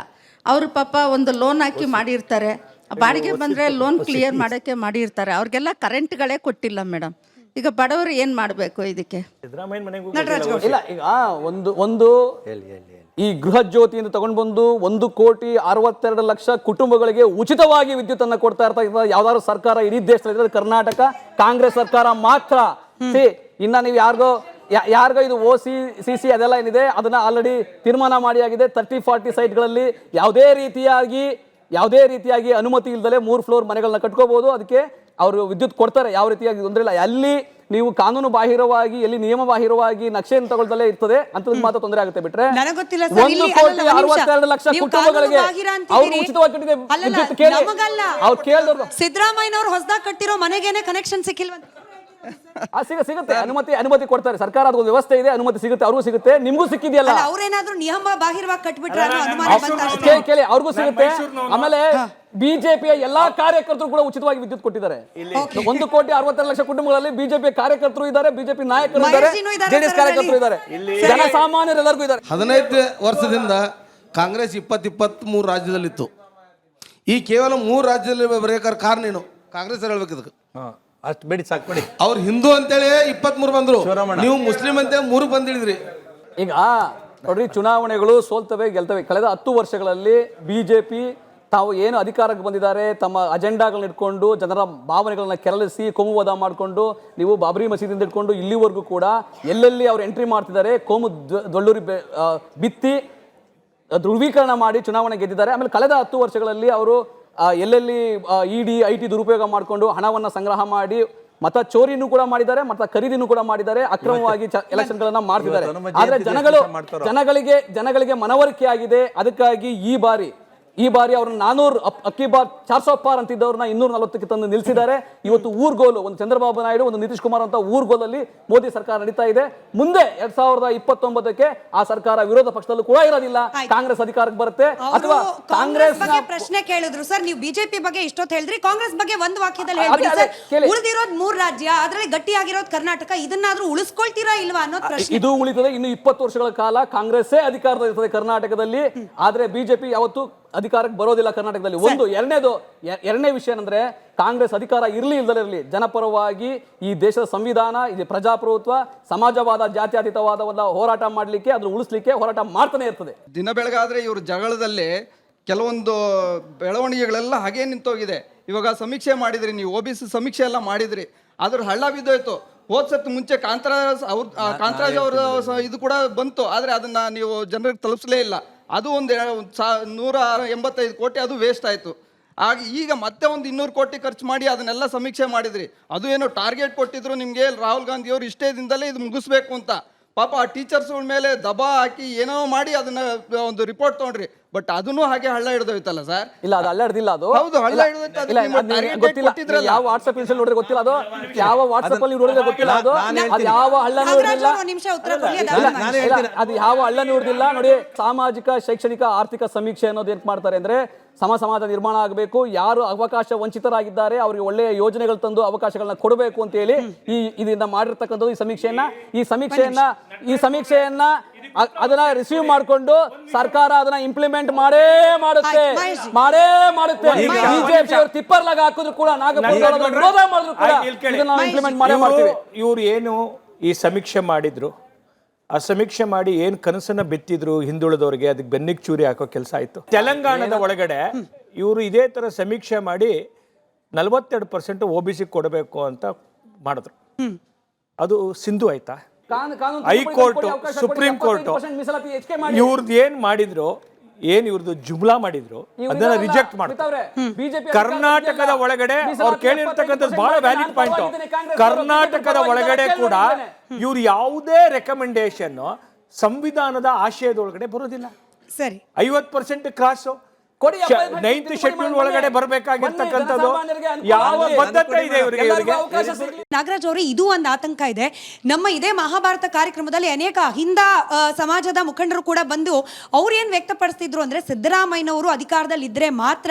ಅವರು ಪಾಪ ಒಂದು ಲೋನ್ ಹಾಕಿ ಮಾಡಿರ್ತಾರೆ, ಬಾಡಿಗೆ ಬಂದರೆ ಲೋನ್ ಕ್ಲಿಯರ್ ಮಾಡೋಕ್ಕೆ ಮಾಡಿರ್ತಾರೆ, ಅವ್ರಿಗೆಲ್ಲ ಕರೆಂಟ್ಗಳೇ ಕೊಟ್ಟಿಲ್ಲ ಮೇಡಮ್. ಈಗ ಬಡವರು ಏನು ಮಾಡಬೇಕು ಇದಕ್ಕೆ? ಇಲ್ಲ, ಈಗ ಒಂದು ಈ ಗೃಹ ಜ್ಯೋತಿಯಿಂದ ತಗೊಂಡು ಬಂದು 1,62,00,000 ಕುಟುಂಬಗಳಿಗೆ ಉಚಿತವಾಗಿ ವಿದ್ಯುತ್ ಅನ್ನು ಕೊಡ್ತಾ ಇರ್ತಾ ಯಾವ್ದಾದ್ರು ಸರ್ಕಾರ ಇಡೀ ದೇಶದಲ್ಲಿ ಕರ್ನಾಟಕ ಕಾಂಗ್ರೆಸ್ ಸರ್ಕಾರ ಮಾತ್ರ. ಇನ್ನ ನೀವು ಯಾರಿಗೋ ಇದು OC/CC ಅದೆಲ್ಲ ಏನಿದೆ ಅದನ್ನ ಆಲ್ರೆಡಿ ತೀರ್ಮಾನ ಮಾಡಿ ಆಗಿದೆ. 30-40 ಸೈಟ್ಗಳಲ್ಲಿ ಯಾವುದೇ ರೀತಿಯಾಗಿ ಅನುಮತಿ ಇಲ್ಲದೆ 3 ಫ್ಲೋರ್ ಮನೆಗಳನ್ನ ಕಟ್ಕೋಬಹುದು. ಅದಕ್ಕೆ ಅವರು ವಿದ್ಯುತ್ ಕೊಡ್ತಾರೆ, ಯಾವ ರೀತಿಯಾಗಿ ತೊಂದರೆ ಇಲ್ಲ. ಅಲ್ಲಿ ನೀವು ಕಾನೂನು ಬಾಹಿರವಾಗಿ, ಎಲ್ಲಿ ನಿಯಮ ಬಾಹಿರವಾಗಿ ನಕ್ಷೆಯನ್ನು ತಗೊಳ್ದಲ್ಲೇ ಇರ್ತದೆ ಅಂತ ಮಾತ್ರ ತೊಂದರೆ ಆಗುತ್ತೆ. ಬಿಟ್ರೆ ನನಗ್ ಗೊತ್ತಿಲ್ಲ ಸರ್, 1,62 ಲಕ್ಷ ನೀವು ಕುಟುಂಬಗಳಿಗೆ ಕಾನೂನು ಬಾಹಿರ ಅಂತಿದ್ದೀರಿ. ಅವ್ರು ಉಚಿತವಾಗಿ ಕಟ್ಟಿದೆ ಅಲ್ಲಲ್ಲ, ವಿದ್ಯುತ್. ಕೇಳಿ, ನಮಗಲ್ಲ. ಅವ್ರು ಕೇಳಿದವ್ರು ಸಿದ್ದರಾಮಯ್ಯನವರು ಹೊಸದಾಗಿ ಕಟ್ಟಿರೋ ಮನೆಗೇನೆ ಕನೆಕ್ಷನ್ ಸಿಕ್ಕಿಲ್ವಂತ. ಸಿಗುತ್ತೆ, ಅನುಮತಿ ಕೊಡ್ತಾರೆ ಸರ್ಕಾರ, ಅದೊಂದು ವ್ಯವಸ್ಥೆ ಇದೆ, ಅನುಮತಿ ಸಿಗುತ್ತೆ, ಅವ್ರಿಗೂ ಸಿಗುತ್ತೆ, ನಿಮ್ಗೂ ಸಿಕ್ಕಿದೆಯಲ್ಲ. ಅವ್ರೇನಾದ್ರೂ ನಿಯಮ ಬಾಹಿರವಾಗಿ ಕಟ್ಬಿಟ್ರೆ ಅನ್ನೋ ಅನುಮಾನ ಬಂತ ಅಷ್ಟೇ. ಕೇಳಿ, ಅವ್ರಿಗೂ ಸಿಗುತ್ತೆ. ಆಮೇಲೆ ಬಿಜೆಪಿಯ ಎಲ್ಲಾ ಕಾರ್ಯಕರ್ತರು ಕೂಡ ಉಚಿತವಾಗಿ ವಿದ್ಯುತ್ ಕೊಟ್ಟಿದ್ದಾರೆ. 1,62 ಲಕ್ಷ ಕುಟುಂಬಗಳಲ್ಲಿ ಬಿಜೆಪಿ ಕಾರ್ಯಕರ್ತರು ಇದ್ದಾರೆ, ಬಿಜೆಪಿ ನಾಯಕರು ಇದ್ದಾರೆ, ಮಹೇಶ್ ಇದ್ದಾರೆ, ಜೆಡಿಎಸ್ ಕಾರ್ಯಕರ್ತರು ಇದ್ದಾರೆ, ಜನಸಾಮಾನ್ಯರೆಲ್ಲರಿಗೂ ಇದ್ದಾರೆ. 15 ವರ್ಷದಿಂದ ಕಾಂಗ್ರೆಸ್ 23 ರಾಜ್ಯದಲ್ಲಿತ್ತು. ಈ ಕೇವಲ 3 ರಾಜ್ಯದಲ್ಲಿ ಬರೆಯಕ್ಕೆ ಕಾರಣ ಏನು? ಕಾಂಗ್ರೆಸ್ ಹೇಳ್ಬೇಕು ಇದಕ್ಕೆ. ಅಷ್ಟು ಬೇಡಿ ಸಾಕ್ಬೇಡಿ. ಅವ್ರು ಹಿಂದೂ ಅಂತೇಳಿ 23 ಬಂದ್ರು, ನೀವು ಮುಸ್ಲಿಂ ಅಂತ 3 ಬಂದಿಳಿದ್ರಿ. ಈಗ ನೋಡ್ರಿ, ಚುನಾವಣೆಗಳು ಸೋಲ್ತವೆ ಗೆಲ್ತವೆ. ಕಳೆದ 10 ವರ್ಷಗಳಲ್ಲಿ ಬಿಜೆಪಿ ತಾವು ಏನು ಅಧಿಕಾರಕ್ಕೆ ಬಂದಿದ್ದಾರೆ, ತಮ್ಮ ಅಜೆಂಡಾಗಳನ್ನ ಇಟ್ಕೊಂಡು ಜನರ ಭಾವನೆಗಳನ್ನ ಕೆರಳಿಸಿ ಕೋಮುವಾದ ಮಾಡಿಕೊಂಡು, ನೀವು ಬಾಬರಿ ಮಸೀದಿಯಿಂದ ಇಟ್ಕೊಂಡು ಇಲ್ಲಿವರೆಗೂ ಕೂಡ ಎಲ್ಲೆಲ್ಲಿ ಅವ್ರು ಎಂಟ್ರಿ ಮಾಡ್ತಿದ್ದಾರೆ, ಕೋಮು ದೊಳ್ಳೂರಿ ಬಿತ್ತಿ ಧ್ರುವೀಕರಣ ಮಾಡಿ ಚುನಾವಣೆ ಗೆದ್ದಿದ್ದಾರೆ. ಆಮೇಲೆ ಕಳೆದ 10 ವರ್ಷಗಳಲ್ಲಿ ಅವರು ಎಲ್ಲೆಲ್ಲಿ ಇಡಿ IT ದುರುಪಯೋಗ ಮಾಡಿಕೊಂಡು ಹಣವನ್ನು ಸಂಗ್ರಹ ಮಾಡಿ ಮತ ಚೋರಿನೂ ಕೂಡ ಮಾಡಿದ್ದಾರೆ, ಮತ ಖರೀದಿನೂ ಕೂಡ ಮಾಡಿದ್ದಾರೆ, ಅಕ್ರಮವಾಗಿ ಎಲೆಕ್ಷನ್ಗಳನ್ನ ಮಾಡ್ತಿದ್ದಾರೆ. ಆದ್ರೆ ಜನಗಳಿಗೆ ಮನವರಿಕೆ ಆಗಿದೆ. ಅದಕ್ಕಾಗಿ ಈ ಬಾರಿ ಅವ್ರನ್ನ 400 ಅಕ್ಕಿ ಬಾರ್ 400 ಪಾರ್ ಅಂತಿದ್ದವ್ರನ್ನ 240ಕ್ಕೆ ತಂದು ನಿಲ್ಲಿಸಿದ್ದಾರೆ. ಇವತ್ತು ಊರ್ಗೋಲು, ಒಂದು ಚಂದ್ರಬಾಬು ನಾಯ್ಡು, ಒಂದು ನಿತೀಶ್ ಕುಮಾರ್ ಅಂತ ಊರ್ಗೋಲಲ್ಲಿ ಮೋದಿ ಸರ್ಕಾರ ನಡೀತಾ ಇದೆ. ಮುಂದೆ 2029ಕ್ಕೆ ಆ ಸರ್ಕಾರ ವಿರೋಧ ಪಕ್ಷದಲ್ಲೂ ಕೂಡ ಇರೋದಿಲ್ಲ, ಕಾಂಗ್ರೆಸ್ ಅಧಿಕಾರಕ್ಕೆ ಬರುತ್ತೆ. ಅಥವಾ ಕಾಂಗ್ರೆಸ್ ಬಗ್ಗೆ ಪ್ರಶ್ನೆ ಕೇಳಿದ್ರು ಸರ್, ನೀವು ಬಿಜೆಪಿ ಬಗ್ಗೆ ಇಷ್ಟೊತ್ತು ಹೇಳಿದ್ರಿ, ಕಾಂಗ್ರೆಸ್ ಬಗ್ಗೆ ಒಂದು ವಾಕ್ಯದಲ್ಲಿ ಹೇಳ್ಬಿಡಿ ಸರ್. ಉಳಿದಿರೋದು 3 ರಾಜ್ಯ, ಅದರಲ್ಲಿ ಗಟ್ಟಿಯಾಗಿರೋದು ಕರ್ನಾಟಕ, ಇದನ್ನಾದ್ರೂ ಉಳಿಸ್ಕೊಳ್ತೀರಾ ಇಲ್ವಾ ಅನ್ನೋದು ಪ್ರಶ್ನೆ. ಇದು ಉಳಿತದೆ. ಇನ್ನು 20 ವರ್ಷಗಳ ಕಾಲ ಕಾಂಗ್ರೆಸ್ಸೇ ಅಧಿಕಾರದಲ್ಲಿ ಇರ್ತದೆ ಕರ್ನಾಟಕದಲ್ಲಿ. ಆದ್ರೆ ಬಿಜೆಪಿ ಯಾವತ್ತು ಅಧಿಕಾರಕ್ಕೆ ಬರೋದಿಲ್ಲ ಕರ್ನಾಟಕದಲ್ಲಿ. ಎರಡನೇ ವಿಷಯ ಏನಂದ್ರೆ, ಕಾಂಗ್ರೆಸ್ ಅಧಿಕಾರ ಇಲ್ಲದಿರಲಿ ಜನಪರವಾಗಿ ಈ ದೇಶದ ಸಂವಿಧಾನ, ಇದು ಪ್ರಜಾಪ್ರಭುತ್ವ, ಸಮಾಜವಾದ, ಜಾತ್ಯತೀತವಾದವನ್ನ ಹೋರಾಟ ಮಾಡಲಿಕ್ಕೆ, ಅದನ್ನು ಉಳಿಸ್ಲಿಕ್ಕೆ ಹೋರಾಟ ಮಾಡ್ತಾನೆ ಇರ್ತದೆ. ದಿನ ಬೆಳಗಾದ್ರೆ ಇವರು ಜಗಳದಲ್ಲಿ ಕೆಲವೊಂದು ಬೆಳವಣಿಗೆಗಳೆಲ್ಲ ಹಾಗೇ ನಿಂತೋಗಿದೆ. ಇವಾಗ ಸಮೀಕ್ಷೆ ಮಾಡಿದ್ರಿ ನೀವು, OBC ಸಮೀಕ್ಷೆ ಎಲ್ಲ ಮಾಡಿದ್ರಿ, ಅದ್ರ ಹಳ್ಳ ಬಿದ್ದೋಯ್ತು. ಹೋದ್ಸತ್ತು ಮುಂಚೆ ಕಾಂತರಾಜ್ ಅವರ ಇದು ಕೂಡ ಬಂತು, ಆದರೆ ಅದನ್ನ ನೀವು ಜನರಿಗೆ ತಲುಪಿಸಲೇ ಇಲ್ಲ. ಅದು ಒಂದು 185 ಕೋಟಿ ಅದು ವೇಸ್ಟ್ ಆಯಿತು. ಆಗ ಈಗ ಮತ್ತೆ ಒಂದು 200 ಕೋಟಿ ಖರ್ಚು ಮಾಡಿ ಅದನ್ನೆಲ್ಲ ಸಮೀಕ್ಷೆ ಮಾಡಿದ್ರಿ. ಅದು ಏನೋ ಟಾರ್ಗೆಟ್ ಕೊಟ್ಟಿದ್ರು ನಿಮಗೆ, ರಾಹುಲ್ ಗಾಂಧಿ ಅವರು ಇಷ್ಟೇ ದಿನದಲ್ಲೇ ಇದು ಮುಗಿಸ್ಬೇಕು ಅಂತ. ಪಾಪ ಆ ಟೀಚರ್ಸ್ಗಳ ಮೇಲೆ ದಬಾ ಹಾಕಿ ಏನೋ ಮಾಡಿ ಅದನ್ನ ಒಂದು ರಿಪೋರ್ಟ್ ತೊಗೊಂಡ್ರಿ. ಬಟ್ ಅದನ್ನು ಹಾಗೆ ಹಳ್ಳ ಹಿಡಿದೋಯ್ತಲ್ಲ ಸರ್. ಇಲ್ಲ, ಅದು ಹಳ್ಳ ಹಿಡಿದಿಲ್ಲ. ಅದು ಹೌದು, ಹಳ್ಳ ಗೊತ್ತಿಲ್ಲ. ಯಾವ ವಾಟ್ಸ್ಆಪ್ ಇನ್ಸ್ಟಾಲ್ ನೋಡಿದ್ರೆ ಗೊತ್ತಿಲ್ಲ, ಅದು ಯಾವ ವಾಟ್ಸ್ಆಪ್ ಅಲ್ಲಿ ನೋಡಿದ್ರೆ ಗೊತ್ತಿಲ್ಲ, ಅದು ಯಾವ ಹಳ್ಳ ನೋಡಿಲ್ಲ, ಅದು ಯಾವ ಹಳ್ಳ ನೋಡಿಲ್ಲ. ನೋಡಿ, ಸಾಮಾಜಿಕ, ಶೈಕ್ಷಣಿಕ, ಆರ್ಥಿಕ ಸಮೀಕ್ಷೆ ಅನ್ನೋದು ಏನ್ ಮಾಡ್ತಾರೆ ಅಂದ್ರೆ, ಸಮಾಜ ನಿರ್ಮಾಣ ಆಗಬೇಕು, ಯಾರು ಅವಕಾಶ ವಂಚಿತರಾಗಿದ್ದಾರೆ ಅವರಿಗೆ ಒಳ್ಳೆಯ ಯೋಜನೆಗಳು ತಂದು ಅವಕಾಶಗಳನ್ನ ಕೊಡಬೇಕು ಅಂತ ಹೇಳಿ ಇದರಿಂದ ಮಾಡಿರ್ತಕ್ಕಂಥದ್ದು ಈ ಸಮೀಕ್ಷೆಯನ್ನ ಅದನ್ನ ರಿಸೀವ್ ಮಾಡಿಕೊಂಡು ಸರ್ಕಾರ ಅದನ್ನ ಇಂಪ್ಲಿಮೆಂಟ್ ಮಾಡೇ ಮಾಡುತ್ತೆ. ಬಿಜೆಪಿ ಅವರು ತಿಪ್ಪರ್ಲಾಗ ಹಾಕಿದ್ರು ಕೂಡ, ನಾಗಪುರ ವಿರೋಧ ಮಾಡಿದ್ರು ಕೂಡ ಇದನ್ನ ಇಂಪ್ಲಿಮೆಂಟ್ ಮಾಡೇ ಮಾಡ್ತೀವಿ. ಇವ್ರು ಏನು ಈ ಸಮೀಕ್ಷೆ ಮಾಡಿದ್ರು, ಆ ಸಮೀಕ್ಷೆ ಮಾಡಿ ಏನು ಕನಸನ್ನ ಬೆತ್ತಿದ್ರು ಹಿಂದುಳಿದವರಿಗೆ, ಅದಕ್ಕೆ ಬೆನ್ನಿಗೆ ಚೂರಿ ಹಾಕೋ ಕೆಲಸ ಆಯ್ತು. ತೆಲಂಗಾಣದ ಒಳಗಡೆ ಇವರು ಇದೇ ತರ ಸಮೀಕ್ಷೆ ಮಾಡಿ 42% OBC ಕೊಡಬೇಕು ಅಂತ ಮಾಡಿದ್ರು. ಅದು ಸಿಂಧು ಆಯ್ತಾ? ಹೈಕೋರ್ಟ್, ಸುಪ್ರೀಂ ಕೋರ್ಟ್ ಇವ್ರದ್ದು ಏನ್ ಮಾಡಿದ್ರು, ಇವ್ರದ್ದು ಜುಮ್ಲಾ ಮಾಡಿದ್ರು, ಅದನ್ನ ರಿಜೆಕ್ಟ್ ಮಾಡ್ತಾರೆ. ಕರ್ನಾಟಕದ ಒಳಗಡೆ ಅವ್ರು ಕೇಳಿರ್ತಕ್ಕಂಥದ್ದು ಬಹಳ ವ್ಯಾಲಿಡ್ ಪಾಯಿಂಟ್. ಕರ್ನಾಟಕದ ಒಳಗಡೆ ಕೂಡ ಇವ್ರು ಯಾವುದೇ ರೆಕಮೆಂಡೇಶನ್ ಸಂವಿಧಾನದ ಆಶಯದೊಳಗಡೆ ಬರೋದಿಲ್ಲ. ಸರಿ, 50% ಕ್ರಾಸ್ 9th ಶೆಡ್ಯೂಲ್ ಒಳಗಡೆ ಬರಬೇಕಾಗಿರ್ತಕ್ಕಂಥದ್ದು ಯಾವ ಬದ್ಧತೆ ಇದೆ ಇವರಿಗೆ? ನಾಗರಾಜ್ ಅವರೇ, ಇದು ಒಂದು ಆತಂಕ ಇದೆ. ನಮ್ಮ ಇದೇ ಮಹಾಭಾರತ ಕಾರ್ಯಕ್ರಮದಲ್ಲಿ ಅನೇಕ ಹಿಂದ ಸಮಾಜದ ಮುಖಂಡರು ಕೂಡ ಬಂದು ಅವ್ರು ಏನ್ ವ್ಯಕ್ತಪಡಿಸ್ತಿದ್ರು ಅಂದ್ರೆ, ಸಿದ್ದರಾಮಯ್ಯನವರು ಅಧಿಕಾರದಲ್ಲಿ ಇದ್ರೆ ಮಾತ್ರ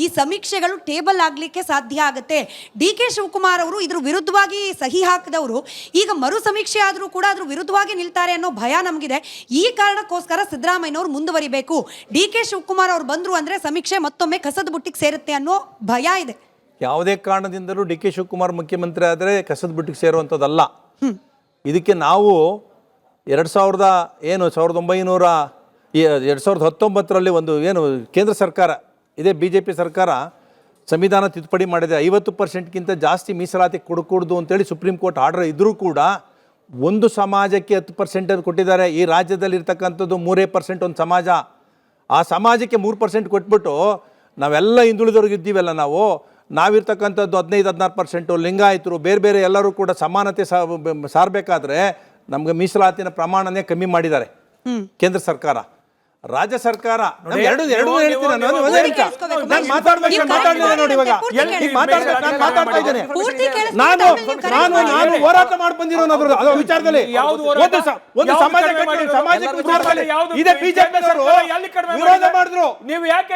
ಈ ಸಮೀಕ್ಷೆಗಳು ಟೇಬಲ್ ಆಗ್ಲಿಕ್ಕೆ ಸಾಧ್ಯ ಆಗುತ್ತೆ. DK ಶಿವಕುಮಾರ್ ಅವರು ಇದ್ರ ವಿರುದ್ಧವಾಗಿ ಸಹಿ ಹಾಕಿದವರು ಈಗ ಮರು ಸಮೀಕ್ಷೆ ಆದ್ರೂ ಕೂಡ ಅದ್ರ ವಿರುದ್ಧವಾಗಿ ನಿಲ್ತಾರೆ ಅನ್ನೋ ಭಯ ನಮಗಿದೆ. ಈ ಕಾರಣಕ್ಕೋಸ್ಕರ ಸಿದ್ದರಾಮಯ್ಯನವರು ಮುಂದುವರಿಬೇಕು. DK ಶಿವಕುಮಾರ್ ಅವರು ಬಂದ್ರು ಅಂದ್ರೆ ಸಮೀಕ್ಷೆ ಮತ್ತೊಮ್ಮೆ ಕಸದ ಬುಟ್ಟಿಗೆ ಸೇರುತ್ತೆ ಅನ್ನೋ ಭಯ ಇದೆ. ಯಾವುದೇ ಕಾರಣದಿಂದಲೂ DK ಶಿವಕುಮಾರ್ ಮುಖ್ಯಮಂತ್ರಿ ಆದರೆ ಕಸದ ಬುಟ್ಟಿಗೆ ಸೇರುವಂಥದ್ದಲ್ಲ. ಇದಕ್ಕೆ ನಾವು 2019ರಲ್ಲಿ ಒಂದು ಏನು ಕೇಂದ್ರ ಸರ್ಕಾರ, ಇದೇ BJP ಸರ್ಕಾರ ಸಂವಿಧಾನ ತಿದ್ದುಪಡಿ ಮಾಡಿದೆ. 50%ಗಿಂತ ಜಾಸ್ತಿ ಮೀಸಲಾತಿ ಕೊಡಕೂಡ್ದು ಅಂತೇಳಿ ಸುಪ್ರೀಂ ಕೋರ್ಟ್ ಆರ್ಡರ್ ಇದ್ದರೂ ಕೂಡ ಒಂದು ಸಮಾಜಕ್ಕೆ 10% ಕೊಟ್ಟಿದ್ದಾರೆ. ಈ ರಾಜ್ಯದಲ್ಲಿ ಇರ್ತಕ್ಕಂಥದ್ದು 3% ಒಂದು ಸಮಾಜ. ಆ ಸಮಾಜಕ್ಕೆ 3% ಕೊಟ್ಬಿಟ್ಟು ನಾವೆಲ್ಲ ಹಿಂದುಳಿದವ್ರಿಗೆ ಇದ್ದೀವಲ್ಲ, ನಾವಿರ್ತಕ್ಕಂಥದ್ದು 15-16%, ಲಿಂಗಾಯತರು ಬೇರೆ ಬೇರೆ ಎಲ್ಲರೂ ಕೂಡ ಸಮಾನತೆ ಸಾರಬೇಕಾದ್ರೆ ನಮಗೆ ಮೀಸಲಾತಿನ ಪ್ರಮಾಣನೇ ಕಮ್ಮಿ ಮಾಡಿದ್ದಾರೆ ಕೇಂದ್ರ ಸರ್ಕಾರ. ರಾಜ್ಯ ಸರ್ಕಾರ ಎರಡು ಹೇಳ್ತೀನಿ ನಾನು. ನಾನು ಮಾತಾಡ್ಬೇಕು, ಮಾತಾಡ್ಲಿಲ್ಲ ನೋಡಿ ಇವಾಗ. ನಾನು ಮಾತಾಡ್ತಾ ಇದ್ದೇನೆ. ನಾನು ಹೋರಾಟ ಮಾಡಿ ಬಂದಿರೋನು ಅದರ ವಿಚಾರದಲ್ಲಿ. ಒಂದು ಸಮಾಜಕ್ಕೆ ವಿಚಾರದಲ್ಲಿ ಇದೇ ಬಿಜೆಪಿಯವರು ವಿರೋಧ ಮಾಡಿದ್ರು. ನೀವು ಯಾಕೆ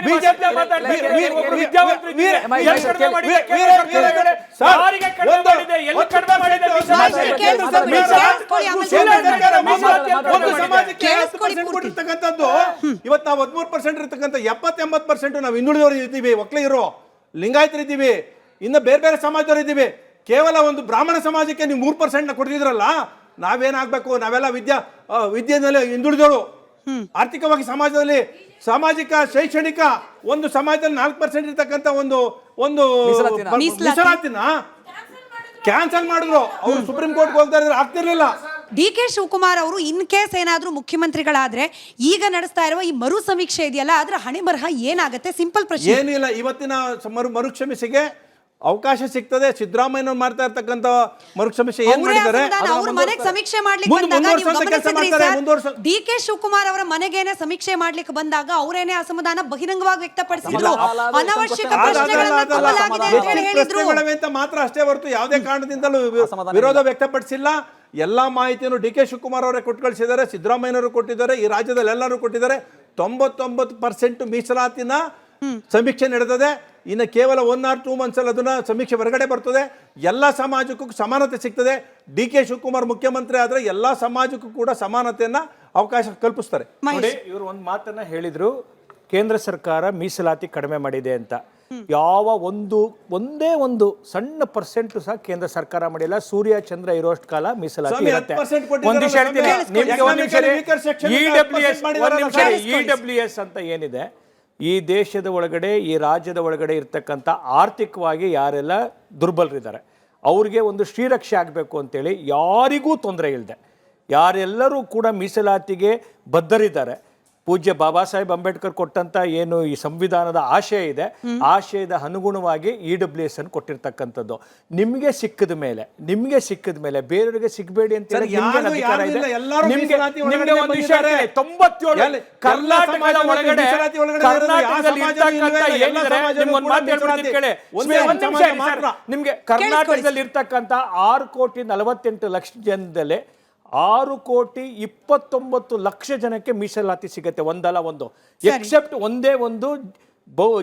ಕೊಟ್ಟಿರ್ತಕ್ಕಂಥದ್ದು ಇವತ್ತು ನಾವು 13% ಇರ್ತಕ್ಕಂಥ 70-80% ನಾವು ಹಿಂದುಳಿದವರು ಇದ್ದೀವಿ, ಒಕ್ಕಲಿಗರು, ಲಿಂಗಾಯತರು ಇದ್ದೀವಿ, ಇನ್ನು ಬೇರೆ ಬೇರೆ ಸಮಾಜದವರು ಇದ್ದೀವಿ. ಕೇವಲ ಒಂದು ಬ್ರಾಹ್ಮಣ ಸಮಾಜಕ್ಕೆ ನೀವು 3% ಕೊಟ್ಟಿದ್ರಲ್ಲ, ನಾವೇನಾಗಬೇಕು? ನಾವೆಲ್ಲ ವಿದ್ಯೆಯಲ್ಲಿ ಹಿಂದುಳಿದವರು, ಆರ್ಥಿಕವಾಗಿ ಸಮಾಜದಲ್ಲಿ, ಸಾಮಾಜಿಕ ಶೈಕ್ಷಣಿಕ ಒಂದು ಸಮಾಜದಲ್ಲಿ 4% ಇರ್ತಕ್ಕಂಥ ಒಂದು ಮೀಸಲಾತಿನ ಕ್ಯಾನ್ಸಲ್ ಮಾಡಿದ್ರು. ಅವರು ಸುಪ್ರೀಂ ಕೋರ್ಟ್ಗೆ ಹೋಗ್ತಾ ಇದ್ರೆ ಆಗ್ತಿರ್ಲಿಲ್ಲ. DK ಶಿವಕುಮಾರ್ ಅವರು ಇನ್ ಕೇಸ್ ಏನಾದ್ರೂ ಮುಖ್ಯಮಂತ್ರಿಗಳಾದ್ರೆ ಈಗ ನಡೆಸ್ತಾ ಇರುವ ಈ ಮರು ಸಮೀಕ್ಷೆ ಇದೆಯಲ್ಲ, ಅದ್ರ ಹಣೆ ಬರಹ ಏನಾಗುತ್ತೆ? ಸಿಂಪಲ್ ಪ್ರಶ್ನೆ. ಏನಿಲ್ಲ, ಇವತ್ತಿನ ಮರುಕ್ಷಮಿಸೆಗೆ ಅವಕಾಶ ಸಿಗ್ತದೆ. ಸಿದ್ದರಾಮಯ್ಯ ಮಾಡ್ತಾ ಇರ್ತಕ್ಕಂಥ ಮರುಕ್ಷಮಿಸೆ ಏನ್ ಮಾಡಿದ್ದಾರೆ? ಸಮೀಕ್ಷೆ ಮಾಡ್ಲಿಕ್ಕೆ DK ಶಿವಕುಮಾರ್ ಅವರ ಮನೆಗೇನೆ ಸಮೀಕ್ಷೆ ಮಾಡ್ಲಿಕ್ಕೆ ಬಂದಾಗ ಅವರೇನೆ ಅಸಮಾಧಾನ ಬಹಿರಂಗವಾಗಿ ವ್ಯಕ್ತಪಡಿಸಿದ್ರು. ಅನವಶ್ಯಕ ಪ್ರಶ್ನೆಗಳಂತ ಮಾತ್ರ ಅಷ್ಟೇ ಹೊರತು ಯಾವುದೇ ಕಾರಣದಿಂದಲೂ ವಿರೋಧ ವ್ಯಕ್ತಪಡಿಸಿಲ್ಲ. ಎಲ್ಲ ಮಾಹಿತಿಯನ್ನು DK ಶಿವಕುಮಾರ್ ಅವರೇ ಕೊಟ್ಟು ಕಳಿಸಿದ್ದಾರೆ, ಸಿದ್ದರಾಮಯ್ಯನವರು ಕೊಟ್ಟಿದ್ದಾರೆ, ಈ ರಾಜ್ಯದಲ್ಲಿ ಎಲ್ಲರೂ ಕೊಟ್ಟಿದ್ದಾರೆ. 99% ಮೀಸಲಾತಿನ ಸಮೀಕ್ಷೆ ನಡೆದಿದೆ. ಇನ್ನು ಕೇವಲ 1 or 2 months ಅಲ್ಲಿ ಅದನ್ನ ಸಮೀಕ್ಷೆ ಹೊರಗಡೆ ಬರ್ತದೆ. ಎಲ್ಲ ಸಮಾಜಕ್ಕೂ ಸಮಾನತೆ ಸಿಗ್ತದೆ. DK ಶಿವಕುಮಾರ್ ಮುಖ್ಯಮಂತ್ರಿ ಆದ್ರೆ ಎಲ್ಲ ಸಮಾಜಕ್ಕೂ ಕೂಡ ಸಮಾನತೆಯನ್ನ ಅವಕಾಶ ಕಲ್ಪಿಸ್ತಾರೆ. ನೋಡಿ, ಇವರು ಒಂದು ಮಾತನ್ನ ಹೇಳಿದ್ರು, ಕೇಂದ್ರ ಸರ್ಕಾರ ಮೀಸಲಾತಿ ಕಡಿಮೆ ಮಾಡಿದೆ ಅಂತ. ಯಾವ ಒಂದೇ ಒಂದು ಸಣ್ಣ ಪರ್ಸೆಂಟ್ ಸಹ ಕೇಂದ್ರ ಸರ್ಕಾರ ಮಾಡಿಲ್ಲ. ಸೂರ್ಯ ಚಂದ್ರ ಇರೋಷ್ಟು ಕಾಲ ಮೀಸಲಾತಿ ಇರುತ್ತೆ. EWS ಅಂತ ಏನಿದೆ, ಈ ದೇಶದ ಒಳಗಡೆ, ಈ ರಾಜ್ಯದ ಒಳಗಡೆ ಇರ್ತಕ್ಕಂಥ ಆರ್ಥಿಕವಾಗಿ ಯಾರೆಲ್ಲ ದುರ್ಬಲರಿದ್ದಾರೆ ಅವ್ರಿಗೆ ಒಂದು ಶ್ರೀರಕ್ಷೆ ಆಗಬೇಕು ಅಂತೇಳಿ ಯಾರಿಗೂ ತೊಂದರೆ ಇಲ್ಲದೆ ಯಾರೆಲ್ಲರೂ ಕೂಡ ಮೀಸಲಾತಿಗೆ ಬದ್ಧರಿದ್ದಾರೆ. ಪೂಜ್ಯ ಬಾಬಾ ಸಾಹೇಬ್ ಅಂಬೇಡ್ಕರ್ ಕೊಟ್ಟಂತ ಏನು ಈ ಸಂವಿಧಾನದ ಆಶಯ ಇದೆ, ಆಶಯದ ಅನುಗುಣವಾಗಿ EWS ಅನ್ನು ಕೊಟ್ಟಿರ್ತಕ್ಕಂಥದ್ದು. ನಿಮ್ಗೆ ಸಿಕ್ಕಿದ ಮೇಲೆ ಬೇರೆಯವರಿಗೆ ಸಿಗಬೇಡಿ ಅಂತ ಹೇಳಿ ಅಧಿಕಾರ ಇದೆ. ನಿಮ್ಗೆ ಒಂದು ವಿಷಯ 97 ಕರ್ನಾಟಕದ ಒಳಗಡೆ ನಿಮ್ಗೆ ಕರ್ನಾಟಕದಲ್ಲಿ ಇರ್ತಕ್ಕಂಥ 6,48,00,000 ಜನದಲ್ಲಿ 6,29,00,000 ಜನಕ್ಕೆ ಮೀಸಲಾತಿ ಸಿಗುತ್ತೆ. ಒಂದಲ್ಲ ಎಕ್ಸೆಪ್ಟ್ ಒಂದೇ ಒಂದು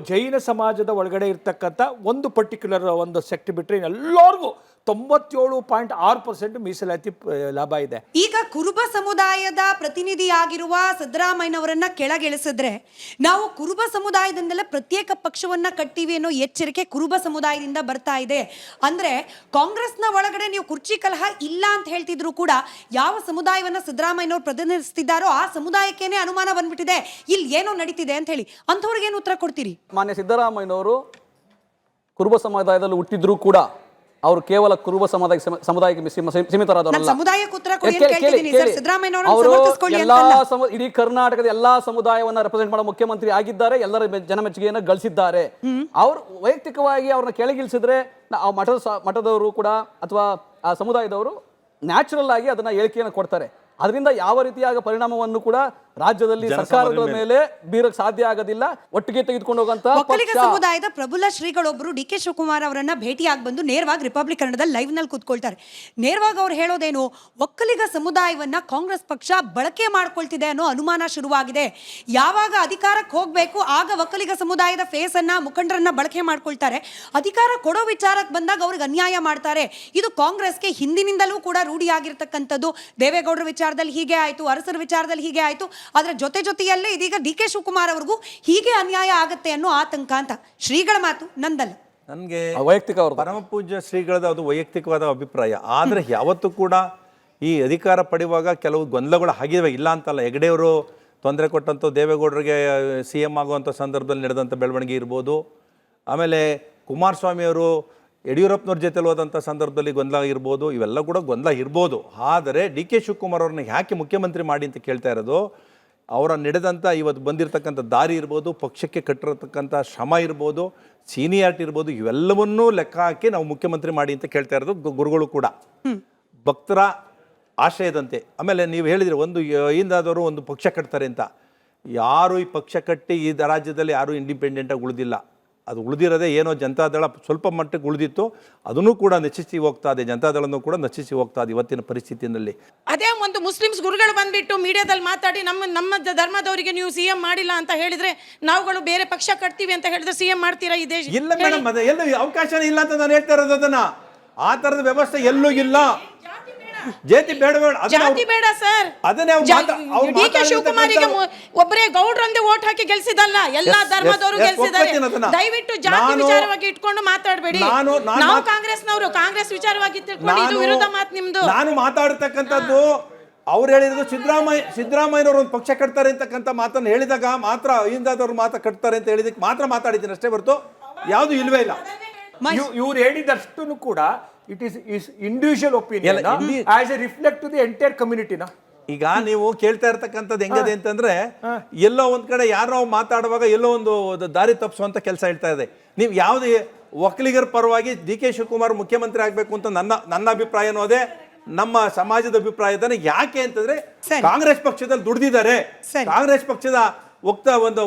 ಜೈನ ಸಮಾಜದ ಒಳಗಡೆ ಇರ್ತಕ್ಕಂಥ ಒಂದು ಪರ್ಟಿಕ್ಯುಲರ್ ಒಂದು ಸೆಕ್ಟ್ ಬಿಟ್ಟರೆ ಎಲ್ಲರಿಗೂ 97.6% ಮೀಸಲಾತಿ ಲಾಭ ಇದೆ. ಈಗ ಕುರುಬ ಸಮುದಾಯದ ಪ್ರತಿನಿಧಿಯಾಗಿರುವ ಸಿದ್ದರಾಮಯ್ಯನವರನ್ನ ಕೆಳಗಿಳಿಸಿದ್ರೆ ನಾವು ಕುರುಬ ಸಮುದಾಯದಿಂದಲೇ ಪ್ರತ್ಯೇಕ ಪಕ್ಷವನ್ನ ಕಟ್ತೀವಿ ಅನ್ನೋ ಎಚ್ಚರಿಕೆ ಕುರುಬ ಸಮುದಾಯದಿಂದ ಬರ್ತಾ ಇದೆ. ಅಂದ್ರೆ ಕಾಂಗ್ರೆಸ್ನ ಒಳಗಡೆ ನೀವು ಕುರ್ಚಿ ಕಲಹ ಇಲ್ಲ ಅಂತ ಹೇಳ್ತಿದ್ರು ಕೂಡ ಯಾವ ಸಮುದಾಯವನ್ನ ಸಿದ್ದರಾಮಯ್ಯನವರು ಪ್ರತಿನಿಧಿಸ್ತಿದ್ದಾರೋ ಆ ಸಮುದಾಯಕ್ಕೇನೆ ಅನುಮಾನ ಬಂದ್ಬಿಟ್ಟಿದೆ, ಇಲ್ಲಿ ಏನೋ ನಡೀತಿದೆ ಅಂತ ಹೇಳಿ. ಅಂಥವ್ರಿಗೆ ಏನು ಉತ್ತರ ಕೊಡ್ತೀರಿ? ಮಾನ್ಯ ಸಿದ್ದರಾಮಯ್ಯನವರು ಕುರುಬ ಸಮುದಾಯದಲ್ಲಿ ಹುಟ್ಟಿದ್ರು ಕೂಡ ಅವರು ಕೇವಲ ಕುರುಬ ಸಮುದಾಯಕ್ಕೆ ಸೀಮಿತರಾದವರಲ್ಲ. ಇಡೀ ಕರ್ನಾಟಕದ ಎಲ್ಲಾ ಸಮುದಾಯವನ್ನ ರೆಪ್ರೆಸೆಂಟ್ ಮಾಡೋ ಮುಖ್ಯಮಂತ್ರಿ ಆಗಿದ್ದಾರೆ, ಎಲ್ಲರ ಜನಮೆಚ್ಚುಗೆಯನ್ನು ಗಳಿಸಿದ್ದಾರೆ. ಅವರು ವೈಯಕ್ತಿಕವಾಗಿ ಅವ್ರನ್ನ ಕೆಳಗಿಳಿಸಿದ್ರೆ ಮಠದವರು ಕೂಡ ಅಥವಾ ಆ ಸಮುದಾಯದವರು ನ್ಯಾಚುರಲ್ ಆಗಿ ಅದನ್ನ ಹೇಳಿಕೆಯನ್ನು ಕೊಡ್ತಾರೆ. ಅದರಿಂದ ಯಾವ ರೀತಿಯಾದ ಪರಿಣಾಮವನ್ನು ಕೂಡ ರಾಜ್ಯದಲ್ಲಿ ಸರ್ಕಾರದ ಮೇಲೆ ಬೀರಕ್ಕೆ ಸಾಧ್ಯ ಆಗೋದಿಲ್ಲ. ಒಟ್ಟಿಗೆ ತೆಗೆದುಕೊಂಡು ಹೋಗುವಂತ ಒಕ್ಕಲಿಗ ಸಮುದಾಯದ ಪ್ರಬಲ ಶ್ರೀಗಳೊಬ್ಬರು DK ಶಿವಕುಮಾರ್ ಅವರನ್ನ ಭೇಟಿಯಾಗಿ ಬಂದು ನೇರವಾಗಿ ರಿಪಬ್ಲಿಕ್ ಕನ್ನಡದಲ್ಲಿ ಲೈವ್ ನಲ್ಲಿ ಕೂತ್ಕೊಳ್ತಾರೆ. ನೇರವಾಗಿ ಅವ್ರು ಹೇಳೋದೇನು, ಒಕ್ಕಲಿಗ ಸಮುದಾಯವನ್ನ ಕಾಂಗ್ರೆಸ್ ಪಕ್ಷ ಬಳಕೆ ಮಾಡ್ಕೊಳ್ತಿದೆ ಅನ್ನೋ ಅನುಮಾನ ಶುರುವಾಗಿದೆ. ಯಾವಾಗ ಅಧಿಕಾರಕ್ಕೆ ಹೋಗ್ಬೇಕು ಆಗ ಒಕ್ಕಲಿಗ ಸಮುದಾಯದ ಫೇಸ್ ಅನ್ನ, ಮುಖಂಡರನ್ನ ಬಳಕೆ ಮಾಡ್ಕೊಳ್ತಾರೆ. ಅಧಿಕಾರ ಕೊಡೋ ವಿಚಾರಕ್ಕೆ ಬಂದಾಗ ಅವ್ರಿಗೆ ಅನ್ಯಾಯ ಮಾಡ್ತಾರೆ. ಇದು ಕಾಂಗ್ರೆಸ್ಗೆ ಹಿಂದಿನಿಂದಲೂ ಕೂಡ ರೂಢಿಯಾಗಿರ್ತಕ್ಕಂಥದ್ದು. ದೇವೇಗೌಡರ ವಿಚಾರದಲ್ಲಿ ಹೀಗೆ ಆಯ್ತು, ಅರಸರ ವಿಚಾರದಲ್ಲಿ ಹೀಗೆ ಆಯ್ತು, ಅದರ ಜೊತೆಯಲ್ಲೇ ಇದೀಗ DK ಶಿವಕುಮಾರ್ ಅವ್ರಿಗೂ ಹೀಗೆ ಅನ್ಯಾಯ ಆಗತ್ತೆ ಅನ್ನೋ ಆತಂಕ ಅಂತ. ಶ್ರೀಗಳ ಮಾತು ನಂದಲ್ಲ, ನನಗೆ ವೈಯಕ್ತಿಕ ಪರಮ ಪೂಜ್ಯ ಶ್ರೀಗಳದ ಅದು ವೈಯಕ್ತಿಕವಾದ ಅಭಿಪ್ರಾಯ. ಆದರೆ ಯಾವತ್ತೂ ಕೂಡ ಈ ಅಧಿಕಾರ ಪಡೆಯುವಾಗ ಕೆಲವು ಗೊಂದಲಗಳು ಆಗಿವೆ, ಇಲ್ಲ ಅಂತಲ್ಲ. ಹೆಗಡೆಯವರು ತೊಂದರೆ ಕೊಟ್ಟಂಥ ದೇವೇಗೌಡರಿಗೆ CM ಆಗುವಂಥ ಸಂದರ್ಭದಲ್ಲಿ ನಡೆದಂಥ ಬೆಳವಣಿಗೆ ಇರ್ಬೋದು. ಆಮೇಲೆ ಕುಮಾರಸ್ವಾಮಿಯವರು ಯಡಿಯೂರಪ್ಪನವ್ರ ಜೊತೆಲಿ ಹೋದಂಥ ಸಂದರ್ಭದಲ್ಲಿ ಗೊಂದಲ ಇರ್ಬೋದು, ಇವೆಲ್ಲ ಕೂಡ ಗೊಂದಲ ಇರ್ಬೋದು. ಆದರೆ DK ಶಿವಕುಮಾರ್ ಅವ್ರನ್ನ ಯಾಕೆ ಮುಖ್ಯಮಂತ್ರಿ ಮಾಡಿ ಅಂತ ಕೇಳ್ತಾ ಇರೋದು, ಅವರ ನಡೆದಂಥ ಇವತ್ತು ಬಂದಿರತಕ್ಕಂಥ ದಾರಿ ಇರ್ಬೋದು, ಪಕ್ಷಕ್ಕೆ ಕಟ್ಟಿರತಕ್ಕಂಥ ಶ್ರಮ ಇರ್ಬೋದು, ಸೀನಿಯಾರಿಟಿ ಇರ್ಬೋದು, ಇವೆಲ್ಲವನ್ನೂ ಲೆಕ್ಕ ಹಾಕಿ ನಾವು ಮುಖ್ಯಮಂತ್ರಿ ಮಾಡಿ ಅಂತ ಕೇಳ್ತಾ ಇರೋದು ಗುರುಗಳು ಕೂಡ ಭಕ್ತರ ಆಶಯದಂತೆ. ಆಮೇಲೆ ನೀವು ಹೇಳಿದ್ರಿ ಒಂದು ಇಂದಾದವರು ಒಂದು ಪಕ್ಷ ಕಟ್ತಾರೆ ಅಂತ. ಯಾರು ಈ ಪಕ್ಷ ಕಟ್ಟಿ ಈ ರಾಜ್ಯದಲ್ಲಿ ಯಾರೂ ಇಂಡಿಪೆಂಡೆಂಟಾಗಿ ಉಳಿದಿಲ್ಲ. ಅದು ಉಳಿದಿರೋದೇ ಏನೋ ಜನತಾದಳ ಸ್ವಲ್ಪ ಮಟ್ಟಿಗೆ ಉಳಿದಿತ್ತು, ಅದನ್ನು ಕೂಡ ನಶಿಸಿ ಹೋಗ್ತಾ ಇದೆ. ಜನತಾದಳನೂ ಕೂಡ ನಶಿಸಿ ಹೋಗ್ತಾ ಇದೆ ಇವತ್ತಿನ ಪರಿಸ್ಥಿತಿಯಲ್ಲಿ. ಅದೇ ಒಂದು ಮುಸ್ಲಿಮ್ಸ್ ಗುರುಗಳು ಬಂದ್ಬಿಟ್ಟು ಮೀಡಿಯಾದಲ್ಲಿ ಮಾತಾಡಿ ನಮ್ಮ ಧರ್ಮದವರಿಗೆ ನೀವು ಸಿಎಂ ಮಾಡಿಲ್ಲ ಅಂತ ಹೇಳಿದ್ರೆ ನಾವುಗಳು ಬೇರೆ ಪಕ್ಷ ಕಟ್ತೀವಿ ಅಂತ ಹೇಳಿದ್ರೆ ಸಿಎಂ ಮಾಡ್ತೀರಾ ಈ ದೇಶ? ಇಲ್ಲ ಮೇಡಮ್, ಅದೇ ಎಲ್ಲೂ ಅವಕಾಶನೇ ಇಲ್ಲ ಅಂತ ನಾನು ಹೇಳ್ತಾ ಇರೋದು. ಅದನ್ನ ಆ ಥರದ ವ್ಯವಸ್ಥೆ ಎಲ್ಲೂ ಇಲ್ಲ. ಜಾತಿ ಬೇಡ ಜಾತಿ ಬೇಡ ಸರ್. ಡಿ.ಕೆ. ಶಿವಕುಮಾರಿಗೆ ಒಬ್ಬರೇ ಗೌಡ್ರಂದೇ ವೋಟ್ ಹಾಕಿ ಗೆಲ್ಸಿದಲ್ಲ, ಎಲ್ಲಾ ಧರ್ಮದವರು ಗೆಲ್ಸಿದ್ದಾರೆ. ದಯವಿಟ್ಟು ಜಾತಿ ವಿಚಾರವಾಗಿ ಇಟ್ಕೊಂಡು ಮಾತಾಡಬೇಡಿ. ನಾವು ಕಾಂಗ್ರೆಸ್ನವರು, ಕಾಂಗ್ರೆಸ್ ವಿಚಾರವಾಗಿ ಇಟ್ಕೊಂಡು ಇದು ವಿರೋಧ ಮಾತು ನಿಮ್ದು. ನಾನು ಮಾತಾಡ್ತಕ್ಕಂಥದ್ದು ಅವ್ರು ಹೇಳಿರೋದು ಸಿದ್ದರಾಮಯ್ಯನವರು ಒಂದು ಪಕ್ಷ ಕಟ್ತಾರೆ ಅಂತಕ್ಕಂಥ ಮಾತನ್ನು ಹೇಳಿದಾಗ ಮಾತ್ರ ಹಿಂದಾದವ್ರು ಕಟ್ತಾರೆ ಅಂತ ಹೇಳಿದಕ್ಕೆ ಮಾತ್ರ ಮಾತಾಡಿದ್ದೀನಿ ಅಷ್ಟೇ ಹೊರತು ಯಾವುದು ಇಲ್ವೇ ಇಲ್ಲ. ಇವ್ರು ಹೇಳಿದಷ್ಟು ಕೂಡ it is individual opinion as a reflect to the entire ಕಮ್ಯುನಿಟಿನ. ಈಗ ನೀವು ಕೇಳ್ತಾ ಇರ್ತಕ್ಕಂಥದ್ದು ಹೆಂಗಿದೆ ಅಂತಂದ್ರೆ, ಎಲ್ಲೋ ಒಂದ್ ಕಡೆ ಯಾರೋ ಮಾತಾಡುವಾಗ ಎಲ್ಲೋ ಒಂದು ದಾರಿ ತಪ್ಪಿಸುವಂತ ಕೆಲಸ ಹೇಳ್ತಾ ಇದೆ. ನೀವು ಯಾವುದೇ ಒಕ್ಕಲಿಗರ ಪರವಾಗಿ ಡಿ.ಕೆ. ಶಿವಕುಮಾರ್ ಮುಖ್ಯಮಂತ್ರಿ ಆಗ್ಬೇಕು ಅಂತ ನನ್ನ ಅಭಿಪ್ರಾಯನೂ ಅದೇ, ನಮ್ಮ ಸಮಾಜದ ಅಭಿಪ್ರಾಯದ. ಯಾಕೆ ಅಂತಂದ್ರೆ ಕಾಂಗ್ರೆಸ್ ಪಕ್ಷದಲ್ಲಿ ದುಡ್ದಿದ್ದಾರೆ, ಕಾಂಗ್ರೆಸ್ ಪಕ್ಷದ ಒಂದು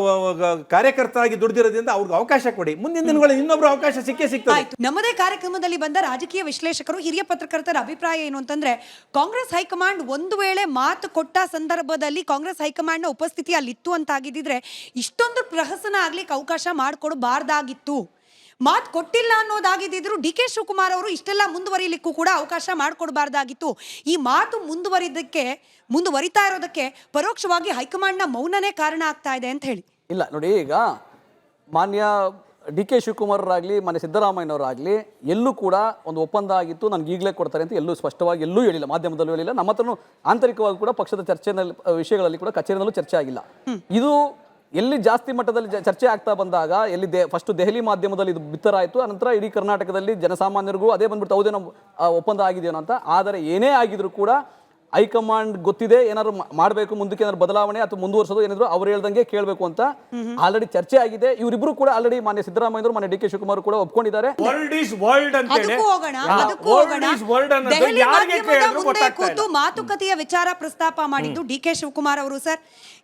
ಕಾರ್ಯಕರ್ತರಾಗಿ ದುಡ್ದಿರೋದ್ರಿಂದ ಅವ್ರಿಗೆ ಅವಕಾಶ ಕೊಡಿ. ಮುಂದಿನ ದಿನಗಳಲ್ಲಿ ಇನ್ನೊಬ್ರು ಅವಕಾಶ ಸಿಗ್ತದೆ. ನಮ್ಮದೇ ಕಾರ್ಯಕ್ರಮದಲ್ಲಿ ಬಂದ ರಾಜಕೀಯ ವಿಶ್ಲೇಷಕರು, ಹಿರಿಯ ಪತ್ರಕರ್ತರ ಅಭಿಪ್ರಾಯ ಏನು ಅಂತಂದ್ರೆ, ಕಾಂಗ್ರೆಸ್ ಹೈಕಮಾಂಡ್ ಒಂದು ವೇಳೆ ಮಾತು ಕೊಟ್ಟ ಸಂದರ್ಭದಲ್ಲಿ ಕಾಂಗ್ರೆಸ್ ಹೈಕಮಾಂಡ್ನ ಉಪಸ್ಥಿತಿ ಅಲ್ಲಿತ್ತು ಅಂತಾಗಿದ್ದಿದ್ರೆ ಇಷ್ಟೊಂದು ಪ್ರಹಸನ ಆಗ್ಲಿಕ್ಕೆ ಅವಕಾಶ ಮಾಡಿಕೊಡಬಾರ್ದಾಗಿತ್ತು. ಮಾತು ಕೊಟ್ಟಿಲ್ಲ ಅನ್ನೋದಾಗಿದ್ದಿದ್ರು ಡಿ.ಕೆ. ಶಿವಕುಮಾರ್ ಅವರು ಇಷ್ಟೆಲ್ಲ ಮುಂದುವರಿಲಿಕ್ಕೂ ಕೂಡ ಅವಕಾಶ ಮಾಡಿಕೊಡಬಾರ್ದಾಗಿತ್ತು. ಈ ಮಾತು ಮುಂದುವರಿತಾ ಇರೋದಕ್ಕೆ ಪರೋಕ್ಷವಾಗಿ ಹೈಕಮಾಂಡ್ನ ಮೌನನೇ ಕಾರಣ ಆಗ್ತಾ ಇದೆ ಅಂತ ಹೇಳಿ. ಇಲ್ಲ ನೋಡಿ, ಈಗ ಮಾನ್ಯ ಡಿ.ಕೆ. ಶಿವಕುಮಾರರಾಗಲಿ ಮಾನ್ಯ ಸಿದ್ದರಾಮಯ್ಯನವರಾಗಲಿ ಎಲ್ಲೂ ಕೂಡ ಒಂದು ಒಪ್ಪಂದ ಆಗಿತ್ತು ನನಗೆ ಈಗಲೇ ಕೊಡ್ತಾರೆ ಅಂತ ಎಲ್ಲೂ ಸ್ಪಷ್ಟವಾಗಿ ಎಲ್ಲೂ ಹೇಳಿಲ್ಲ, ಮಾಧ್ಯಮದಲ್ಲೂ ಹೇಳಿಲ್ಲ. ನಮ್ಮ ಹತ್ರನೂ ಆಂತರಿಕವಾಗಿ ಕೂಡ ಪಕ್ಷದ ಚರ್ಚೆನಲ್ಲಿ ವಿಷಯಗಳಲ್ಲಿ ಕೂಡ ಕಚೇರಿನಲ್ಲೂ ಚರ್ಚೆ ಆಗಿಲ್ಲ. ಇದು ಎಲ್ಲಿ ಜಾಸ್ತಿ ಮಟ್ಟದಲ್ಲಿ ಚರ್ಚೆ ಆಗ್ತಾ ಬಂದಾಗ ಎಲ್ಲಿ ಫಸ್ಟ್ ದೆಹಲಿ ಮಾಧ್ಯಮದಲ್ಲಿ ಇದು ಬಿತ್ತರಾಯಿತು, ಅನಂತರ ಇಡೀ ಕರ್ನಾಟಕದಲ್ಲಿ ಜನಸಾಮಾನ್ಯರಿಗೂ ಅದೇ ಬಂದ್ಬಿಟ್ಟು ಹೌದೇನೋ ಒಪ್ಪಂದ ಆಗಿದೆಯೋ ಅಂತ. ಆದರೆ ಏನೇ ಆಗಿದ್ರು ಕೂಡ ಹೈಕಮಾಂಡ್ ಗೊತ್ತಿದೆ, ಏನಾದ್ರು ಮಾಡಬೇಕು, ಮುಂದಕ್ಕೆ ಏನಾದ್ರು ಬದಲಾವಣೆ ಅಥವಾ ಮುಂದುವರಿಸೋದು ಏನಾದ್ರು ಅವ್ರು ಹೇಳ್ದಂಗೆ ಕೇಳಬೇಕು ಅಂತ ಆಲ್ರೆಡಿ ಚರ್ಚೆ ಆಗಿದೆ. ಇವರಿಬ್ರು ಕೂಡ ಆಲ್ರೆಡಿ ಮಾನ್ಯ ಸಿದ್ದರಾಮಯ್ಯ ಮಾನ್ಯ ಡಿ.ಕೆ. ಶಿವಕುಮಾರ್ ಕೂಡ ಒಪ್ಕೊಂಡಿದ್ದಾರೆ. ಮಾತುಕತೆಯ ವಿಚಾರ ಪ್ರಸ್ತಾಪ ಮಾಡಿದ್ದು ಡಿ.ಕೆ. ಶಿವಕುಮಾರ್ ಅವರು. ಸರ್,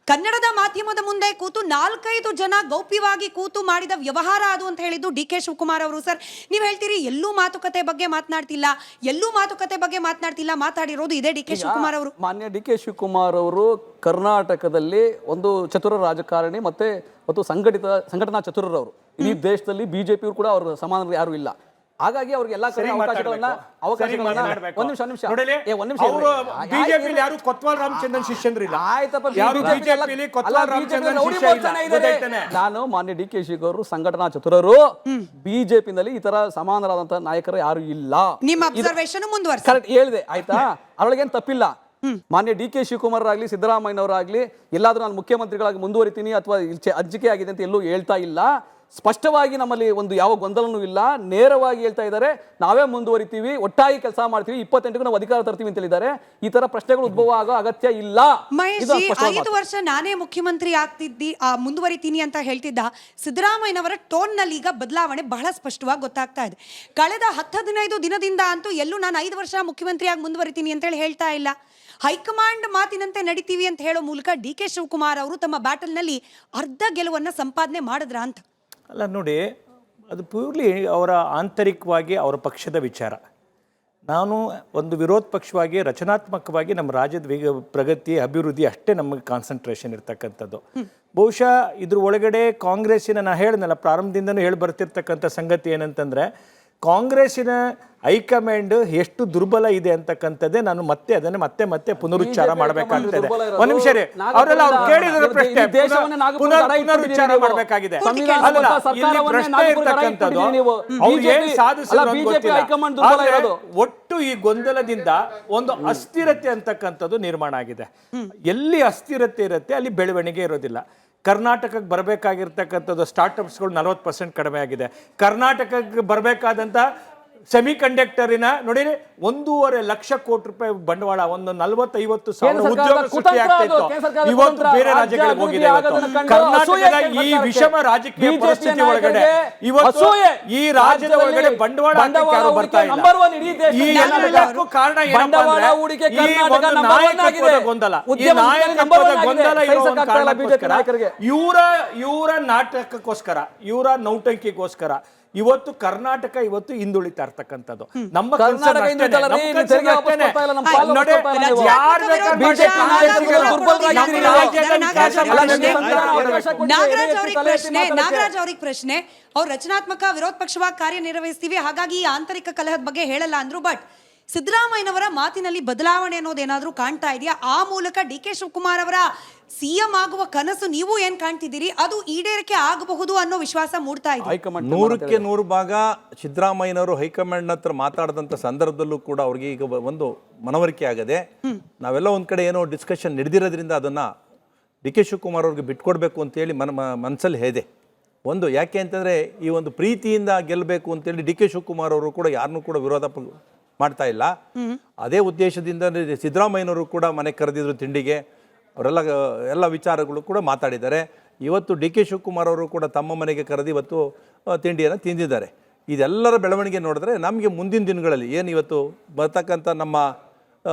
ಕನ್ನಡದ ಮಾಧ್ಯಮದ ಮುಂದೆ ಕೂತು 4-5 ಜನ ಗೌಪ್ಯವಾಗಿ ಕೂತು ಮಾಡಿದ ವ್ಯವಹಾರ ಅದು ಅಂತ ಹೇಳಿದ್ದು ಡಿ.ಕೆ. ಶಿವಕುಮಾರ್ ಅವರು. ಸರ್, ನೀವು ಹೇಳ್ತೀರಿ ಎಲ್ಲೂ ಮಾತುಕತೆ ಬಗ್ಗೆ ಮಾತನಾಡ್ತಿಲ್ಲ, ಮಾತಾಡಿರೋದು ಇದೆ ಡಿ.ಕೆ. ಶಿವಕುಮಾರ್ ಅವರು. ಮಾನ್ಯ ಡಿ.ಕೆ. ಶಿವಕುಮಾರ್ ಅವರು ಕರ್ನಾಟಕದಲ್ಲಿ ಒಂದು ಚತುರ ರಾಜಕಾರಣಿ ಮತ್ತೆ ಸಂಘಟನಾ ಚತುರರವರು. ಇಡೀ ದೇಶದಲ್ಲಿ ಬಿಜೆಪಿ ಕೂಡ ಅವ್ರ ಸಮಾನ ಯಾರು ಇಲ್ಲ. ಹಾಗಾಗಿ ಅವ್ರಿಗೆ ಎಲ್ಲಾ ಕಡೆ ಅವಕಾಶಗಳನ್ನ ಒಂದ್ ನಿಮಿಷ ಯಾರು ಕೊತ್ವಾಲ್ ರಾಮಚಂದ್ರನ್ ಶಿಷ್ಯಂದ್ರಿಲ್ಲ. ನಾನು ಮಾನ್ಯ ಡಿ.ಕೆ. ಶಿವಕುಮಾರ್ ಅವರು ಸಂಘಟನಾ ಚತುರರು. ಬಿಜೆಪಿನಲ್ಲಿ ಈ ತರ ಸಮಾನರಾದಂತಹ ನಾಯಕರು ಯಾರು ಇಲ್ಲ. ನಿಮ್ಮ ಅಬ್ಸರ್ವೇಷನ್ ಮುಂದುವರಿಸಿ. ಕರೆಕ್ಟ್ ಹೇಳಿದೆ ಆಯ್ತಾ, ಅದ್ರೊಳಗೇನು ತಪ್ಪಿಲ್ಲ. ಮಾನ್ಯ ಡಿ.ಕೆ. ಶಿವಕುಮಾರ್ ಆಗಲಿ ಸಿದ್ದರಾಮಯ್ಯನವರಾಗ್ಲಿ ಎಲ್ಲಾದ್ರೂ ನಾನು ಮುಖ್ಯಮಂತ್ರಿಗಳಾಗಿ ಮುಂದುವರಿತೀನಿ ಅಥವಾ ಅಂಜಿಕೆ ಆಗಿದೆ ಅಂತ ಎಲ್ಲೂ ಹೇಳ್ತಾ ಇಲ್ಲ. ಸ್ಪಷ್ಟವಾಗಿ ನಮ್ಮಲ್ಲಿ ಒಂದು ಯಾವ ಗೊಂದಲನೂ ಇಲ್ಲ, ನೇರವಾಗಿ ಹೇಳ್ತಾ ಇದ್ದಾರೆ ನಾವೇ ಮುಂದುವರಿತೀವಿ, ಒಟ್ಟಾಗಿ ಕೆಲಸ ಮಾಡ್ತೀವಿ, 28ಕ್ಕೂ ನಾವು ಅಧಿಕಾರ ತರ್ತೀವಿ ಅಂತ ಹೇಳಿದ್ದಾರೆ. ಈ ತರ ಪ್ರಶ್ನೆಗಳು ಉದ್ಭವ ಆಗೋ ಅಗತ್ಯ ಇಲ್ಲ. ಮಹೇಶ್, 5 ವರ್ಷ ನಾನೇ ಮುಖ್ಯಮಂತ್ರಿ ಮುಂದುವರಿತೀನಿ ಅಂತ ಹೇಳ್ತಿದ್ದ ಸಿದ್ದರಾಮಯ್ಯನವರ ಟೋನ್ ನಲ್ಲಿ ಈಗ ಬದಲಾವಣೆ ಬಹಳ ಸ್ಪಷ್ಟವಾಗಿ ಗೊತ್ತಾಗ್ತಾ ಇದೆ. ಕಳೆದ 10-15 ದಿನದಿಂದ ಅಂತೂ ಎಲ್ಲೂ ನಾನು 5 ವರ್ಷ ಮುಖ್ಯಮಂತ್ರಿಯಾಗಿ ಮುಂದುವರಿತೀನಿ ಅಂತ ಹೇಳ್ತಾ ಇಲ್ಲ. ಹೈಕಮಾಂಡ್ ಮಾತಿನಂತೆ ನಡಿತೀವಿ ಅಂತ ಹೇಳೋ ಮೂಲಕ ಡಿ.ಕೆ. ಶಿವಕುಮಾರ್ ಅವರು ತಮ್ಮ ಬ್ಯಾಟಲ್ನಲ್ಲಿ ಅರ್ಧ ಗೆಲುವನ್ನು ಸಂಪಾದನೆ ಮಾಡಿದ್ರ ಅಂತ. ಅಲ್ಲ ನೋಡಿ, ಅದು ಪ್ಯೂರ್ಲಿ ಅವರ ಆಂತರಿಕವಾಗಿ ಅವರ ಪಕ್ಷದ ವಿಚಾರ. ನಾನು ಒಂದು ವಿರೋಧ ಪಕ್ಷವಾಗಿ ರಚನಾತ್ಮಕವಾಗಿ ನಮ್ಮ ರಾಜ್ಯದ ಪ್ರಗತಿ ಅಭಿವೃದ್ಧಿ ಅಷ್ಟೇ ನಮಗೆ ಕಾನ್ಸಂಟ್ರೇಷನ್ ಇರ್ತಕ್ಕಂಥದ್ದು. ಬಹುಶಃ ಇದ್ರ ಒಳಗಡೆ ಕಾಂಗ್ರೆಸ್ಸಿನ ನಾನು ಹೇಳಿದ್ನಲ್ಲ ಪ್ರಾರಂಭದಿಂದನೂ ಹೇಳಿ ಬರ್ತಿರ್ತಕ್ಕಂಥ ಸಂಗತಿ ಏನಂತಂದರೆ, ಕಾಂಗ್ರೆಸ್ಸಿನ ಹೈಕಮಾಂಡ್ ಎಷ್ಟು ದುರ್ಬಲ ಇದೆ ಅಂತಕ್ಕಂಥದ್ದೇ ನಾನು ಅದನ್ನ ಮತ್ತೆ ಪುನರುಚ್ಚಾರ ಮಾಡಬೇಕಾಗ್ತದೆ. ಒಂದ್ ನಿಮಿಷ ರೀ, ಅವರೆಲ್ಲ ಅವ್ರು ಕೇಳಿದ್ರ ಪ್ರಶ್ನೆ ಪುನರುಚ್ಚಾರ ಮಾಡಬೇಕಾಗಿದೆ. ಪ್ರಶ್ನೆ ಇರ್ತಕ್ಕಂಥದ್ದು ಅವ್ರು ಏನ್ ಸಾಧಿಸಿದ್ರು ಒಟ್ಟು ಈ ಗೊಂದಲದಿಂದ ಒಂದು ಅಸ್ಥಿರತೆ ಅಂತಕ್ಕಂಥದ್ದು ನಿರ್ಮಾಣ ಆಗಿದೆ. ಎಲ್ಲಿ ಅಸ್ಥಿರತೆ ಇರುತ್ತೆ ಅಲ್ಲಿ ಬೆಳವಣಿಗೆ ಇರೋದಿಲ್ಲ. ಕರ್ನಾಟಕಕ್ಕೆ ಬರಬೇಕಾಗಿರ್ತಕ್ಕಂಥದ್ದು ಸ್ಟಾರ್ಟಪ್ಸ್ಗಳು 40% ಕಡಿಮೆ ಆಗಿದೆ. ಕರ್ನಾಟಕಕ್ಕೆ ಬರಬೇಕಾದಂಥ ಸೆಮಿ ಕಂಡಕ್ಟರಿನ ನೋಡಿರಿ 1.5 ಲಕ್ಷ ಕೋಟಿ ರೂಪಾಯಿ ಬಂಡವಾಳ, ಒಂದು 40-50 ಸಾವಿರ ಉದ್ಯೋಗ ಸೃಷ್ಟಿ ಆಗ್ತಾ ಇತ್ತು. ಇವತ್ತು ಬೇರೆ ರಾಜ್ಯಗಳಿಗೆ ಹೋಗಿದೆ. ಕರ್ನಾಟಕದ ಈ ವಿಷಮ ರಾಜಕೀಯ ಪರಿಸ್ಥಿತಿ ಒಳಗಡೆ ಇವತ್ತು ಈ ರಾಜ್ಯದ ಒಳಗಡೆ ಬಂಡವಾಳ ಯಾರು ಬರ್ತಾ ಇಲ್ಲ. ಈ ಎಲ್ಲದಕ್ಕೂ ಕಾರಣ ಏನಪ್ಪಾ ಅಂದ್ರೆ ಈ ಒಂದು ನಾಯಕತ್ವದ ಗೊಂದಲ, ಈ ನಾಯಕತ್ವದ ಗೊಂದಲ ಇರೋ ಒಂದು ಕಾರಣಕ್ಕೋಸ್ಕರ ಇವರ ನಾಟಕಕ್ಕೋಸ್ಕರ, ಇವರ ನೌಟಂಕಿಗೋಸ್ಕರ ಇವತ್ತು ಕರ್ನಾಟಕ ಇವತ್ತು ಹಿಂದುಳಿತಾ ಇರ್ತಕ್ಕಂಥದ್ದು. ನಮ್ಮ ನಾಗರಾಜ್ ಅವ್ರಿಗೆ ಪ್ರಶ್ನೆ, ಅವ್ರು ರಚನಾತ್ಮಕ ವಿರೋಧ ಪಕ್ಷವಾಗಿ ಕಾರ್ಯನಿರ್ವಹಿಸ್ತೀವಿ, ಹಾಗಾಗಿ ಈ ಆಂತರಿಕ ಕಲಹದ ಬಗ್ಗೆ ಹೇಳಲ್ಲ ಅಂದ್ರು. ಬಟ್ ಸಿದ್ದರಾಮಯ್ಯನವರ ಮಾತಿನಲ್ಲಿ ಬದಲಾವಣೆ ಅನ್ನೋದೇನಾದ್ರೂ ಕಾಣ್ತಾ ಇದೆಯಾ? ಆ ಮೂಲಕ ಡಿ ಕೆ ಶಿವಕುಮಾರ್ ಅವರ ಸಿಎಂ ಆಗುವ ಕನಸು ನೀವು ಏನ್ ಕಾಣ್ತಿದ್ದೀರಿ, ಅದು ಈಡೇರಿಕೆ ಆಗಬಹುದು ಅನ್ನೋ ವಿಶ್ವಾಸ ಮೂಡ್ತಾ ಇದೆ? 100ಕ್ಕೆ 100 ಭಾಗ ಸಿದ್ದರಾಮಯ್ಯನವರು ಹೈಕಮಾಂಡ್ ಹತ್ರ ಮಾತಾಡಿದಂಥ ಸಂದರ್ಭದಲ್ಲೂ ಕೂಡ ಅವ್ರಿಗೆ ಈಗ ಒಂದು ಮನವರಿಕೆ ಆಗದೆ, ನಾವೆಲ್ಲ ಒಂದ್ ಕಡೆ ಏನೋ ಡಿಸ್ಕಷನ್ ನಡೆದಿರೋದ್ರಿಂದ ಅದನ್ನ ಡಿ ಕೆ ಶಿವಕುಮಾರ್ ಅವ್ರಿಗೆ ಬಿಟ್ಕೊಡ್ಬೇಕು ಅಂತೇಳಿ ಮನಸ್ಸಲ್ಲಿ ಇದೆ. ಒಂದು ಯಾಕೆ ಅಂತಂದ್ರೆ ಈ ಒಂದು ಪ್ರೀತಿಯಿಂದ ಗೆಲ್ಲಬೇಕು ಅಂತೇಳಿ ಡಿ ಕೆ ಶಿವಕುಮಾರ್ ಅವರು ಕೂಡ ಯಾರನ್ನೂ ಕೂಡ ವಿರೋಧ ಮಾಡ್ತಾ ಇಲ್ಲ. ಅದೇ ಉದ್ದೇಶದಿಂದ ಸಿದ್ದರಾಮಯ್ಯನವರು ಕೂಡ ಮನೆ ಕರೆದಿದ್ರು ತಿಂಡಿಗೆ, ಎಲ್ಲ ವಿಚಾರಗಳು ಕೂಡ ಮಾತಾಡಿದ್ದಾರೆ. ಇವತ್ತು ಡಿ ಕೆ ಶಿವಕುಮಾರ್ ಅವರು ಕೂಡ ತಮ್ಮ ಮನೆಗೆ ಕರೆದು ಇವತ್ತು ತಿಂಡಿಯನ್ನು ತಿಂದಿದ್ದಾರೆ. ಇದೆಲ್ಲರ ಬೆಳವಣಿಗೆ ನೋಡಿದ್ರೆ ನಮಗೆ ಮುಂದಿನ ದಿನಗಳಲ್ಲಿ ಏನು ಇವತ್ತು ಬರ್ತಕ್ಕಂಥ ನಮ್ಮ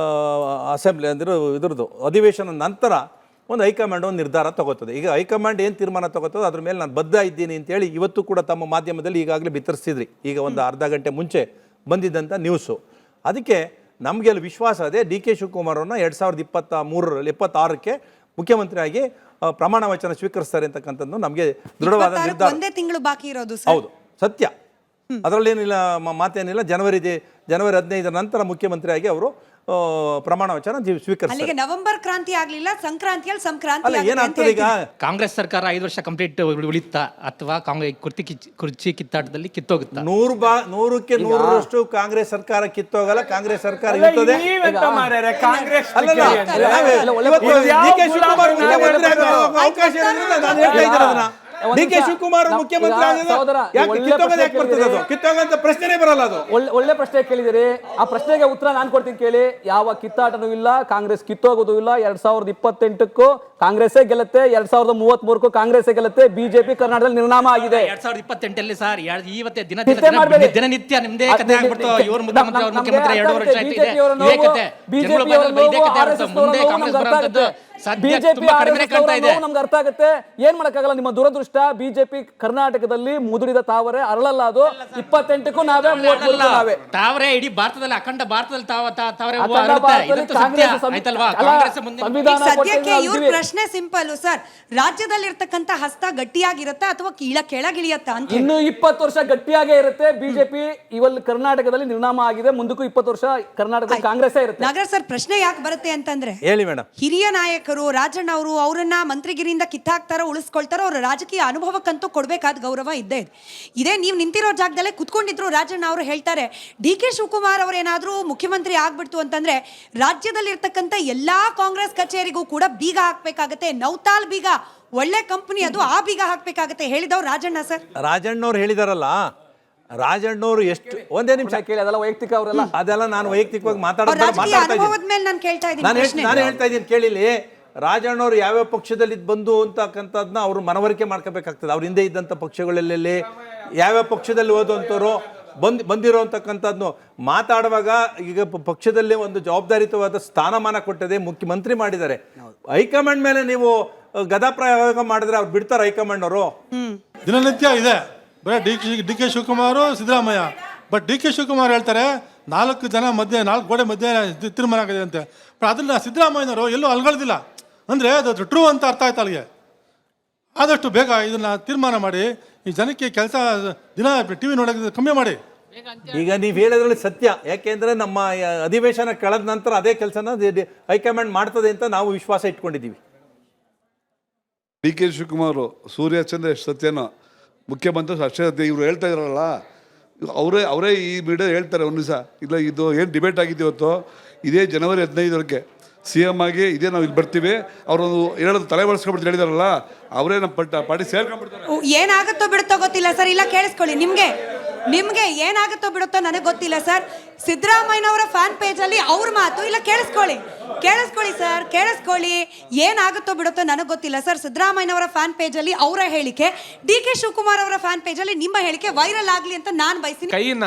ಅಸೆಂಬ್ಲಿ ಅಂದ್ರೆ ಇದ್ರದ್ದು ಅಧಿವೇಶನ ನಂತರ ಒಂದು ಹೈಕಮಾಂಡ್ ಒಂದು ನಿರ್ಧಾರ ತಗೋತದೆ. ಈಗ ಹೈಕಮಾಂಡ್ ಏನು ತೀರ್ಮಾನ ತಗೋತದೆ ಅದ್ರ ಮೇಲೆ ನಾನು ಬದ್ಧ ಇದ್ದೀನಿ ಅಂತೇಳಿ ಇವತ್ತು ಕೂಡ ತಮ್ಮ ಮಾಧ್ಯಮದಲ್ಲಿ ಈಗಾಗಲೇ ಬಿತ್ತರಿಸಿದ್ರಿ. ಈಗ ಒಂದು ಅರ್ಧ ಗಂಟೆ ಮುಂಚೆ ಬಂದಿದ್ದಂಥ ನ್ಯೂಸು. ಅದಕ್ಕೆ ನಮಗೆಲ್ಲ ವಿಶ್ವಾಸ ಇದೆ, ಡಿ ಕೆ ಶಿವಕುಮಾರ್ ಅವ್ರನ್ನ 2026ಕ್ಕೆ ಮುಖ್ಯಮಂತ್ರಿಯಾಗಿ ಪ್ರಮಾಣ ವಚನ ಸ್ವೀಕರಿಸ್ತಾರೆ ಅಂತಕ್ಕಂಥದ್ದು ನಮಗೆ ದೃಢವಾದ ನಿರ್ಧಾರ. ಒಂದೇ ತಿಂಗಳು ಬಾಕಿ ಇರೋದು. ಹೌದು, ಸತ್ಯ, ಅದರಲ್ಲೇನಿಲ್ಲ, ಮಾತೇನಿಲ್ಲ. ಜನವರಿ 15 ನಂತರ ಮುಖ್ಯಮಂತ್ರಿಯಾಗಿ ಅವರು ಪ್ರಮಾಣ ವಚನ ಸ್ವೀಕರಿಸ್ತಾರೆ. ನವೆಂಬರ್ ಕ್ರಾಂತಿ ಆಗ್ಲಿಲ್ಲ, ಸಂಕ್ರಾಂತಿಯಲ್ಲಿ ಸಂಕ್ರಾಂತಿ ಅಲ್ಲ ಏನಾಗ್ತದೆ ಈಗ ಕಾಂಗ್ರೆಸ್ ಸರ್ಕಾರ 5 ವರ್ಷ ಕಂಪ್ಲೀಟ್ ಉಳಿತಾ ಅಥವಾ ಕುರ್ಚಿ ಕಿತ್ತಾಟದಲ್ಲಿ ಕಿತ್ತೋಗುತ್ತಾ? 100ಕ್ಕೆ 100ರಷ್ಟು ಕಾಂಗ್ರೆಸ್ ಸರ್ಕಾರ ಕಿತ್ತೋಗಲ್ಲ. ಕಾಂಗ್ರೆಸ್ ಸರ್ಕಾರ ಇರ್ತದೆ. ಅವಕಾಶ ಡಿ ಕೆ ಶಿವಕುಮಾರ್ ಮುಖ್ಯಮಂತ್ರಿ ಕಿತ್ತೋಗಂತ ಪ್ರಶ್ನೆ ಬರಲ್ಲ. ಅದು ಒಳ್ಳೆ ಪ್ರಶ್ನೆ ಕೇಳಿದಿರಿ. ಆ ಪ್ರಶ್ನೆಗೆ ಉತ್ತರ ನಾನು ಕೊಡ್ತೀನಿ ಕೇಳಿ. ಯಾವ ಕಿತ್ತಾಟನೂ ಇಲ್ಲ, ಕಾಂಗ್ರೆಸ್ ಕಿತ್ತೋಗೋದು ಇಲ್ಲ. 2028ಕ್ಕೂ ಕಾಂಗ್ರೆಸ್ಸೇ ಗೆಲ್ಲುತ್ತೆ, 2033ಕ್ಕೂ ಕಾಂಗ್ರೆಸ್ಸೇ ಗೆಲ್ಲುತ್ತೆ. ಬಿಜೆಪಿ ಕರ್ನಾಟಕದಲ್ಲಿ ನಿರ್ನಾಮ ಆಗಿದೆ. 2028 ಸರ್ ಇವತ್ತೇ ದಿನನಿತ್ಯ ನಿಮ್ದೇ ಕಥೆ ಆಗ್ಬಿಡ್ತು. ಇವರು ಮುಖ್ಯಮಂತ್ರಿ, ಅವ್ರ ಮುಖ್ಯಮಂತ್ರಿ 2 ವರ್ಷ ಆಯ್ತು. ಇದೇ ಕಥೆ ಮುಂದೆ ಕಾಂಗ್ರೆಸ್ ಬರೋದು ಬಿಜೆಪಿ ನಮ್ಗೆ ಅರ್ಥ ಆಗುತ್ತೆ. ಏನ್ ಮಾಡಕ್ಕಾಗಲ್ಲ. ನಿಮ್ಮ ದುರದೃಷ್ಟ, ಬಿಜೆಪಿ ಕರ್ನಾಟಕದಲ್ಲಿ ಮುದುಡಿದ ತಾವರೆ ಅರಳಲ್ಲ. ಅದು 28ಕ್ಕೂ ನಾವೇ, 33ಕ್ಕೂ ನಾವೇ. ತಾವರೆ ಇಡೀ ಭಾರತದಲ್ಲಿ, ಅಖಂಡ ಭಾರತದಲ್ಲಿ ಸದ್ಯಕ್ಕೆ ಇವ್ರ ಪ್ರಶ್ನೆ ಸಿಂಪಲ್ ಸರ್, ರಾಜ್ಯದಲ್ಲಿರ್ತಕ್ಕಂಥ ಹಸ್ತ ಗಟ್ಟಿಯಾಗಿರುತ್ತೆ ಅಥವಾ ಕೆಳಗಿಳಿಯತ್ತ ಅಂತ? ಇನ್ನು 20 ವರ್ಷ ಗಟ್ಟಿಯಾಗೇ ಇರುತ್ತೆ. ಬಿಜೆಪಿ ಇವಲ್ಲಿ ಕರ್ನಾಟಕದಲ್ಲಿ ನಿರ್ನಾಮ ಆಗಿದೆ. ಮುಂದಕ್ಕೂ 20 ವರ್ಷ ಕರ್ನಾಟಕದಲ್ಲಿ ಕಾಂಗ್ರೆಸ್ ಇರುತ್ತೆ. ನಾಗರಾಜ್ ಸರ್, ಪ್ರಶ್ನೆ ಯಾಕೆ ಬರುತ್ತೆ ಅಂತಂದ್ರೆ, ಹೇಳಿ ಮೇಡಮ್, ಹಿರಿಯ ನಾಯಕರು ರಾಜಣ್ಣ ಅವರು ಅವರನ್ನ ಮಂತ್ರಿಗಿರಿಯಿಂದ ಕಿತ್ತಾಕ್ತಾರೋ ಉಳಿಸ್ಕೊಳ್ತಾರೋ, ಅವ್ರ ರಾಜಕೀಯ ಅನುಭವಕ್ಕಂತೂ ಕೊಡ್ಬೇಕಾದ ಗೌರವ ಇದ್ದೇ ಇದೆ. ಇದೇ ನೀವು ನಿಂತಿರೋ ಜಾಗದಲ್ಲೇ ಕುತ್ಕೊಂಡಿದ್ರು ರಾಜಣ್ಣ ಅವರು ಹೇಳ್ತಾರೆ, ಡಿ ಕೆ ಶಿವಕುಮಾರ್ ಅವರೇನಾದ್ರೂ ಮುಖ್ಯಮಂತ್ರಿ ಆಗ್ಬಿಡ್ತು ಅಂತಂದ್ರೆ ರಾಜ್ಯದಲ್ಲಿ ಇರ್ತಕ್ಕಂಥ ಎಲ್ಲಾ ಕಾಂಗ್ರೆಸ್ ಕಚೇರಿಗೂ ಕೂಡ ಬೀಗ ಹಾಕ್ಬೇಕಾಗತ್ತೆ. ನೌತಾಲ್ ಬೀಗ ಒಳ್ಳೆ ಕಂಪನಿ, ಅದು ಆ ಬೀಗ ಹಾಕ್ಬೇಕಾಗತ್ತೆ ಹೇಳಿದವ್ರು ರಾಜಣ್ಣ ಸರ್. ರಾಜಣ್ಣವ್ರು ಹೇಳಿದಾರಲ್ಲ, ರಾಜಣ್ಣವ್ರು ಎಷ್ಟು ಒಂದೇ ನಿಮಿಷ ಕೇಳಿ, ಅದೆಲ್ಲ ವೈಯಕ್ತಿಕ, ಅವರೆಲ್ಲ ಅದೆಲ್ಲ ನಾನು ವೈಯಕ್ತಿಕವಾಗಿ ಮಾತಾಡ್ತಾ ಇದ್ದೀನಿ. ನಾನು ಹೇಳ್ತಾ ಇದ್ದೀನಿ ಕೇಳಿಲಿ. ರಾಜಣ್ಣವ್ರು ಯಾವ್ಯಾವ ಪಕ್ಷದಲ್ಲಿ ಬಂದು ಅಂತಕ್ಕಂಥದ್ದನ್ನ ಅವರು ಮನವರಿಕೆ ಮಾಡ್ಕೋಬೇಕಾಗ್ತದೆ. ಅವ್ರ ಹಿಂದೆ ಇದ್ದಂಥ ಪಕ್ಷಗಳಲ್ಲಿ ಯಾವ್ಯಾವ ಪಕ್ಷದಲ್ಲಿ ಓದುವಂಥವ್ರು ಬಂದಿರೋ ಅಂತಕ್ಕಂಥದ್ದು ಮಾತಾಡುವಾಗ ಈಗ ಪಕ್ಷದಲ್ಲೇ ಒಂದು ಜವಾಬ್ದಾರಿಯುತವಾದ ಸ್ಥಾನಮಾನ ಕೊಟ್ಟದೆ, ಮುಖ್ಯಮಂತ್ರಿ ಮಾಡಿದ್ದಾರೆ. ಹೈಕಮಾಂಡ್ ಮೇಲೆ ನೀವು ಗದಾ ಪ್ರಯೋಗ ಮಾಡಿದ್ರೆ ಅವ್ರು ಬಿಡ್ತಾರೆ ಹೈಕಮಾಂಡ್ ಅವರು? ದಿನನಿತ್ಯ ಇದೆ ಬರೀ D K Shivakumar, Siddaramaiah. But D K Shivakumar ಹೇಳ್ತಾರೆ 4 ಜನ ಮಧ್ಯೆ, 4 ಗೋಡೆ ಮಧ್ಯೆ ತೀರ್ಮಾನ ಆಗಿದೆ ಅಂತೆ. ಬಟ್ ಅದನ್ನ ಸಿದ್ದರಾಮಯ್ಯನವರು ಎಲ್ಲೂ ಅಲ್ಗಳ್ದಿಲ್ಲ. ಅಂದರೆ ಅದು ಟ್ರೂ ಅಂತ ಅರ್ಥ ಆಯ್ತು ಅಲ್ಲಿಗೆ. ಆದಷ್ಟು ಬೇಗ ಇದನ್ನ ತೀರ್ಮಾನ ಮಾಡಿ ಈ ಜನಕ್ಕೆ ಕೆಲಸ ದಿನ ಟಿವಿ ನೋಡೋದು ಕಮ್ಮಿ ಮಾಡಿ. ಈಗ ನೀವು ಹೇಳೋದ್ರಲ್ಲಿ ಸತ್ಯ. ಯಾಕೆಂದ್ರೆ ನಮ್ಮ ಅಧಿವೇಶನ ಕಳೆದ ನಂತರ ಅದೇ ಕೆಲಸನ ಹೈಕಮಾಂಡ್ ಮಾಡ್ತದೆ ಅಂತ ನಾವು ವಿಶ್ವಾಸ ಇಟ್ಕೊಂಡಿದ್ದೀವಿ. ಡಿ ಕೆ ಶಿವಕುಮಾರ್ ಸೂರ್ಯಚಂದ್ರ ಎಷ್ಟು ಸತ್ಯನೋ, ಮುಖ್ಯಮಂತ್ರಿ ಅಷ್ಟೇ ಸತ್ಯ. ಇವರು ಹೇಳ್ತಾ ಇದ್ರಲ್ಲ, ಅವರೇ ಈ ಮೀಡಿಯಾ ಹೇಳ್ತಾರೆ ಒಂದು ದಿವಸ, ಇಲ್ಲ ಇದು ಏನು ಡಿಬೇಟ್ ಆಗಿದೆ ಇವತ್ತು, ಇದೇ ಜನವರಿ 15ಕ್ಕೆ CM ಆಗಿ ಇದೇ ನಾವು ಇಲ್ಲಿ ಬರ್ತೀವಿ, ಅವರೊಂದು ಹೇಳೋದು ತಲೆ ಬಳಸ್ಕೊಂಡ್ಬಿಟ್ಟು ಹೇಳಿದಾರಲ್ಲ, ಅವರೇ ನಮ್ಮ ಪಾರ್ಟಿ ಸೇರ್ಕೊಂಡ್ಬಿಡ್ತಾರೆ. ಏನಾಗುತ್ತೋ ಬಿಡುತ್ತೋ ಗೊತ್ತಿಲ್ಲ ಸರ್. ಇಲ್ಲ ಕೇಳಿಸ್ಕೊಳ್ಳಿ, ನಿಮ್ಗೆ ನಿಮ್ಗೆ ಏನಾಗುತ್ತೋ ಬಿಡುತ್ತೋ ನನಗೆ ಗೊತ್ತಿಲ್ಲ ಸರ್. ಸಿದ್ದರಾಮಯ್ಯನವರ ಫ್ಯಾನ್ ಪೇಜ್ ಅಲ್ಲಿ ಅವ್ರ ಮಾತು ಇಲ್ಲ, ಕೇಳಿಸ್ಕೊಳ್ಳಿ ಸರ್, ಕೇಳಿಸ್ಕೊಳ್ಳಿ. ಏನಾಗುತ್ತೋ ಬಿಡುತ್ತೋ ನನಗೆ ಗೊತ್ತಿಲ್ಲ ಸರ್. ಸಿದ್ದರಾಮಯ್ಯನವರ ಫ್ಯಾನ್ ಪೇಜ್ ಅಲ್ಲಿ ಅವರ ಹೇಳಿಕೆ, DK ಶಿವಕುಮಾರ್ ಅವರ ಫ್ಯಾನ್ ಪೇಜ್ ಅಲ್ಲಿ ನಿಮ್ಮ ಹೇಳಿಕೆ ವೈರಲ್ ಆಗ್ಲಿ ಅಂತ ನಾನು ಬಯಸ್ತೀನಿ. ಕೈನ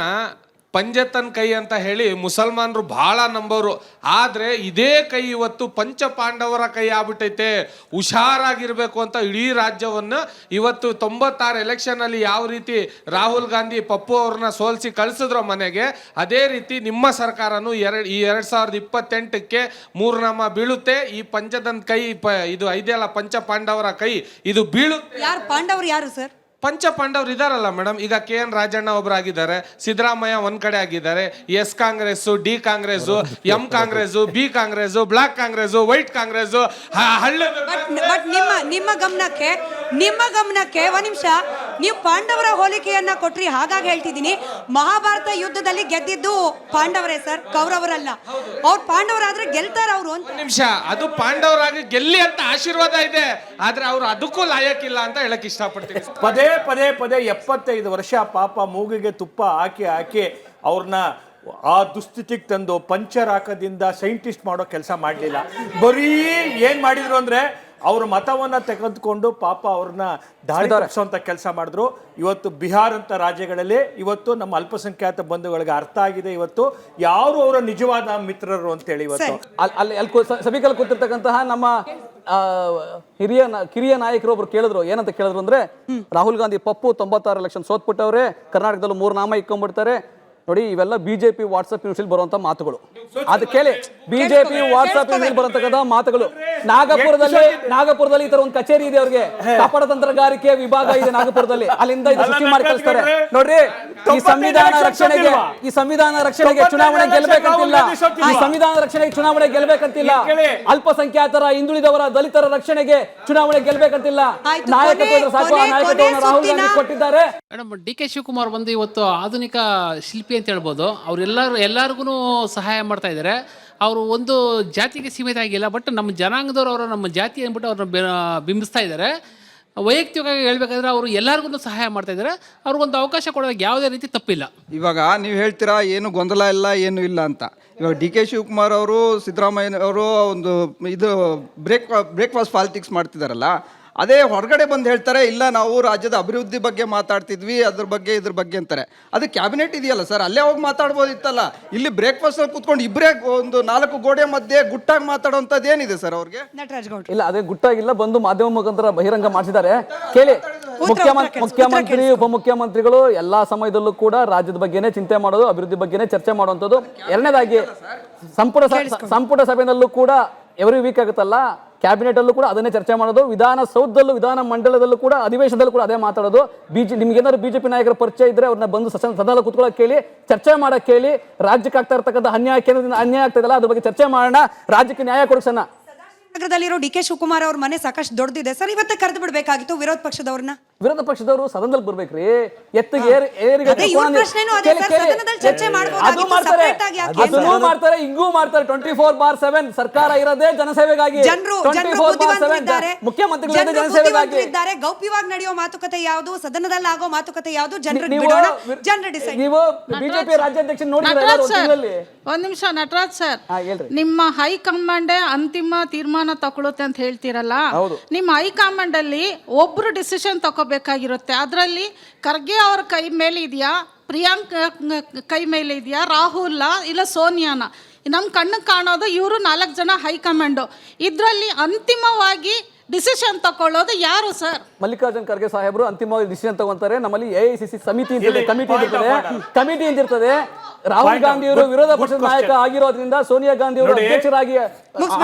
ಪಂಜತನ್ ಕೈ ಅಂತ ಹೇಳಿ ಮುಸಲ್ಮಾನರು ಬಹಳ ನಂಬೋರು. ಆದ್ರೆ ಇದೇ ಕೈ ಇವತ್ತು ಪಂಚ ಪಾಂಡವರ ಕೈ ಆಗ್ಬಿಟ್ಟೈತೆ. ಹುಷಾರಾಗಿರ್ಬೇಕು ಅಂತ ಇಡೀ ರಾಜ್ಯವನ್ನ ಇವತ್ತು 96 ಎಲೆಕ್ಷನ್ ಅಲ್ಲಿ ಯಾವ ರೀತಿ ರಾಹುಲ್ ಗಾಂಧಿ ಪಪ್ಪು ಅವ್ರನ್ನ ಸೋಲಿಸಿ ಕಳಿಸಿದ್ರು ಮನೆಗೆ, ಅದೇ ರೀತಿ ನಿಮ್ಮ ಸರ್ಕಾರನು ಈ 2028ಕ್ಕೆ ಮೂರ್ನಾಮ ಬೀಳುತ್ತೆ. ಈ ಪಂಚದನ್ ಕೈ ಇದು ಐದೆಲ್ಲ ಪಂಚ ಪಾಂಡವರ ಕೈ ಇದು ಬೀಳುತ್ತೆ. ಯಾರು ಪಾಂಡವರು ಯಾರು ಸರ್? ಪಂಚ ಪಾಂಡವ್ರು ಇದಾರಲ್ಲ ಮೇಡಮ್. ಈಗ KN ರಾಜಣ್ಣ ಒಬ್ಬರಾಗಿದ್ದಾರೆ, ಸಿದ್ದರಾಮಯ್ಯ ಒಂದ್ ಕಡೆ ಆಗಿದ್ದಾರೆ, S Congress, D Congress, M Congress, B Congress, black Congress, white Congress, but ನಿಮ್ಮ ಗಮನಕ್ಕೆ ಒಂದ್ ನಿಮಿಷ, ನೀವು ಪಾಂಡವರ ಹೋಲಿಕೆಯನ್ನ ಕೊಟ್ರಿ, ಹಾಗಾಗಿ ಹೇಳ್ತಿದ್ದೀನಿ. ಮಹಾಭಾರತ ಯುದ್ಧದಲ್ಲಿ ಗೆದ್ದಿದ್ದು ಪಾಂಡವರೇ ಸರ್, ಕೌರವರಲ್ಲ. ಅವ್ರು ಪಾಂಡವರಾದ್ರೆ ಗೆಲ್ತಾರ ಅವರು ಅಂತ. ನಿಮಿಷ, ಅದು ಪಾಂಡವರಾಗಿ ಗೆಲ್ಲಿ ಅಂತ ಆಶೀರ್ವಾದ ಇದೆ, ಆದ್ರೆ ಅವ್ರು ಅದಕ್ಕೂ ಲಾಯಕ್ಕಿಲ್ಲ ಅಂತ ಹೇಳಕ್ ಇಷ್ಟಪಡ್ತೀನಿ. ಪದೇ 75 ವರ್ಷ ಪಾಪ ಮೂಗಿಗೆ ತುಪ್ಪ ಹಾಕಿ ಅವ್ರನ್ನ ಆ ದುಸ್ಥಿತಿಗೆ ತಂದು ಪಂಚರ್ ಹಾಕೋದಿಂದ ಸೈಂಟಿಸ್ಟ್ ಮಾಡೋ ಕೆಲಸ ಮಾಡಲಿಲ್ಲ. ಬರೀ ಏನ್ ಮಾಡಿದ್ರು ಅಂದ್ರೆ ಅವ್ರ ಮತವನ್ನ ತೆಗೆದುಕೊಂಡು ಪಾಪ ಅವ್ರನ್ನ ದಾರಿ ತಪ್ಪಿಸುವಂತ ಕೆಲಸ ಮಾಡಿದ್ರು. ಇವತ್ತು ಬಿಹಾರ್ ಅಂತ ರಾಜ್ಯಗಳಲ್ಲಿ ಇವತ್ತು ನಮ್ಮ ಅಲ್ಪಸಂಖ್ಯಾತ ಬಂಧುಗಳಿಗೆ ಅರ್ಥ ಆಗಿದೆ ಇವತ್ತು ಯಾರು ಅವರ ನಿಜವಾದ ಮಿತ್ರರು ಅಂತೇಳಿ. ಇವತ್ತು ಅಲ್ಲಿ ಸಭಿಕಲ್ಲಿ ಕೂತಿರ್ತಕ್ಕಂತಹ ನಮ್ಮ ಕಿರಿಯ ನಾಯಕರು ಒಬ್ರು ಕೇಳಿದ್ರು, ಏನಂತ ಕೇಳಿದ್ರು ಅಂದ್ರೆ, ರಾಹುಲ್ ಗಾಂಧಿ ಪಪ್ಪು 96 ಎಲೆಕ್ಷನ್ ಸೋತ್ಬಿಟ್ಟವ್ರೆ, ಕರ್ನಾಟಕದಲ್ಲಿ 3 ನಾಮ ಇಕ್ಕೊಂಡ್ಬಿಡ್ತಾರೆ ನೋಡಿ. ಇವೆಲ್ಲ ಬಿಜೆಪಿ ವಾಟ್ಸ್ಆಪ್ ನ್ಯೂಸ್ ಬರುವಂತ ಮಾತುಗಳು. ಅದು ಕೇಳಿ, ಬಿಜೆಪಿ ವಾಟ್ಸ್ಆಪ್ ನ್ಯೂಸ್ ಬರುವಂತಕ್ಕಂಥ ಮಾತುಗಳು. ನಾಗಪುರದಲ್ಲಿ ಈ ತರ ಒಂದು ಕಚೇರಿ ಇದೆ, ಅವ್ರಿಗೆ ಕಪಟ ತಂತ್ರಗಾರಿಕೆ ವಿಭಾಗ ಇದೆ ನಾಗಪುರದಲ್ಲಿ. ಅಲ್ಲಿಂದ ಇದು ಸೃಷ್ಟಿ ಮಾಡಿ ಕಳಿಸ್ತಾರೆ ನೋಡ್ರಿ. ಈ ಸಂವಿಧಾನ ರಕ್ಷಣೆಗೆ ಚುನಾವಣೆ ಗೆಲ್ಬೇಕಂತಿಲ್ಲ. ಈ ಸಂವಿಧಾನ ರಕ್ಷಣೆಗೆ ಚುನಾವಣೆ ಗೆಲ್ಬೇಕಂತಿಲ್ಲ. ಅಲ್ಪಸಂಖ್ಯಾತರ, ಹಿಂದುಳಿದವರ, ದಲಿತರ ರಕ್ಷಣೆಗೆ ಚುನಾವಣೆ ಗೆಲ್ಬೇಕಂತಿಲ್ಲ. ನಾಯಕತ್ವ ಸಾಕು, ಆ ನಾಯಕತ್ವವನ್ನು ರಾಹುಲ್ ಗಾಂಧಿ ಕೊಟ್ಟಿದ್ದಾರೆ. ಮೇಡಮ್, DK ಶಿವಕುಮಾರ್ ಬಂದು ಇವತ್ತು ಆಧುನಿಕ ಶಿಲ್ಪಿ ಅಂತ ಹೇಳ್ಬೋದು. ಎಲ್ಲರಿಗೂ ಸಹಾಯ ಮಾಡ್ತಾ ಇದ್ದಾರೆ. ಅವರು ಒಂದು ಜಾತಿಗೆ ಸೀಮಿತ ಆಗಿಲ್ಲ, ಬಟ್ ನಮ್ಮ ಜನಾಂಗದವರು ಅವರ ನಮ್ಮ ಜಾತಿ ಅಂದ್ಬಿಟ್ಟು ಅವ್ರನ್ನ ಬಿಂಬಿಸ್ತಾ ಇದ್ದಾರೆ. ವೈಯಕ್ತಿಕವಾಗಿ ಹೇಳ್ಬೇಕಾದ್ರೆ ಅವರು ಎಲ್ಲರಿಗೂ ಸಹಾಯ ಮಾಡ್ತಾ ಇದ್ದಾರೆ. ಅವ್ರಿಗೊಂದು ಅವಕಾಶ ಕೊಡೋದಕ್ಕೆ ಯಾವುದೇ ರೀತಿ ತಪ್ಪಿಲ್ಲ. ಇವಾಗ ನೀವು ಹೇಳ್ತೀರಾ ಏನು ಗೊಂದಲ ಇಲ್ಲ ಏನು ಇಲ್ಲ ಅಂತ. ಇವಾಗ DK ಶಿವಕುಮಾರ್ ಅವರು, ಸಿದ್ದರಾಮಯ್ಯ ಅವರು ಒಂದು ಇದು ಬ್ರೇಕ್ಫಾಸ್ಟ್ ಪಾಲಿಟಿಕ್ಸ್ ಮಾಡ್ತಿದ್ದಾರಲ್ಲ, ಅದೇ ಹೊರಗಡೆ ಬಂದು ಹೇಳ್ತಾರೆ, ಇಲ್ಲ ನಾವು ರಾಜ್ಯದ ಅಭಿವೃದ್ಧಿ ಬಗ್ಗೆ ಮಾತಾಡ್ತಿದ್ವಿ, ಅದ್ರ ಬಗ್ಗೆ ಇದ್ರ ಬಗ್ಗೆ ಅಂತಾರೆ. ಅದು ಕ್ಯಾಬಿನೆಟ್ ಇದೆಯಲ್ಲ ಸರ್, ಅಲ್ಲೇ ಹೋಗಿ ಮಾತಾಡ್ಬೋದಿತ್ತಲ್ಲ. ಇಲ್ಲಿ ಬ್ರೇಕ್ಫಾಸ್ಟ್ ಕೂತ್ಕೊಂಡು ಇಬ್ಬರೇ ಒಂದು 4 ಗೋಡೆ ಮಧ್ಯೆ ಗುಟ್ಟಾಗಿ ಮಾತಾಡೋಂಥದ್ದು ಏನಿದೆ ಸರ್ ಅವ್ರಿಗೆ? ಇಲ್ಲ, ಅದೇ ಗುಟ್ಟಾಗಿಲ್ಲ, ಬಂದು ಮಾಧ್ಯಮ ಮುಖಾಂತರ ಬಹಿರಂಗ ಮಾಡಿಸಿದ್ದಾರೆ. ಕೇಳಿ, ಮುಖ್ಯಮಂತ್ರಿ ಉಪಮುಖ್ಯಮಂತ್ರಿಗಳು ಎಲ್ಲಾ ಸಮಯದಲ್ಲೂ ಕೂಡ ರಾಜ್ಯದ ಬಗ್ಗೆನೇ ಚಿಂತೆ ಮಾಡೋದು, ಅಭಿವೃದ್ಧಿ ಬಗ್ಗೆನೇ ಚರ್ಚೆ ಮಾಡುವಂಥದ್ದು. ಎರಡನೇದಾಗಿ ಸಂಪುಟ ಸಭೆಯಲ್ಲೂ ಕೂಡ ಎವ್ರಿ ವೀಕ್ ಆಗುತ್ತಲ್ಲ, ಕ್ಯಾಬಿನೆಟ್ ಅಲ್ಲೂ ಕೂಡ ಅದನ್ನೇ ಚರ್ಚೆ ಮಾಡೋದು. ವಿಧಾನಸೌಧದಲ್ಲೂ, ವಿಧಾನ ಮಂಡಲದಲ್ಲೂ ಕೂಡ, ಅಧಿವೇಶನದಲ್ಲೂ ಕೂಡ ಅದೇ ಮಾತಾಡೋದು. ನಿಮ್ಗೇನಾದ್ರು ಬಿಜೆಪಿ ನಾಯಕರ ಪರಿಚಯ ಇದ್ರೆ ಅವ್ರನ್ನ ಬಂದು ಸದನ ಕೂತ್ಕೊಳ್ಳೋಕೆ ಕೇಳಿ, ಚರ್ಚೆ ಮಾಡಕ್ ಕೇಳಿ. ರಾಜ್ಯಕ್ಕೆ ಆಗ್ತಾ ಇರ್ತಕ್ಕಂಥ ಕೇಂದ್ರದಿಂದ ಅನ್ಯಾಯ ಆಗ್ತಾ ಇದಲ್ಲ, ಅದ್ರ ಬಗ್ಗೆ ಚರ್ಚೆ ಮಾಡೋಣ, ರಾಜ್ಯಕ್ಕೆ ನ್ಯಾಯ ಕೊಡಿಸೋಣ. ನಗರದಲ್ಲಿರೋ DK ಶಿವಕುಮಾರ್ ಅವ್ರ ಮನೆ ಸಾಕಷ್ಟು ದೊಡ್ಡದಿದೆ ಸರ್, ಇವತ್ತೇ ಕರೆದು ಬಿಡಬೇಕಾಗಿತ್ತು ವಿರೋಧ ಪಕ್ಷದವರು ಸದನದಲ್ಲಿ ಬರ್ಬೇಕ್ರಿ. ಅದನ್ನು ಮಾಡ್ತಾರೆ, ಹಿಂಗೂ ಮಾಡ್ತಾರೆ. 24/7 ಸರ್ಕಾರ ಇರೋದೇ ಜನಸೇವೆಗಾಗಿ. ಮುಖ್ಯಮಂತ್ರಿಗಳು ಜನಸೇವೆಗಾಗಿ. ಗೌಪ್ಯವಾಗಿ ನಡೆಯೋ ಮಾತುಕತೆ ಯಾವುದು, ಸದನದಲ್ಲಿ ಆಗೋ ಮಾತುಕತೆ ಯಾವುದು, ನೀವು ಬಿಜೆಪಿ ರಾಜ್ಯಾಧ್ಯಕ್ಷ ನೋಡಿ. ಒಂದ್ ನಿಮಿಷ ನಟರಾಜ್ ಸರ್, ನಿಮ್ಮ ಹೈಕಮಾಂಡ್ ಅಂತಿಮ ತೀರ್ಮಾನ ತಗೊಳುತ್ತೆ ಅಂತ ಹೇಳ್ತೀರಲ್ಲ, ನಿಮ್ಮ ಹೈಕಮಾಂಡ್ ಅಲ್ಲಿ ಒಬ್ರು ಡಿಸಿಷನ್ ತಗೋಬೇಕಾಗಿರುತ್ತೆ. ಅದರಲ್ಲಿ ಖರ್ಗೆ ಅವ್ರ ಕೈ ಮೇಲೆ ಇದೆಯಾ, ಪ್ರಿಯಾಂಕ್ ಕೈ ಮೇಲೆ ಇದೆಯಾ, ರಾಹುಲ್ ಇಲ್ಲ ಸೋನಿಯಾನ? ನಮ್ಮ ಕಣ್ಣಿಗೆ ಕಾಣೋದು ಇವರು 4 ಜನ ಹೈಕಮಾಂಡು. ಇದರಲ್ಲಿ ಅಂತಿಮವಾಗಿ ಡಿಸಿಷನ್ ತಗೊಳ್ಳೋದು ಯಾರು ಸರ್? ಮಲ್ಲಿಕಾರ್ಜುನ್ ಖರ್ಗೆ ಸಾಹೇಬರು ಅಂತಿಮವಾಗಿ ಡಿಸಿಷನ್ ತಗೊಂತಾರೆ. ನಮ್ಮಲ್ಲಿ AICC ಕಮಿಟಿ ಇರ್ತದೆ. ರಾಹುಲ್ ಗಾಂಧಿ ಅವರು ವಿರೋಧ ಪಕ್ಷದ ನಾಯಕ ಆಗಿರೋದ್ರಿಂದ, ಸೋನಿಯಾ ಗಾಂಧಿ ಅವರು ಅಧ್ಯಕ್ಷರಾಗಿ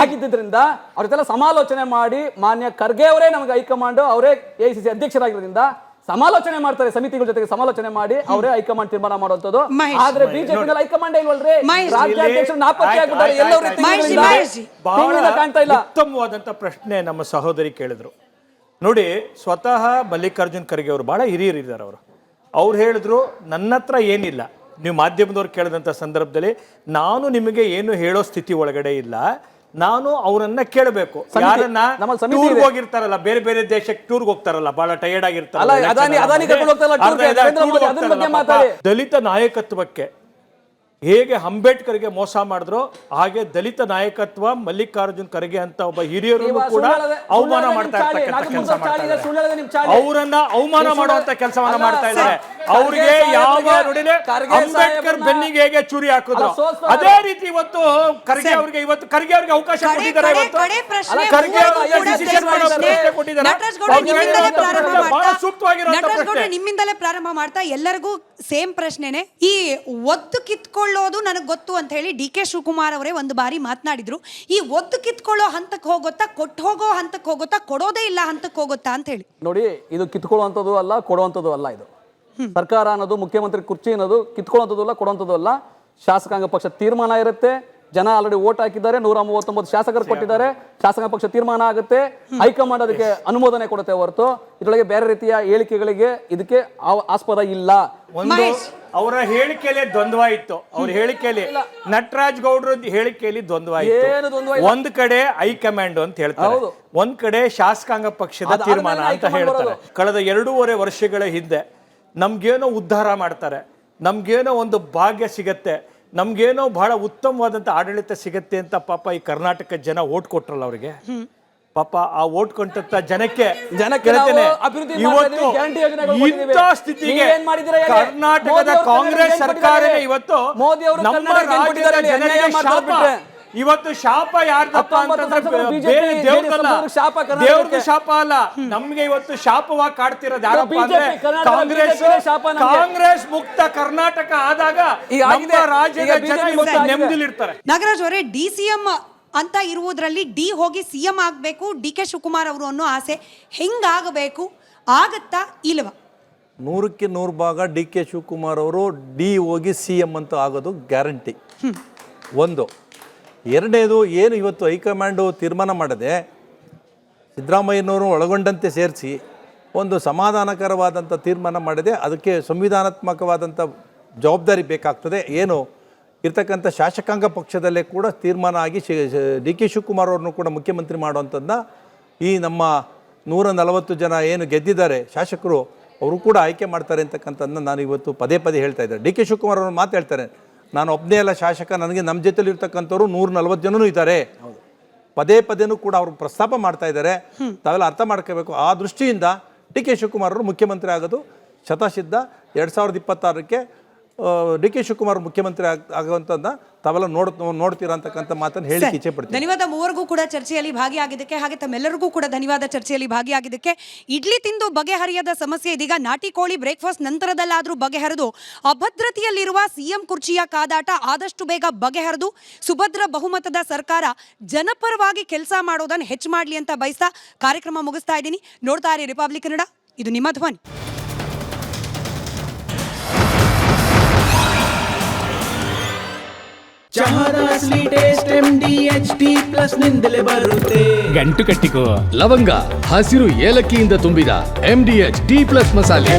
ಆಗಿದ್ದರಿಂದ ಅವ್ರ ಜೊತೆ ಸಮಾಲೋಚನೆ ಮಾಡಿ, ಮಾನ್ಯ ಖರ್ಗೆ ಅವರೇ ನಮಗೆ ಹೈಕಮಾಂಡ್, ಅವರೇ AICC ಅಧ್ಯಕ್ಷರಾಗಿರೋದ್ರಿಂದ ಸಮಾಲೋಚನೆ ಮಾಡ್ತಾರೆ. ಸಮಿತಿಗಳ ಜೊತೆಗೆ ಸಮಾಲೋಚನೆ ಮಾಡಿ ಅವರೇ ಹೈಕಮಾಂಡ್ ತೀರ್ಮಾನ ಮಾಡುವಂತದ್ದು. ಆದ್ರೆ ಬಿಜೆಪಿ ಹೈಕಮಾಂಡ್ ಇಲ್ವಲ್ರಿ, ರಾಜ್ಯಾಧ್ಯಕ್ಷರು ನಾಪತ್ತೆ ಆಗಿದ್ದಾರೆ. ಕಾಣ್ತಾ ಇಲ್ಲ. ಉತ್ತಮವಾದಂತ ಪ್ರಶ್ನೆ ನಮ್ಮ ಸಹೋದರಿ ಕೇಳಿದ್ರು ನೋಡಿ. ಸ್ವತಃ ಮಲ್ಲಿಕಾರ್ಜುನ್ ಖರ್ಗೆ ಅವರು ಬಹಳ ಹಿರಿಯರಿದ್ದಾರೆ. ಅವ್ರು ಹೇಳಿದ್ರು, ನನ್ನ ಹತ್ರ ಏನಿಲ್ಲ, ನೀವು ಮಾಧ್ಯಮದವ್ರು ಕೇಳಿದಂಥ ಸಂದರ್ಭದಲ್ಲಿ ನಾನು ನಿಮಗೆ ಏನು ಹೇಳೋ ಸ್ಥಿತಿ ಒಳಗಡೆ ಇಲ್ಲ, ನಾನು ಅವರನ್ನ ಕೇಳಬೇಕು. ಯಾರನ್ನ ನಮ್ಮಲ್ಲಿ ಸಮಿತಿ ಟೂರ್ಗೆ ಇದೆ. ಹೋಗಿರ್ತಾರಲ್ಲ, ಬೇರೆ ಬೇರೆ ದೇಶಕ್ಕೆ ಟೂರ್ಗೆ ಹೋಗ್ತಾರಲ್ಲ, ಬಹಳ ಟಯರ್ಡ್ ಆಗಿರ್ತಾರಲ್ಲ, ಅಲ್ಲ, ಅದಾನಿ ಕರ್ಕೊಂಡು ಹೋಗ್ತಾರಲ್ಲ ಟೂರ್ಗೆ, ನರೇಂದ್ರ ಮೋದಿ ಅದ್ರ ಬಗ್ಗೆ ಮಾತಾಡಿ. ದಲಿತ ನಾಯಕತ್ವಕ್ಕೆ ಹೇಗೆ ಅಂಬೇಡ್ಕರ್ಗೆ ಮೋಸ ಮಾಡಿದ್ರು ಹಾಗೆ ದಲಿತ ನಾಯಕತ್ವ ಮಲ್ಲಿಕಾರ್ಜುನ್ ಖರ್ಗೆ ಅಂತ ಒಬ್ಬ ಹಿರಿಯರನ್ನು ಕೂಡ ಅವಮಾನ ಮಾಡ್ತಾ ಇರ್ತಕ್ಕಂಥ ಕೆಲಸ ಮಾಡ್ತಾ ಇದ್ದಾರೆ. ಅವರನ್ನ ಅವಮಾನ ಮಾಡುವಂತ ಕೆಲಸವನ್ನ ಮಾಡ್ತಾ ಇದ್ದಾರೆ. ಅವ್ರಿಗೆ ಯಾವ ನುಡಿಲೆ ಅಂಬೇಡ್ಕರ್ ಬೆನ್ನಿಗೆ ಹೇಗೆ ಚೂರಿ ಹಾಕಿದ್ರು ಅದೇ ರೀತಿ ಇವತ್ತು ಖರ್ಗೆ ಅವ್ರಿಗೆ ಅವಕಾಶ ಕೊಟ್ಟಿದ್ದಾರೆ. ಇವತ್ತು ಖರ್ಗೆ ನಿಮ್ಮಿಂದಲೇ ಪ್ರಾರಂಭ ಮಾಡ್ತಾ ಎಲ್ಲರಿಗೂ ಸೇಮ್ ಪ್ರಶ್ನೆನೆ. ಈ ಒತ್ತು ಕಿತ್ಕೊಳ್ಳೋದು ನನಗೆ ಗೊತ್ತು ಅಂತ ಹೇಳಿ ಡಿ ಕೆ ಶಿವಕುಮಾರ್ ಅವರೇ ಒಂದು ಬಾರಿ ಮಾತನಾಡಿದ್ರು. ಈ ಒತ್ತು ಕಿತ್ಕೊಳ್ಳೋ ಹಂತಕ್ಕೆ ಹೋಗುತ್ತಾ, ಕೊಟ್ಟು ಹೋಗೋ ಹಂತಕ್ಕೆ ಹೋಗುತ್ತಾ, ಕೊಡೋದೇ ಇಲ್ಲ ಹಂತಕ್ಕೆ ಹೋಗುತ್ತಾ ಅಂತ ಹೇಳಿ. ನೋಡಿ, ಇದು ಕಿತ್ಕೊಳ್ಳುವಂಥದ್ದು ಅಲ್ಲ, ಕೊಡುವಂಥದ್ದು ಅಲ್ಲ. ಇದು ಸರ್ಕಾರ ಅನ್ನೋದು, ಮುಖ್ಯಮಂತ್ರಿ ಕುರ್ಚಿ ಅನ್ನೋದು ಕಿತ್ಕೊಳ್ಳುವಂಥದ್ದು ಅಲ್ಲ, ಕೊಡುವಂಥದ್ದು ಅಲ್ಲ. ಶಾಸಕಾಂಗ ಪಕ್ಷ ತೀರ್ಮಾನ ಇರುತ್ತೆ. ಜನ ಆಲ್ರೆಡಿ ವೋಟ್ ಹಾಕಿದ್ದಾರೆ, 139 ಶಾಸಕರು ಕೊಟ್ಟಿದ್ದಾರೆ. ಶಾಸಕಾಂಗ ಪಕ್ಷ ತೀರ್ಮಾನ ಆಗುತ್ತೆ, ಹೈಕಮಾಂಡ್ ಅದಕ್ಕೆ ಅನುಮೋದನೆ ಕೊಡುತ್ತೆ ಹೊರತು ಇದರೊಳಗೆ ಬೇರೆ ರೀತಿಯ ಹೇಳಿಕೆಗಳಿಗೆ ಇದಕ್ಕೆ ಆಸ್ಪದ ಇಲ್ಲ. ಒಂದು ಅವರ ಹೇಳಿಕೆಯಲ್ಲಿ ದ್ವಂದ್ವ ಇತ್ತು. ಅವ್ರ ಹೇಳಿಕೆಯಲ್ಲಿ ನಟರಾಜ್ ಗೌಡ್ರ ಹೇಳಿಕೆಯಲ್ಲಿ ದ್ವಂದ್ವ ಇತ್ತು. ಒಂದ್ ಕಡೆ ಹೈಕಮಾಂಡ್ ಅಂತ ಹೇಳ್ತಾರೆ, ಒಂದ್ ಕಡೆ ಶಾಸಕಾಂಗ ಪಕ್ಷದ ತೀರ್ಮಾನ ಅಂತ ಹೇಳ್ತಾರೆ. ಕಳೆದ 2.5 ವರ್ಷಗಳ ಹಿಂದೆ ನಮ್ಗೇನೋ ಉದ್ಧಾರ ಮಾಡ್ತಾರೆ, ನಮ್ಗೇನೋ ಒಂದು ಭಾಗ್ಯ ಸಿಗತ್ತೆ, ನಮ್ಗೇನೋ ಬಹಳ ಉತ್ತಮವಾದಂತ ಆಡಳಿತ ಸಿಗತ್ತೆ ಅಂತ ಪಾಪ ಈ ಕರ್ನಾಟಕ ಜನ ಓಟ್ ಕೊಟ್ರಲ್ಲ ಅವ್ರಿಗೆ. ಪಾಪ ಆ ಓಟ್ ಕೊಟ್ಟಂತ ಜನಕ್ಕೆ ಇವತ್ತು ಇಂಥ ಸ್ಥಿತಿಗೆ ಕರ್ನಾಟಕದ ಕಾಂಗ್ರೆಸ್ ಸರ್ಕಾರನೇ ಇವತ್ತು ನಮ್ಮ ರಾಜ್ಯದ ಜನರಿಗೆ ಶಾಪ. ಇವತ್ತು ಶಾಪ ಯಾರ್ದಪ್ಪ ಅಂತಂದ್ರೆ ಬೇರೆ ದೇವ್ರದ್ದು ಶಾಪ ಅಲ್ಲ, ನಮ್ಗೆ ಇವತ್ತು ಶಾಪವಾಗಿ ಕಾಡ್ತಿರೋದು ಯಾರಪ್ಪ ಅಂದ್ರೆ ಕಾಂಗ್ರೆಸ್ ಮುಕ್ತ ಕರ್ನಾಟಕ ಆದಾಗ ನಮ್ಮ ರಾಜ್ಯದ ಜನ ಇವತ್ತು ನೆಮ್ಮದಿಲಿರ್ತಾರೆ. ನಾಗರಾಜ್ ಅವರೇ, DCM ಅಂತ ಇರುವುದರಲ್ಲಿ ಡಿ ಹೋಗಿ CM ಆಗಬೇಕು ಡಿ ಕೆ ಶಿವಕುಮಾರ್ ಅವರು ಅನ್ನೋ ಆಸೆ ಹೆಂಗಾಗಬೇಕು, ಆಗತ್ತಾ ಇಲ್ವಾ? 100ಕ್ಕೆ 100 ಭಾಗ ಡಿ ಕೆ ಶಿವಕುಮಾರ್ ಅವರು ಡಿ ಹೋಗಿ CM ಅಂತ ಆಗೋದು ಗ್ಯಾರಂಟಿ. ಒಂದು. ಎರಡನೇದು, ಏನು ಇವತ್ತು ಹೈಕಮಾಂಡು ತೀರ್ಮಾನ ಮಾಡದೆ ಸಿದ್ದರಾಮಯ್ಯನವರು ಒಳಗೊಂಡಂತೆ ಸೇರಿಸಿ ಒಂದು ಸಮಾಧಾನಕರವಾದಂಥ ತೀರ್ಮಾನ ಮಾಡಿದೆ, ಅದಕ್ಕೆ ಸಂವಿಧಾನಾತ್ಮಕವಾದಂಥ ಜವಾಬ್ದಾರಿ ಬೇಕಾಗ್ತದೆ. ಏನು ಇರ್ತಕ್ಕಂಥ ಶಾಸಕಾಂಗ ಪಕ್ಷದಲ್ಲೇ ಕೂಡ ತೀರ್ಮಾನ ಆಗಿ ಡಿ ಕೆ ಶಿವಕುಮಾರ್ ಅವ್ರನ್ನೂ ಕೂಡ ಮುಖ್ಯಮಂತ್ರಿ ಮಾಡುವಂಥದ್ದನ್ನ ಈ ನಮ್ಮ 140 ಜನ ಏನು ಗೆದ್ದಿದ್ದಾರೆ ಶಾಸಕರು, ಅವರು ಕೂಡ ಆಯ್ಕೆ ಮಾಡ್ತಾರೆ ಅಂತಕ್ಕಂಥದ್ದನ್ನ ನಾನು ಇವತ್ತು ಪದೇ ಪದೇ ಹೇಳ್ತಾ ಇದ್ದಾರೆ. ಡಿ ಕೆ ಶಿವಕುಮಾರ್ ಅವರು ಮಾತು ಹೇಳ್ತಾರೆ, ನಾನು ಒಬ್ಬನೇ ಅಲ್ಲ ಶಾಸಕ, ನನಗೆ ನಮ್ಮ ಜೊತೆಲಿ ಇರ್ತಕ್ಕಂಥವ್ರು 140 ಜನನೂ ಇದ್ದಾರೆ. ಪದೇ ಪದೇನೂ ಕೂಡ ಅವರು ಪ್ರಸ್ತಾಪ ಮಾಡ್ತಾ ಇದ್ದಾರೆ. ತಾವೆಲ್ಲ ಅರ್ಥ ಮಾಡ್ಕೋಬೇಕು. ಆ ದೃಷ್ಟಿಯಿಂದ ಡಿ ಕೆ ಶಿವಕುಮಾರ್ ಅವರು ಮುಖ್ಯಮಂತ್ರಿ ಆಗೋದು ಶತಸಿದ್ಧ. 2026ಕ್ಕೆ ಡಿ ಕೆ ಶಿವಕುಮಾರ್ ಮುಖ್ಯಮಂತ್ರಿ ಆಗುವಂಥದ್ದನ್ನ ತಾವೆಲ್ಲ ನೋಡ್ತೀರಾ ಅಂತಕ್ಕಂಥ ಮಾತನ್ನು ಹೇಳಿ ಇಚ್ಛೆ ಪಡ್ತೀನಿ. ಧನ್ಯವಾದ ಮೂವರಿಗೂ ಕೂಡ ಚರ್ಚೆಯಲ್ಲಿ ಭಾಗಿಯಾಗಿದ್ದಕ್ಕೆ, ಹಾಗೆ ತಮ್ಮೆಲ್ಲರಿಗೂ ಕೂಡ ಧನ್ಯವಾದ ಚರ್ಚೆಯಲ್ಲಿ ಭಾಗಿಯಾಗಿದ್ದಕ್ಕೆ. ಇಡ್ಲಿ ತಿಂದು ಬಗೆಹರಿಯದ ಸಮಸ್ಯೆ ಇದೀಗ ನಾಟಿ ಕೋಳಿ ಬ್ರೇಕ್ಫಾಸ್ಟ್ ನಂತರದಲ್ಲಾದರೂ ಬಗೆಹರಿದು ಅಭದ್ರತೆಯಲ್ಲಿರುವ CM ಕುರ್ಚಿಯ ಕಾದಾಟ ಆದಷ್ಟು ಬೇಗ ಬಗೆಹರಿದು ಸುಭದ್ರ ಬಹುಮತದ ಸರ್ಕಾರ ಜನಪರವಾಗಿ ಕೆಲಸ ಮಾಡೋದನ್ನು ಹೆಚ್ಚು ಮಾಡಲಿ ಅಂತ ಬಯಸ್ತಾ ಕಾರ್ಯಕ್ರಮ ಮುಗಿಸ್ತಾ ಇದ್ದೀನಿ. ನೋಡ್ತಾ ಇರಿ ರಿಪಬ್ಲಿಕ್ ಕನ್ನಡ, ಇದು ನಿಮ್ಮ ಧ್ವನಿ. ಚಹಾದ ಅಸಲಿ ಟೇಸ್ಟ್ MDHD+ ನಿಂದಲೇ ಬರುತ್ತೆ. ಗಂಟು ಕಟ್ಟಿಕೋ ಲವಂಗ, ಹಸಿರು ಏಲಕ್ಕಿಯಿಂದ ತುಂಬಿದ MDHD+ ಮಸಾಲೆ.